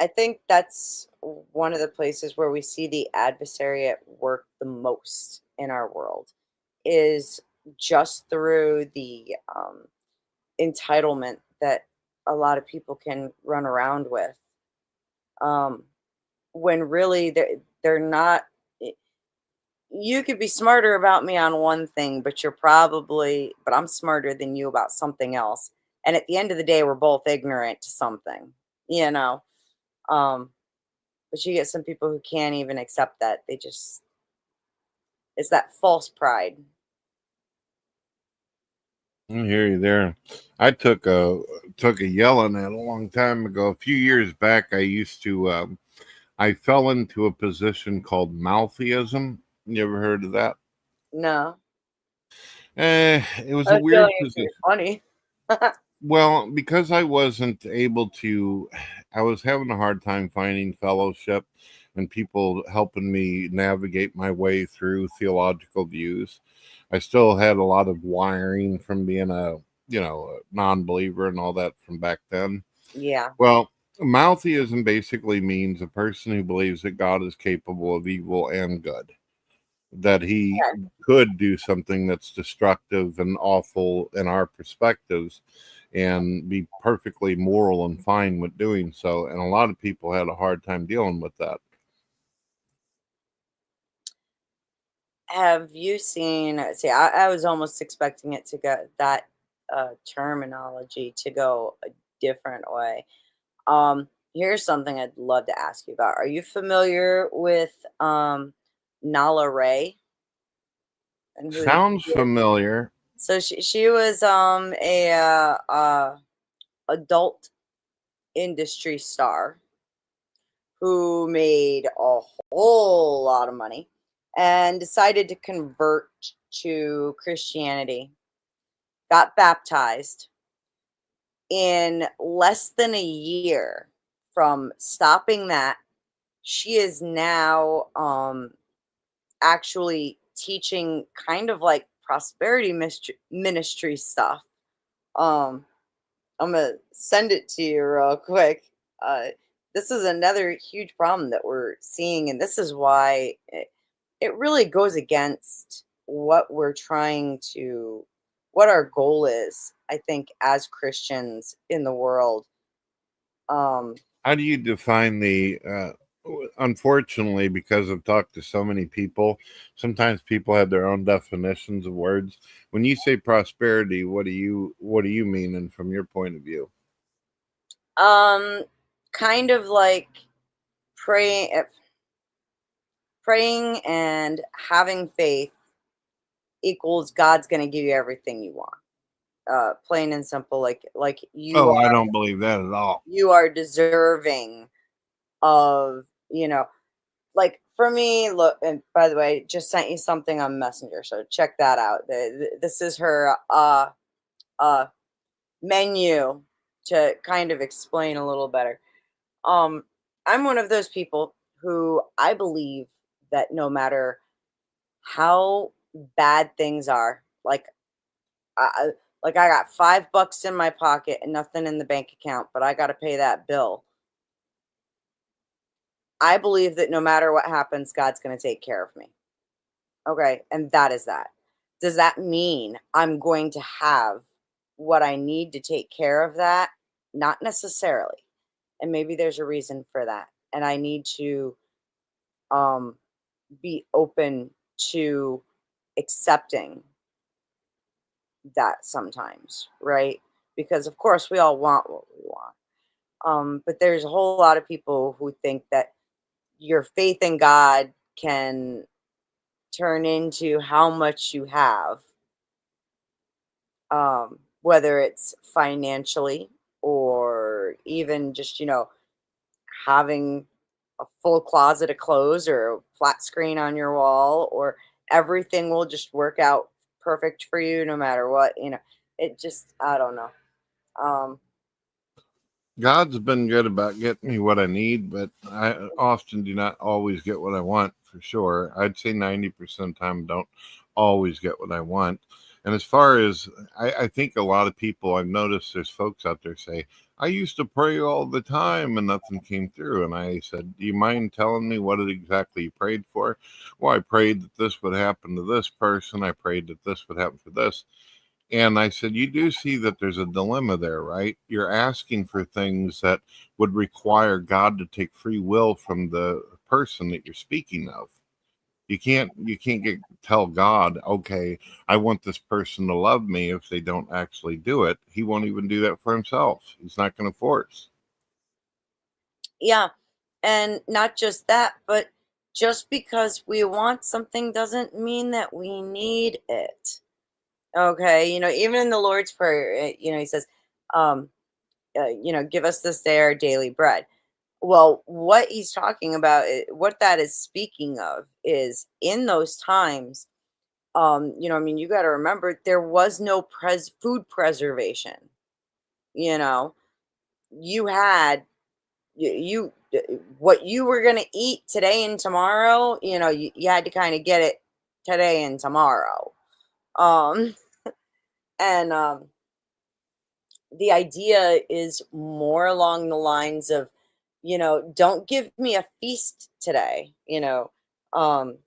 I think that's one of the places where we see the adversary at work the most in our world, is just through the entitlement that a lot of people can run around with. Um, when really they're not. You could be smarter about me on one thing, but I'm smarter than you about something else. And at the end of the day, we're both ignorant to something, you know. Um, but you get some people who can't even accept that. It's that false pride. I hear you there. I took a yelling at a long time ago. A few years back, I used to. I fell into a position called maltheism. You ever heard of that? No, It was I a was feeling weird it position. pretty funny. Well, because I wasn't able to, I was having a hard time finding fellowship and people helping me navigate my way through theological views. I still had a lot of wiring from being a non-believer and all that from back then. Yeah. Well, monotheism basically means a person who believes that God is capable of evil and good, that he Okay. could do something that's destructive and awful in our perspectives and be perfectly moral and fine with doing so. And a lot of people had a hard time dealing with that. Have you seen? See, I was almost expecting it to go that terminology to go a different way. Here's something I'd love to ask you about. Are you familiar with Nala Ray and who Sounds she is? familiar. So she was a adult industry star who made a whole lot of money and decided to convert to Christianity. Got baptized in less than a year from stopping that. She is now actually teaching kind of like prosperity ministry stuff. Um, I'm gonna send it to you real quick. Uh, this is another huge problem that we're seeing, and this is why it really goes against what we're trying to, what our goal is. I think as Christians in the world. Um, How do you define unfortunately, because I've talked to so many people, sometimes people have their own definitions of words. When you say prosperity, what do you mean, and from your point of view? um, kind of like praying and having faith equals God's going to give you everything you want. Plain and simple, like Oh, I don't believe that at all. you are deserving of, like for me. Look, and by the way, just sent you something on Messenger, so check that out. This is her uh menu to kind of explain a little better. Um, I'm one of those people who I believe that no matter how bad things are, like I got $5 in my pocket and nothing in the bank account, but I got to pay that bill. I believe that no matter what happens, God's going to take care of me. Okay, and that is that. Does that mean I'm going to have what I need to take care of that? Not necessarily. And maybe there's a reason for that. And I need to um be open to accepting that sometimes, right? Because of course we all want what we want. But there's a whole lot of people who think that your faith in God can turn into how much you have, whether it's financially or even just, having a full closet of clothes or a flat screen on your wall, or everything will just work out perfect for you no matter what. It just, I don't know. Um, God's been good about getting me what I need, but I often do not always get what I want, for sure. I'd say 90% of the time I don't always get what I want. And as far as I think a lot of people, I've noticed there's folks out there say, I used to pray all the time and nothing came through. And I said, do you mind telling me what it exactly you prayed for? Well, I prayed that this would happen to this person. I prayed that this would happen for this. And I said, you do see that there's a dilemma there, right? You're asking for things that would require God to take free will from the person that you're speaking of. You can't tell God, okay, I want this person to love me if they don't actually do it. He won't even do that for himself. He's not going to force. yeah. And not just that, but just because we want something doesn't mean that we need it. Okay, even in the Lord's Prayer, he says, um, give us this day our daily bread. Well, what he's talking about, what that is speaking of, is in those times. You got to remember there was no food preservation. You know, you had what you were gonna eat today and tomorrow. You had to kind of get it today and tomorrow. Um, and The idea is more along the lines of, don't give me a feast today. Um,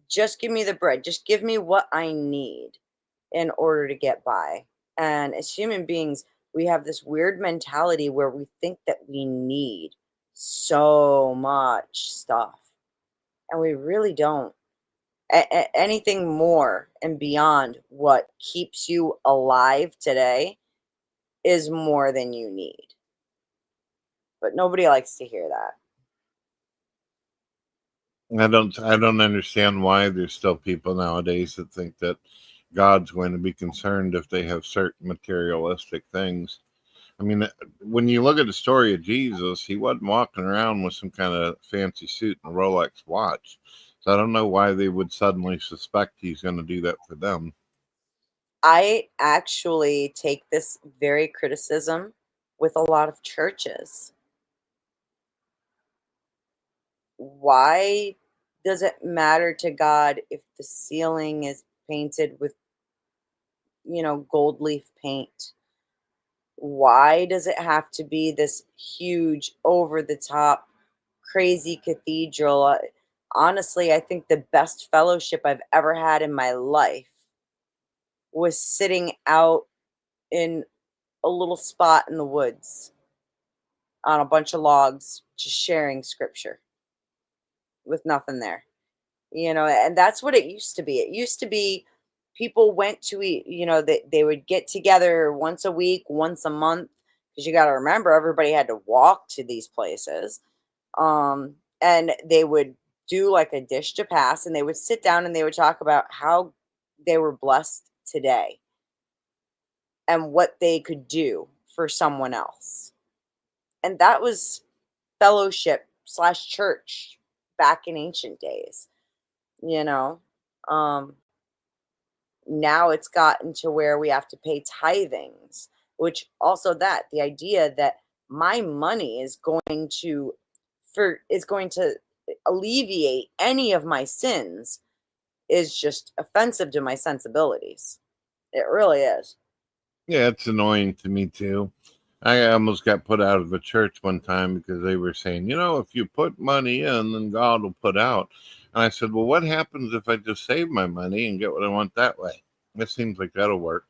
just give me the bread. Just give me what I need in order to get by. And as human beings, we have this weird mentality where we think that we need so much stuff, and we really don't. Anything more and beyond what keeps you alive today is more than you need. But nobody likes to hear that. I don't understand why there's still people nowadays that think that God's going to be concerned if they have certain materialistic things. I mean, when you look at the story of Jesus, he wasn't walking around with some kind of fancy suit and a Rolex watch. So I don't know why they would suddenly suspect he's going to do that for them. I actually take this very criticism with a lot of churches. Why does it matter to God if the ceiling is painted with, gold leaf paint? Why does it have to be this huge, over the top, crazy cathedral? Honestly, I think the best fellowship I've ever had in my life was sitting out in a little spot in the woods on a bunch of logs, just sharing scripture with nothing there. And that's what it used to be. It used to be people went to eat, they would get together once a week, once a month, because you got to remember everybody had to walk to these places. And they would do like a dish to pass, and they would sit down and they would talk about how they were blessed today and what they could do for someone else. And that was fellowship slash church back in ancient days, you know. Um, Now it's gotten to where we have to pay tithings, which also that the idea that my money is going to alleviate any of my sins is just offensive to my sensibilities. It really is. Yeah, it's annoying to me too. I almost got put out of a church one time because they were saying, if you put money in, then God will put out. And I said, well, what happens if I just save my money and get what I want that way? It seems like that'll work.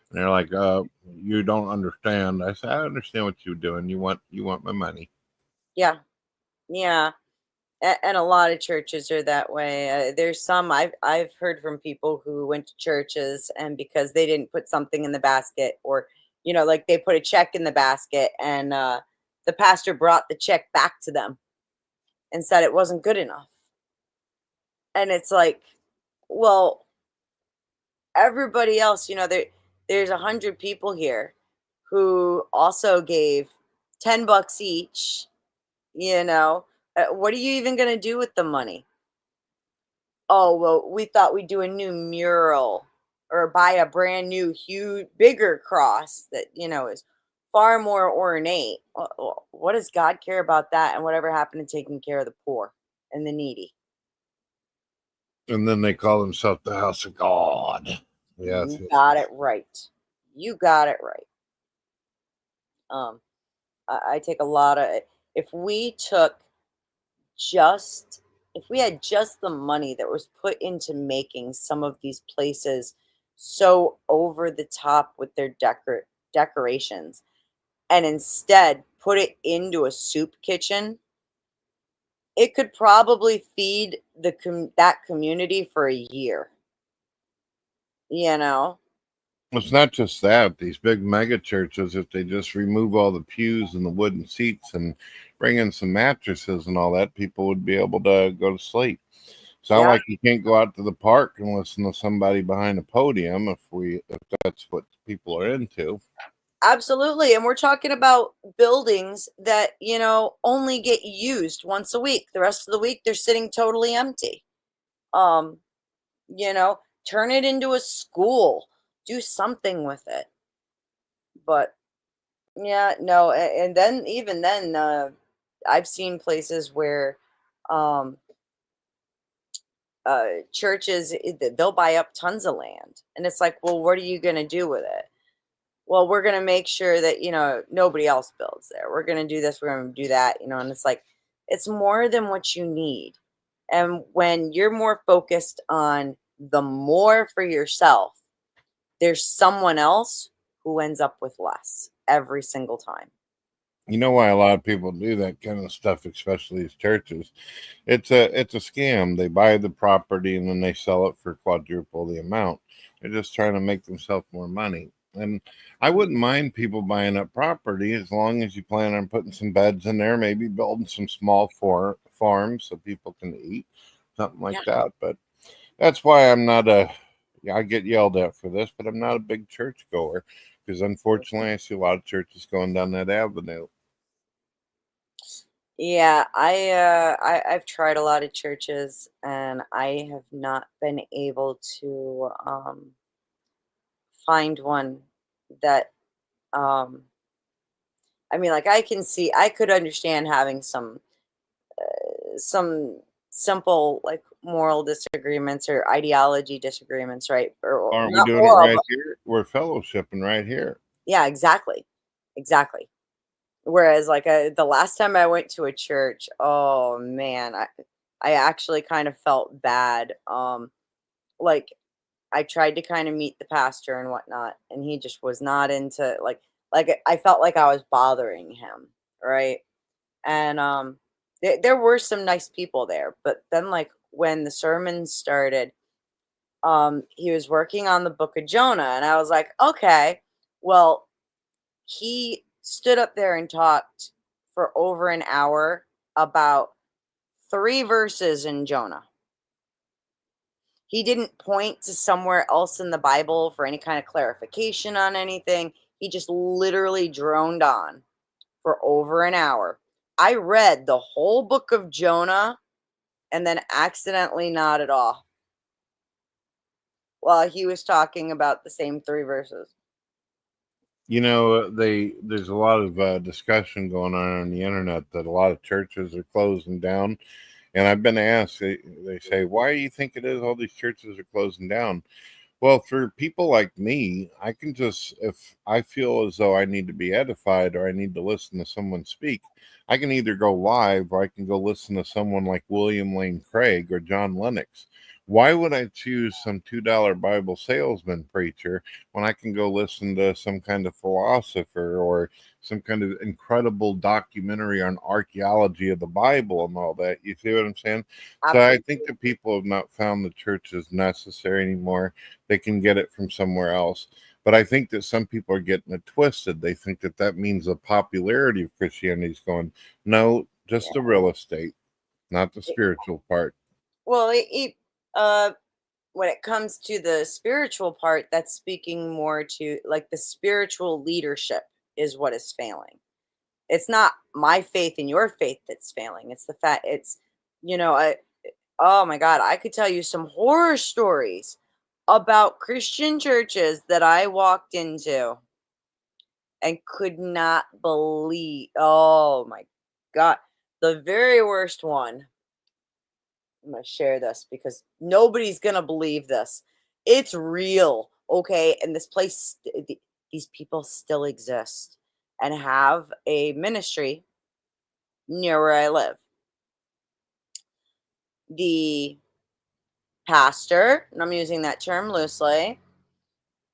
And they're like, you don't understand. I said, I understand what you're doing. You want my money. Yeah. Yeah. And a lot of churches are that way. There's some I've heard from people who went to churches, and because they didn't put something in the basket, or like they put a check in the basket, and the pastor brought the check back to them and said it wasn't good enough. And it's like, well, everybody else, there's 100 people here who also gave $10 each. What are you even going to do with the money? Oh, well, we thought we'd do a new mural or buy a brand new, huge, bigger cross that, is far more ornate. What does God care about that? And whatever happened to taking care of the poor and the needy? And then they call themselves the house of God. Yes. You got it right. You got it right. I take a lot of, if we took just, if we had just the money that was put into making some of these places so over the top with their decorations, and instead put it into a soup kitchen, it could probably feed that community for a year. It's not just that. These big mega churches, if they just remove all the pews and the wooden seats and bring in some mattresses and all that, people would be able to go to sleep. Sound Yeah, like you can't go out to the park and listen to somebody behind a podium if that's what people are into. absolutely. And we're talking about buildings that, only get used once a week. The rest of the week they're sitting totally empty. Um, you know, turn it into a school. Do something with it. But yeah, no, and then even then I've seen places where um churches they'll buy up tons of land. And it's like, well, what are you going to do with it? Well, we're going to make sure that, nobody else builds there. We're going to do this, we're going to do that, and it's like, it's more than what you need. And when you're more focused on the more for yourself, there's someone else who ends up with less every single time. You know why a lot of people do that kind of stuff, especially these churches? It's a scam. They buy the property and then they sell it for quadruple the amount. They're just trying to make themselves more money. And I wouldn't mind people buying up property as long as you plan on putting some beds in there, maybe building some small farms so people can eat, something like Yeah. that. But that's why I'm not I get yelled at for this, but I'm not a big church goer because unfortunately I see a lot of churches going down that avenue. Yeah, I've tried a lot of churches and I have not been able to find one that um I mean, like, I could understand having some simple, like, moral disagreements or ideology disagreements, right? Or Aren't we not doing it moral, right but here? We're fellowshipping right here. yeah, exactly. Exactly. Whereas, like, the last time I went to a church, oh man, I actually kind of felt bad. Like, I tried to kind of meet the pastor and whatnot, and he just was not into, like I felt like I was bothering him, right? And there were some nice people there, but then, like, when the sermon started, he was working on the book of Jonah, and I was like, okay, well, he stood up there and talked for over an hour about 3 verses in Jonah. He didn't point to somewhere else in the Bible for any kind of clarification on anything. He just literally droned on for over an hour. I read the whole book of Jonah and then accidentally nodded off while he was talking about the same 3 verses. There's a lot of discussion going on the internet that a lot of churches are closing down. And I've been asked, they say, why do you think it is all these churches are closing down? Well, for people like me, I can just, if I feel as though I need to be edified or I need to listen to someone speak, I can either go live or I can go listen to someone like William Lane Craig or John Lennox. Why would I choose some $2 Bible salesman preacher when I can go listen to some kind of philosopher or some kind of incredible documentary on archaeology of the Bible and all that? You see what I'm saying? So I think that people have not found the church as necessary anymore. They can get it from somewhere else. But I think that some people are getting it twisted. They think that that means the popularity of Christianity is going. No, just the real estate, not the spiritual part. Well, uh, when it comes to the spiritual part, that's speaking more to, like, the spiritual leadership is what is failing. It's not my faith and your faith that's failing. It's the fact I oh my God, I could tell you some horror stories about Christian churches that I walked into and could not believe. Oh my God. The very worst one, I'm going to share this because nobody's going to believe this. It's real. Okay. And this place, these people still exist and have a ministry near where I live. The pastor, and I'm using that term loosely,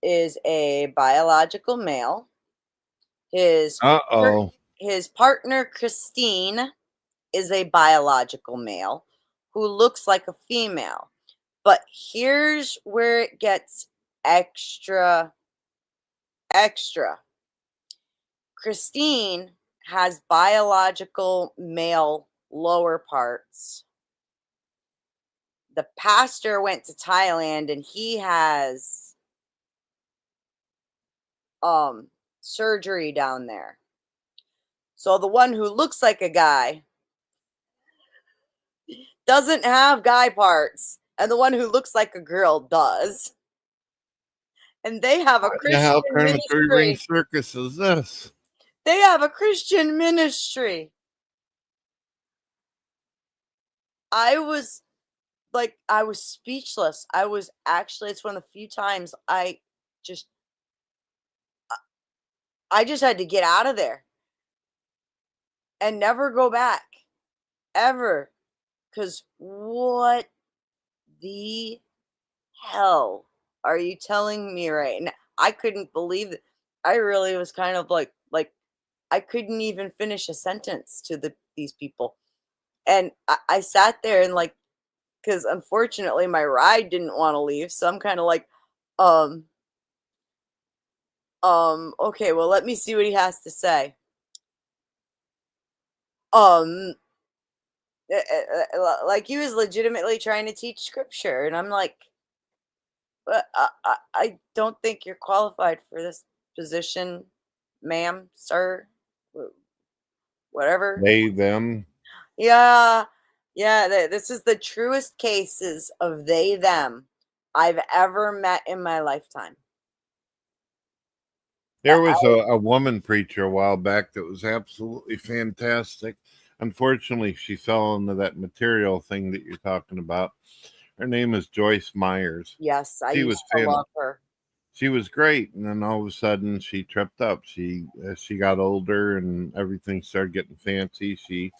is a biological male. His par- Uh-oh. his partner Christine is a biological male who looks like a female. But here's where it gets extra extra. Christine has biological male lower parts the pastor went to Thailand and he has surgery down there. So the one who looks like a guy doesn't have guy parts, and the one who looks like a girl does. And they have a What the Christian hell kind of three-ring ministry. circus is this? They have a Christian ministry. I was speechless. It's one of the few times just I just had to get out of there and never go back ever. Cause what the hell are you telling me right now? I couldn't believe it. I really was kind of like I couldn't even finish a sentence to these people. And I sat there and because unfortunately my ride didn't want to leave. So I'm kind of like, um, okay, well, let me see what he has to say. Um, like he was legitimately trying to teach scripture. And I'm like, but I don't think you're qualified for this position, ma'am, sir, whatever. They, them. Yeah, yeah. This is the truest cases of they, them I've ever met in my lifetime. There was a woman preacher a while back that was absolutely fantastic. Unfortunately, she fell into that material thing that you're talking about. Her name is Joyce Myers. Yes, I She used was to love her. She was great, and then all of a sudden she tripped up. As she got older and everything started getting fancy, she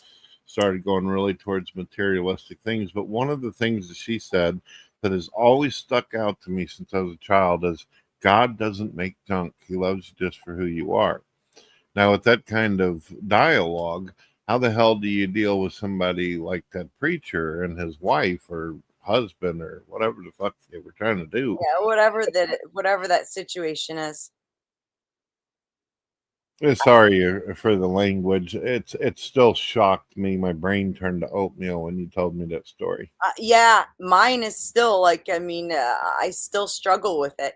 started going really towards materialistic things. But one of the things that she said that has always stuck out to me since I was a child is God doesn't make junk. He loves you just for who you are. Now, with that kind of dialogue, how the hell do you deal with somebody like that preacher and his wife or husband or whatever the fuck they were trying to do? Yeah, whatever that situation is. Sorry for the language. It still shocked me. My brain turned to oatmeal when you told me that story. Yeah, mine is still I mean, I still struggle with it,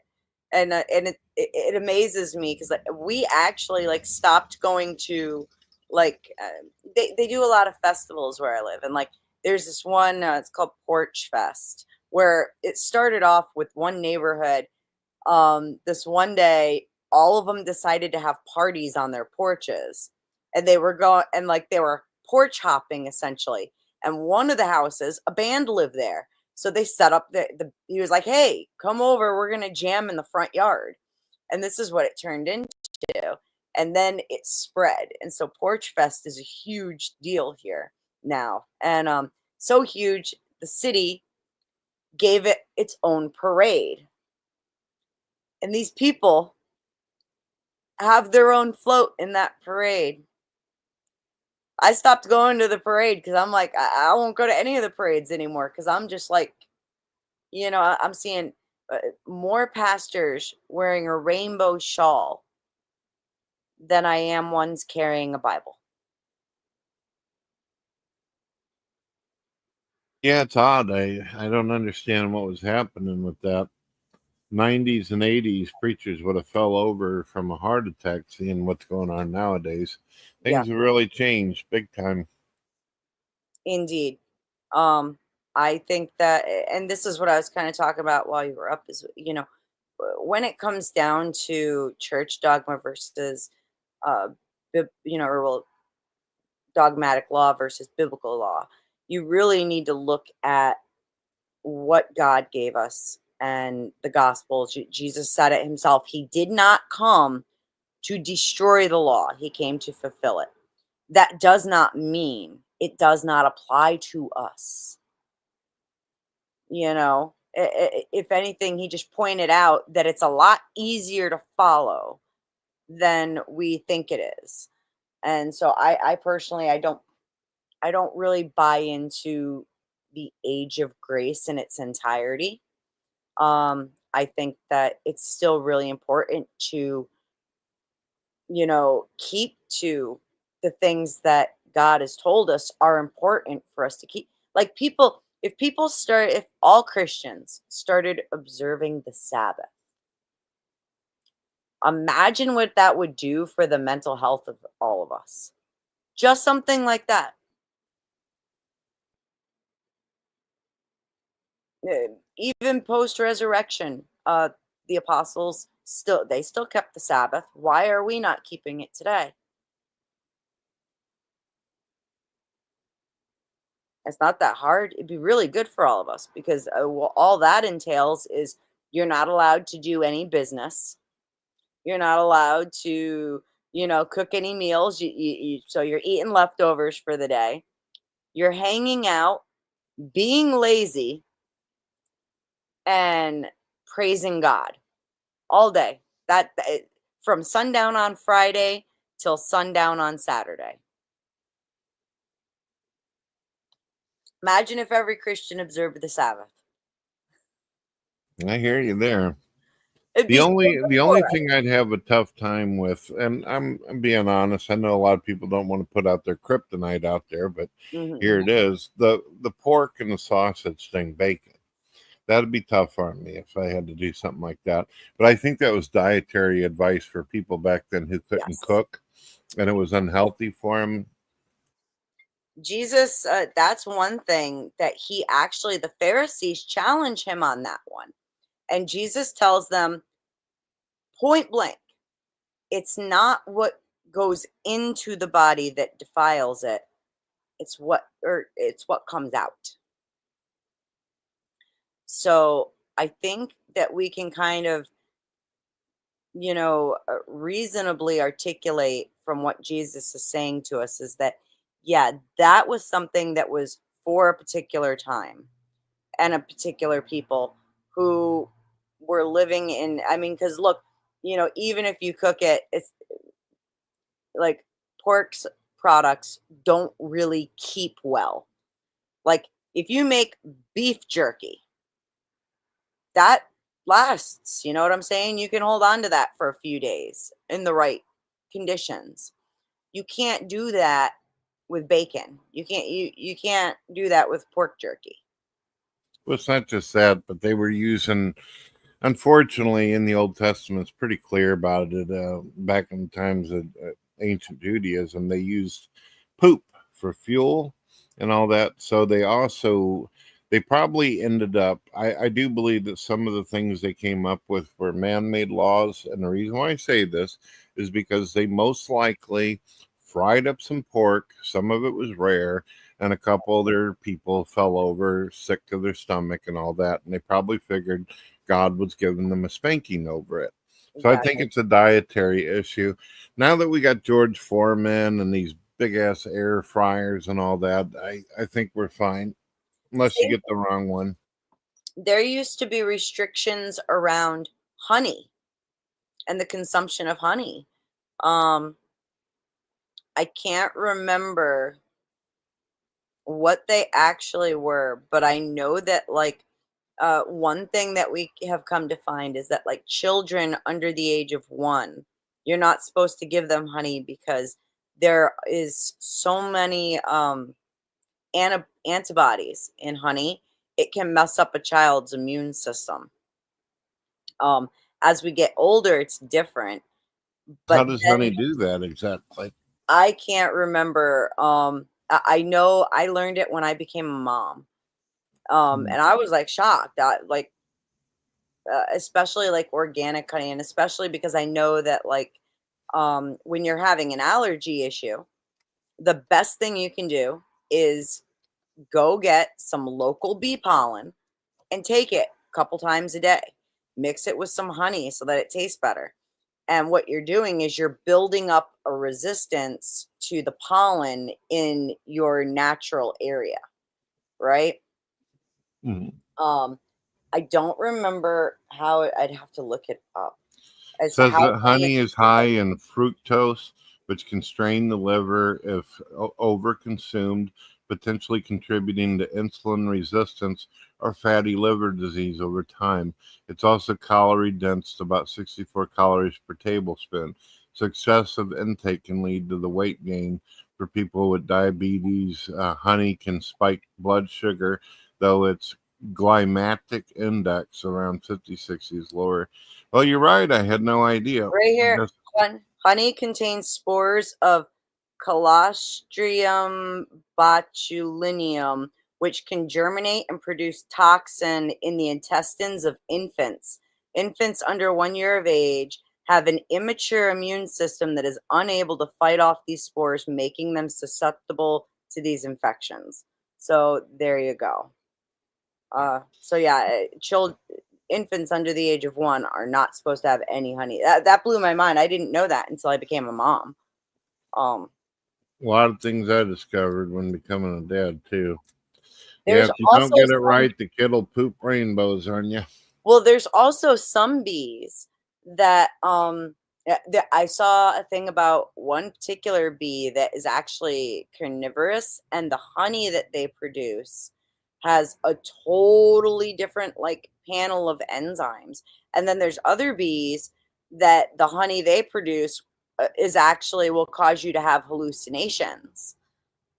and it amazes me because we actually stopped going to they do a lot of festivals where I live, and there's this one it's called Porch Fest where it started off with one neighborhood. This one day, all of them decided to have parties on their porches, and they were going and they were porch hopping essentially. And one of the houses, a band lived there, so they set up he was like, "Hey, come over, we're gonna jam in the front yard," and this is what it turned into. And then it spread, and so Porch Fest is a huge deal here now, and so huge the city gave it its own parade. And these people have their own float in that parade. I stopped going to the parade because I'm like, I won't go to any of the parades anymore because I'm just I'm seeing more pastors wearing a rainbow shawl than I am ones carrying a Bible. Yeah, it's odd. I don't understand what was happening with that. 90s and 80s preachers would have fell over from a heart attack seeing what's going on nowadays. Yeah, Things have really changed big time. indeed. I think that, and this is what I was kind of talking about while you were up, is when it comes down to church dogma versus, uh, or well, dogmatic law versus biblical law, you really need to look at what God gave us and the gospel. Jesus said it himself. He did not come to destroy the law, he came to fulfill it. That does not mean it does not apply to us. If anything, he just pointed out that it's a lot easier to follow than we think it is. And so I personally, I don't really buy into the age of grace in its entirety. I think that it's still really important to, keep to the things that God has told us are important for us to keep. Like people, if all Christians started observing the Sabbath, imagine what that would do for the mental health of all of us. Just something like that. Even post resurrection, the apostles still kept the Sabbath. Why are we not keeping it today? It's not that hard. It'd be really good for all of us because all that entails is you're not allowed to do any business. You're not allowed to, cook any meals. So you're eating leftovers for the day. You're hanging out, being lazy, and praising God all day. From sundown on Friday till sundown on Saturday. Imagine if every Christian observed the Sabbath. I hear you there. It'd The be so only good the for only us. thing I'd have a tough time with, and I'm being honest, I know a lot of people don't want to put out their kryptonite out there, but here Mhm. it is: the pork and the sausage thing, bacon. That'd be tough on me if I had to do something like that. But I think that was dietary advice for people back then who couldn't Yes. cook, and it was unhealthy for them. Jesus, that's one thing that the Pharisees challenge him on that one. And Jesus tells them point blank, it's not what goes into the body that defiles it. It's what comes out. So I think that we can kind of, reasonably articulate from what Jesus is saying to us is that, yeah, that was something that was for a particular time and a particular people who were living in, I mean, because look, even if you cook it, it's like pork's products don't really keep well. Like if you make beef jerky, that lasts. You know what I'm saying? You can hold on to that for a few days in the right conditions. You can't do that with bacon. You can't do that with pork jerky. Well, it's not just that, but they were using, unfortunately, in the Old Testament, it's pretty clear about it. Back in times of ancient Judaism, they used poop for fuel and all that. So they probably ended up, I do believe that some of the things they came up with were man-made laws. And the reason why I say this is because they most likely fried up some pork. Some of it was rare, and a couple of their people fell over sick to their stomach and all that. And they probably figured God was giving them a spanking over it. So I think Exactly. it's a dietary issue. Now that we got George Foreman and these big ass air fryers and all that, I think we're fine. Unless you Same. get the wrong one. There used to be restrictions around honey and the consumption of honey. Um, I can't remember what they actually were, but I know that one thing that we have come to find is that like children under the age of 1, you're not supposed to give them honey because there is so many antibodies in honey. It can mess up a child's immune system. Um, as we get older, it's different. How But does then honey do that exactly? I can't remember. I know I learned it when I became a mom. And I was like shocked. Especially like organic honey, and especially because I know that when you're having an allergy issue, the best thing you can do is go get some local bee pollen and take it a couple times a day. Mix it with some honey so that it tastes better. And what you're doing is you're building up a resistance to the pollen in your natural area, right? Mhm. Um, I don't remember I'd have to look it up as to Says how that honey honey is affects high in fructose, which can strain the liver if overconsumed, potentially contributing to insulin resistance or fatty liver disease over time. It's also calorie dense, about 64 calories per tablespoon. So excessive intake can lead to the weight gain. For people with diabetes, honey can spike blood sugar. though its glymatic index around 56 is lower. Well, you're right. I had no idea. Right here, Just- honey contains spores of Clostridium botulinum, which can germinate and produce toxin in the intestines of infants. Infants under 1 year of age have an immature immune system that is unable to fight off these spores, making them susceptible to these infections. So there you go. So yeah, infants under the age of 1 are not supposed to have any honey. That blew my mind. I didn't know that until I became a mom. A lot of things I discovered when becoming a dad too. Yeah, There's if you don't also get it some, right, the kid will poop rainbows on you. well, there's also some bees that I saw a thing about one particular bee that is actually carnivorous, and the honey that they produce has a totally different like panel of enzymes. And then there's other bees that the honey they produce is actually will cause you to have hallucinations.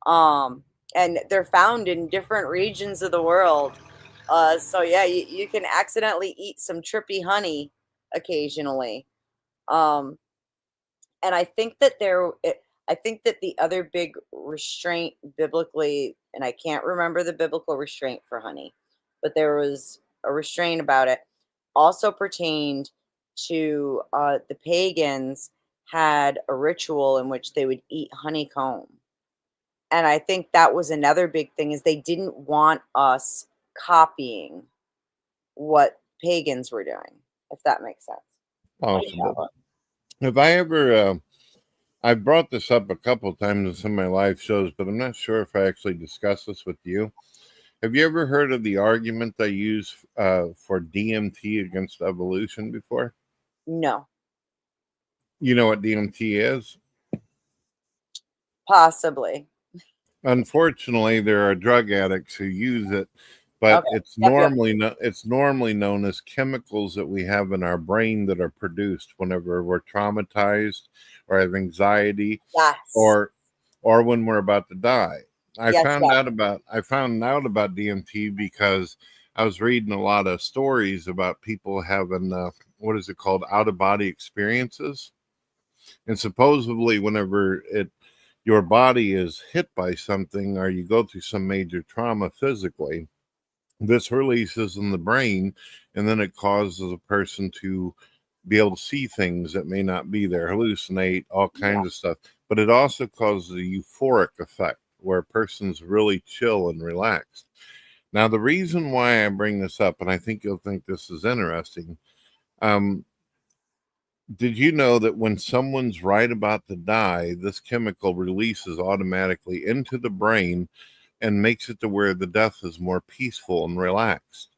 Um, and they're found in different regions of the world. So yeah, you can accidentally eat some trippy honey occasionally. Um, and I think that the other big restraint biblically, and I can't remember the biblical restraint for honey, but there was a restraint about it, also pertained to the pagans had a ritual in which they would eat honeycomb. And I think that was another big thing is they didn't want us copying what pagans were doing, if that makes sense. Possible. If I ever, I brought this up a couple of times in some of my live shows, but I'm not sure if I actually discussed this with you. Have you ever heard of the argument they use for DMT against evolution before? No, You know what DMT is? possibly. Unfortunately, there are drug addicts who use it, but Okay. it's Yep, yep. normally known as chemicals that we have in our brain that are produced whenever we're traumatized or have anxiety Yes. or when we're about to die. Yes, yes. I found out about DMT because I was reading a lot of stories about people having what is it called, out of body experiences, and supposedly whenever your body is hit by something or you go through some major trauma physically, this releases in the brain, and then it causes a person to be able to see things that may not be there, hallucinate, all kinds of stuff. But it also causes a euphoric effect where a person's really chill and relaxed. Now, the reason why I bring this up, and I think you'll think this is interesting, did you know that when someone's right about to die, this chemical releases automatically into the brain and makes it to where the death is more peaceful and relaxed?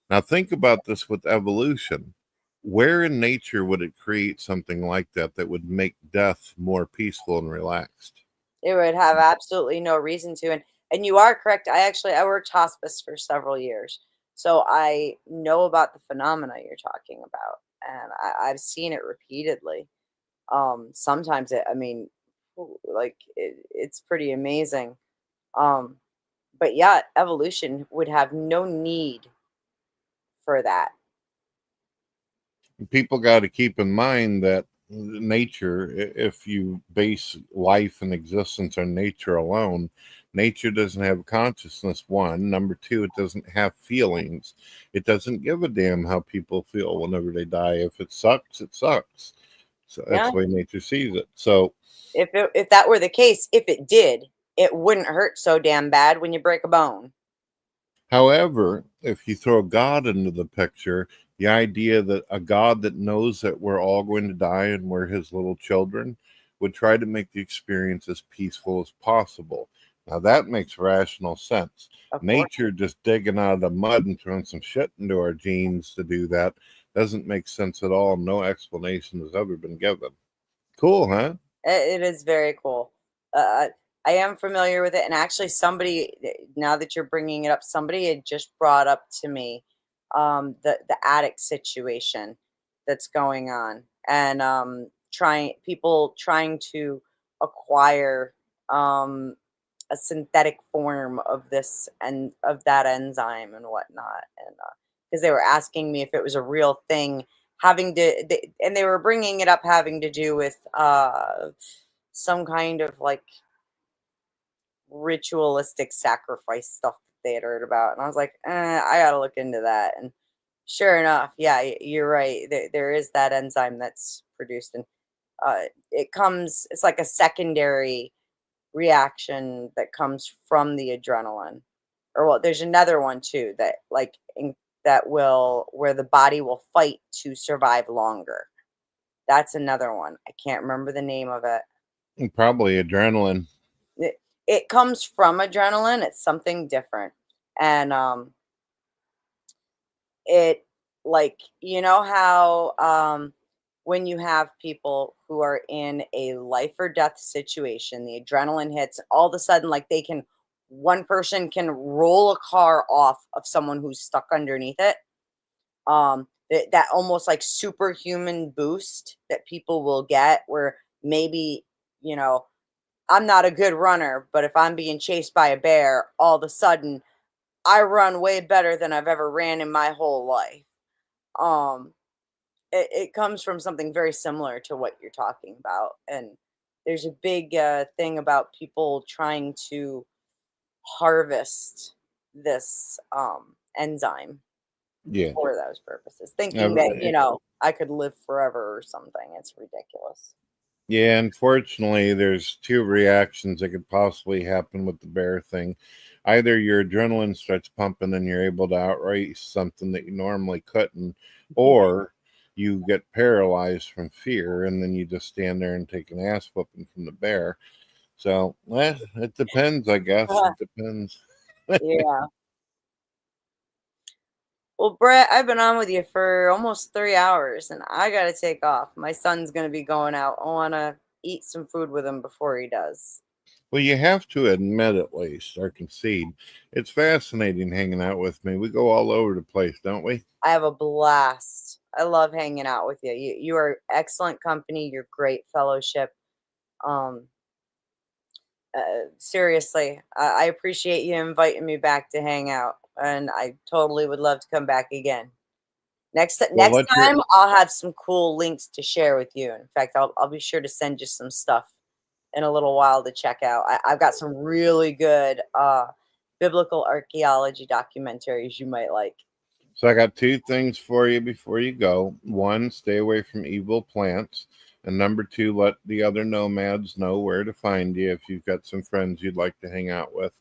Now, think about this with evolution. Where in nature would it create something like that that would make death more peaceful and relaxed? It would have absolutely no reason to. And you are correct. I worked hospice for several years. So I know about the phenomena you're talking about. And I've seen it repeatedly. Sometimes I mean, it's pretty amazing. Um, but yeah, evolution would have no need for that. People got to keep in mind that nature, if you base life and existence on nature alone, nature doesn't have consciousness. One. Number two, it doesn't have feelings. It doesn't give a damn how people feel whenever they die. If it sucks, it sucks. So that's Yeah. the way nature sees it. So If that were the case, if it did, it wouldn't hurt so damn bad when you break a bone. however, if you throw God into the picture, the idea that a God that knows that we're all going to die and we're his little children would try to make the experience as peaceful as possible. Now that makes rational sense. Of course. Nature just digging out of the mud and throwing some shit into our genes to do that doesn't make sense at all. No explanation has ever been given. Cool, huh? It is very cool. I am familiar with it, and actually, now that you're bringing it up, somebody had just brought up to me the attic situation that's going on, and trying to acquire a synthetic form of this and of that enzyme and whatnot. And because they were asking me if it was a real thing, and they were bringing it up having to do with some kind of like ritualistic sacrifice stuff that they had heard about. And I was like, I gotta look into that. And sure enough, yeah, you're right. There is that enzyme that's produced, and it's like a secondary reaction that comes from the adrenaline. Or well, there's another one too that where the body will fight to survive longer. That's another one. I can't remember the name of it. Probably adrenaline. It comes from adrenaline. It's something different. And it like you know how when you have people who are in a life or death situation, the adrenaline hits, all of a sudden like one person can roll a car off of someone who's stuck underneath it. That almost like superhuman boost that people will get, where maybe, you know, I'm not a good runner, but if I'm being chased by a bear, all of a sudden I run way better than I've ever ran in my whole life. Um, it comes from something very similar to what you're talking about. And there's a big thing about people trying to harvest this enzyme Yeah. for those purposes, thinking Uh, that, I could live forever or something. It's ridiculous. Yeah, unfortunately, there's two reactions that could possibly happen with the bear thing. Either your adrenaline starts pumping and you're able to outrace something that you normally couldn't, or you get paralyzed from fear and then you just stand there and take an ass whooping from the bear. So, it depends, I guess. It depends. Yeah. Well, Brett, I've been on with you for almost 3 hours and I got to take off. My son's going to be going out. I want to eat some food with him before he does. Well, you have to admit, at least, or concede, it's fascinating hanging out with me. We go all over the place, don't we? I have a blast. I love hanging out with you. You are excellent company. You're great fellowship. Um, Seriously, I appreciate you inviting me back to hang out, and I totally would love to come back again. Next Well, next time, I'll have some cool links to share with you. In fact, I'll be sure to send you some stuff in a little while to check out. I've got some really good biblical archaeology documentaries you might like. So I got two things for you before you go. One, stay away from evil plants. And number two, let the other nomads know where to find you if you've got some friends you'd like to hang out with.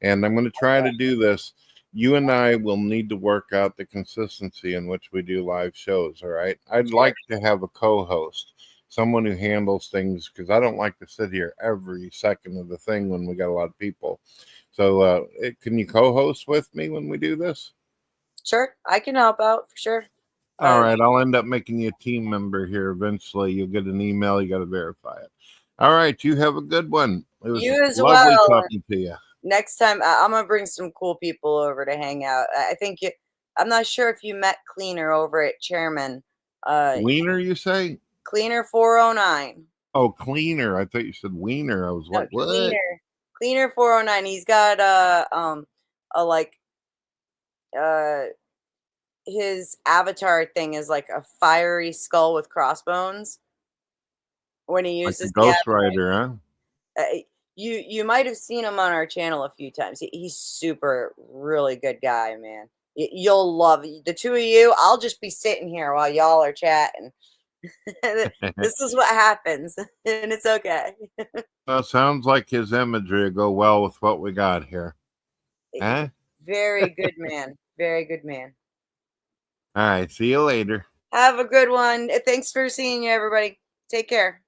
And I'm going to try to do this. You and I will need to work out the consistency in which we do live shows, all right? I'd like to have a co-host, someone who handles things, because I don't like to sit here every second of the thing when we got a lot of people. So can you co-host with me when we do this? Sure, I can help out for sure. All right, I'll end up making you a team member here eventually. You'll get an email. You got to verify it. All right, you have a good one. It was You as lovely well. talking to you. Next time, I'm gonna bring some cool people over to hang out. I think I'm not sure if you met Cleaner over at Chairman. Wiener, you say? Cleaner 409. Oh, Cleaner. I thought you said Wiener. I was No, like, what? Cleaner 409. He's got a like his avatar thing is like a fiery skull with crossbones. When he Like uses a Ghost Rider, huh? you might have seen him on our channel a few times. He's super really good guy, man. You'll love the two of you. I'll just be sitting here while y'all are chatting. This is what happens, and it's okay. Well, sounds like his imagery will go well with what we got here. Huh? Very good man. Very good man. All right, see you later. Have a good one. Thanks for seeing you, everybody. Take care.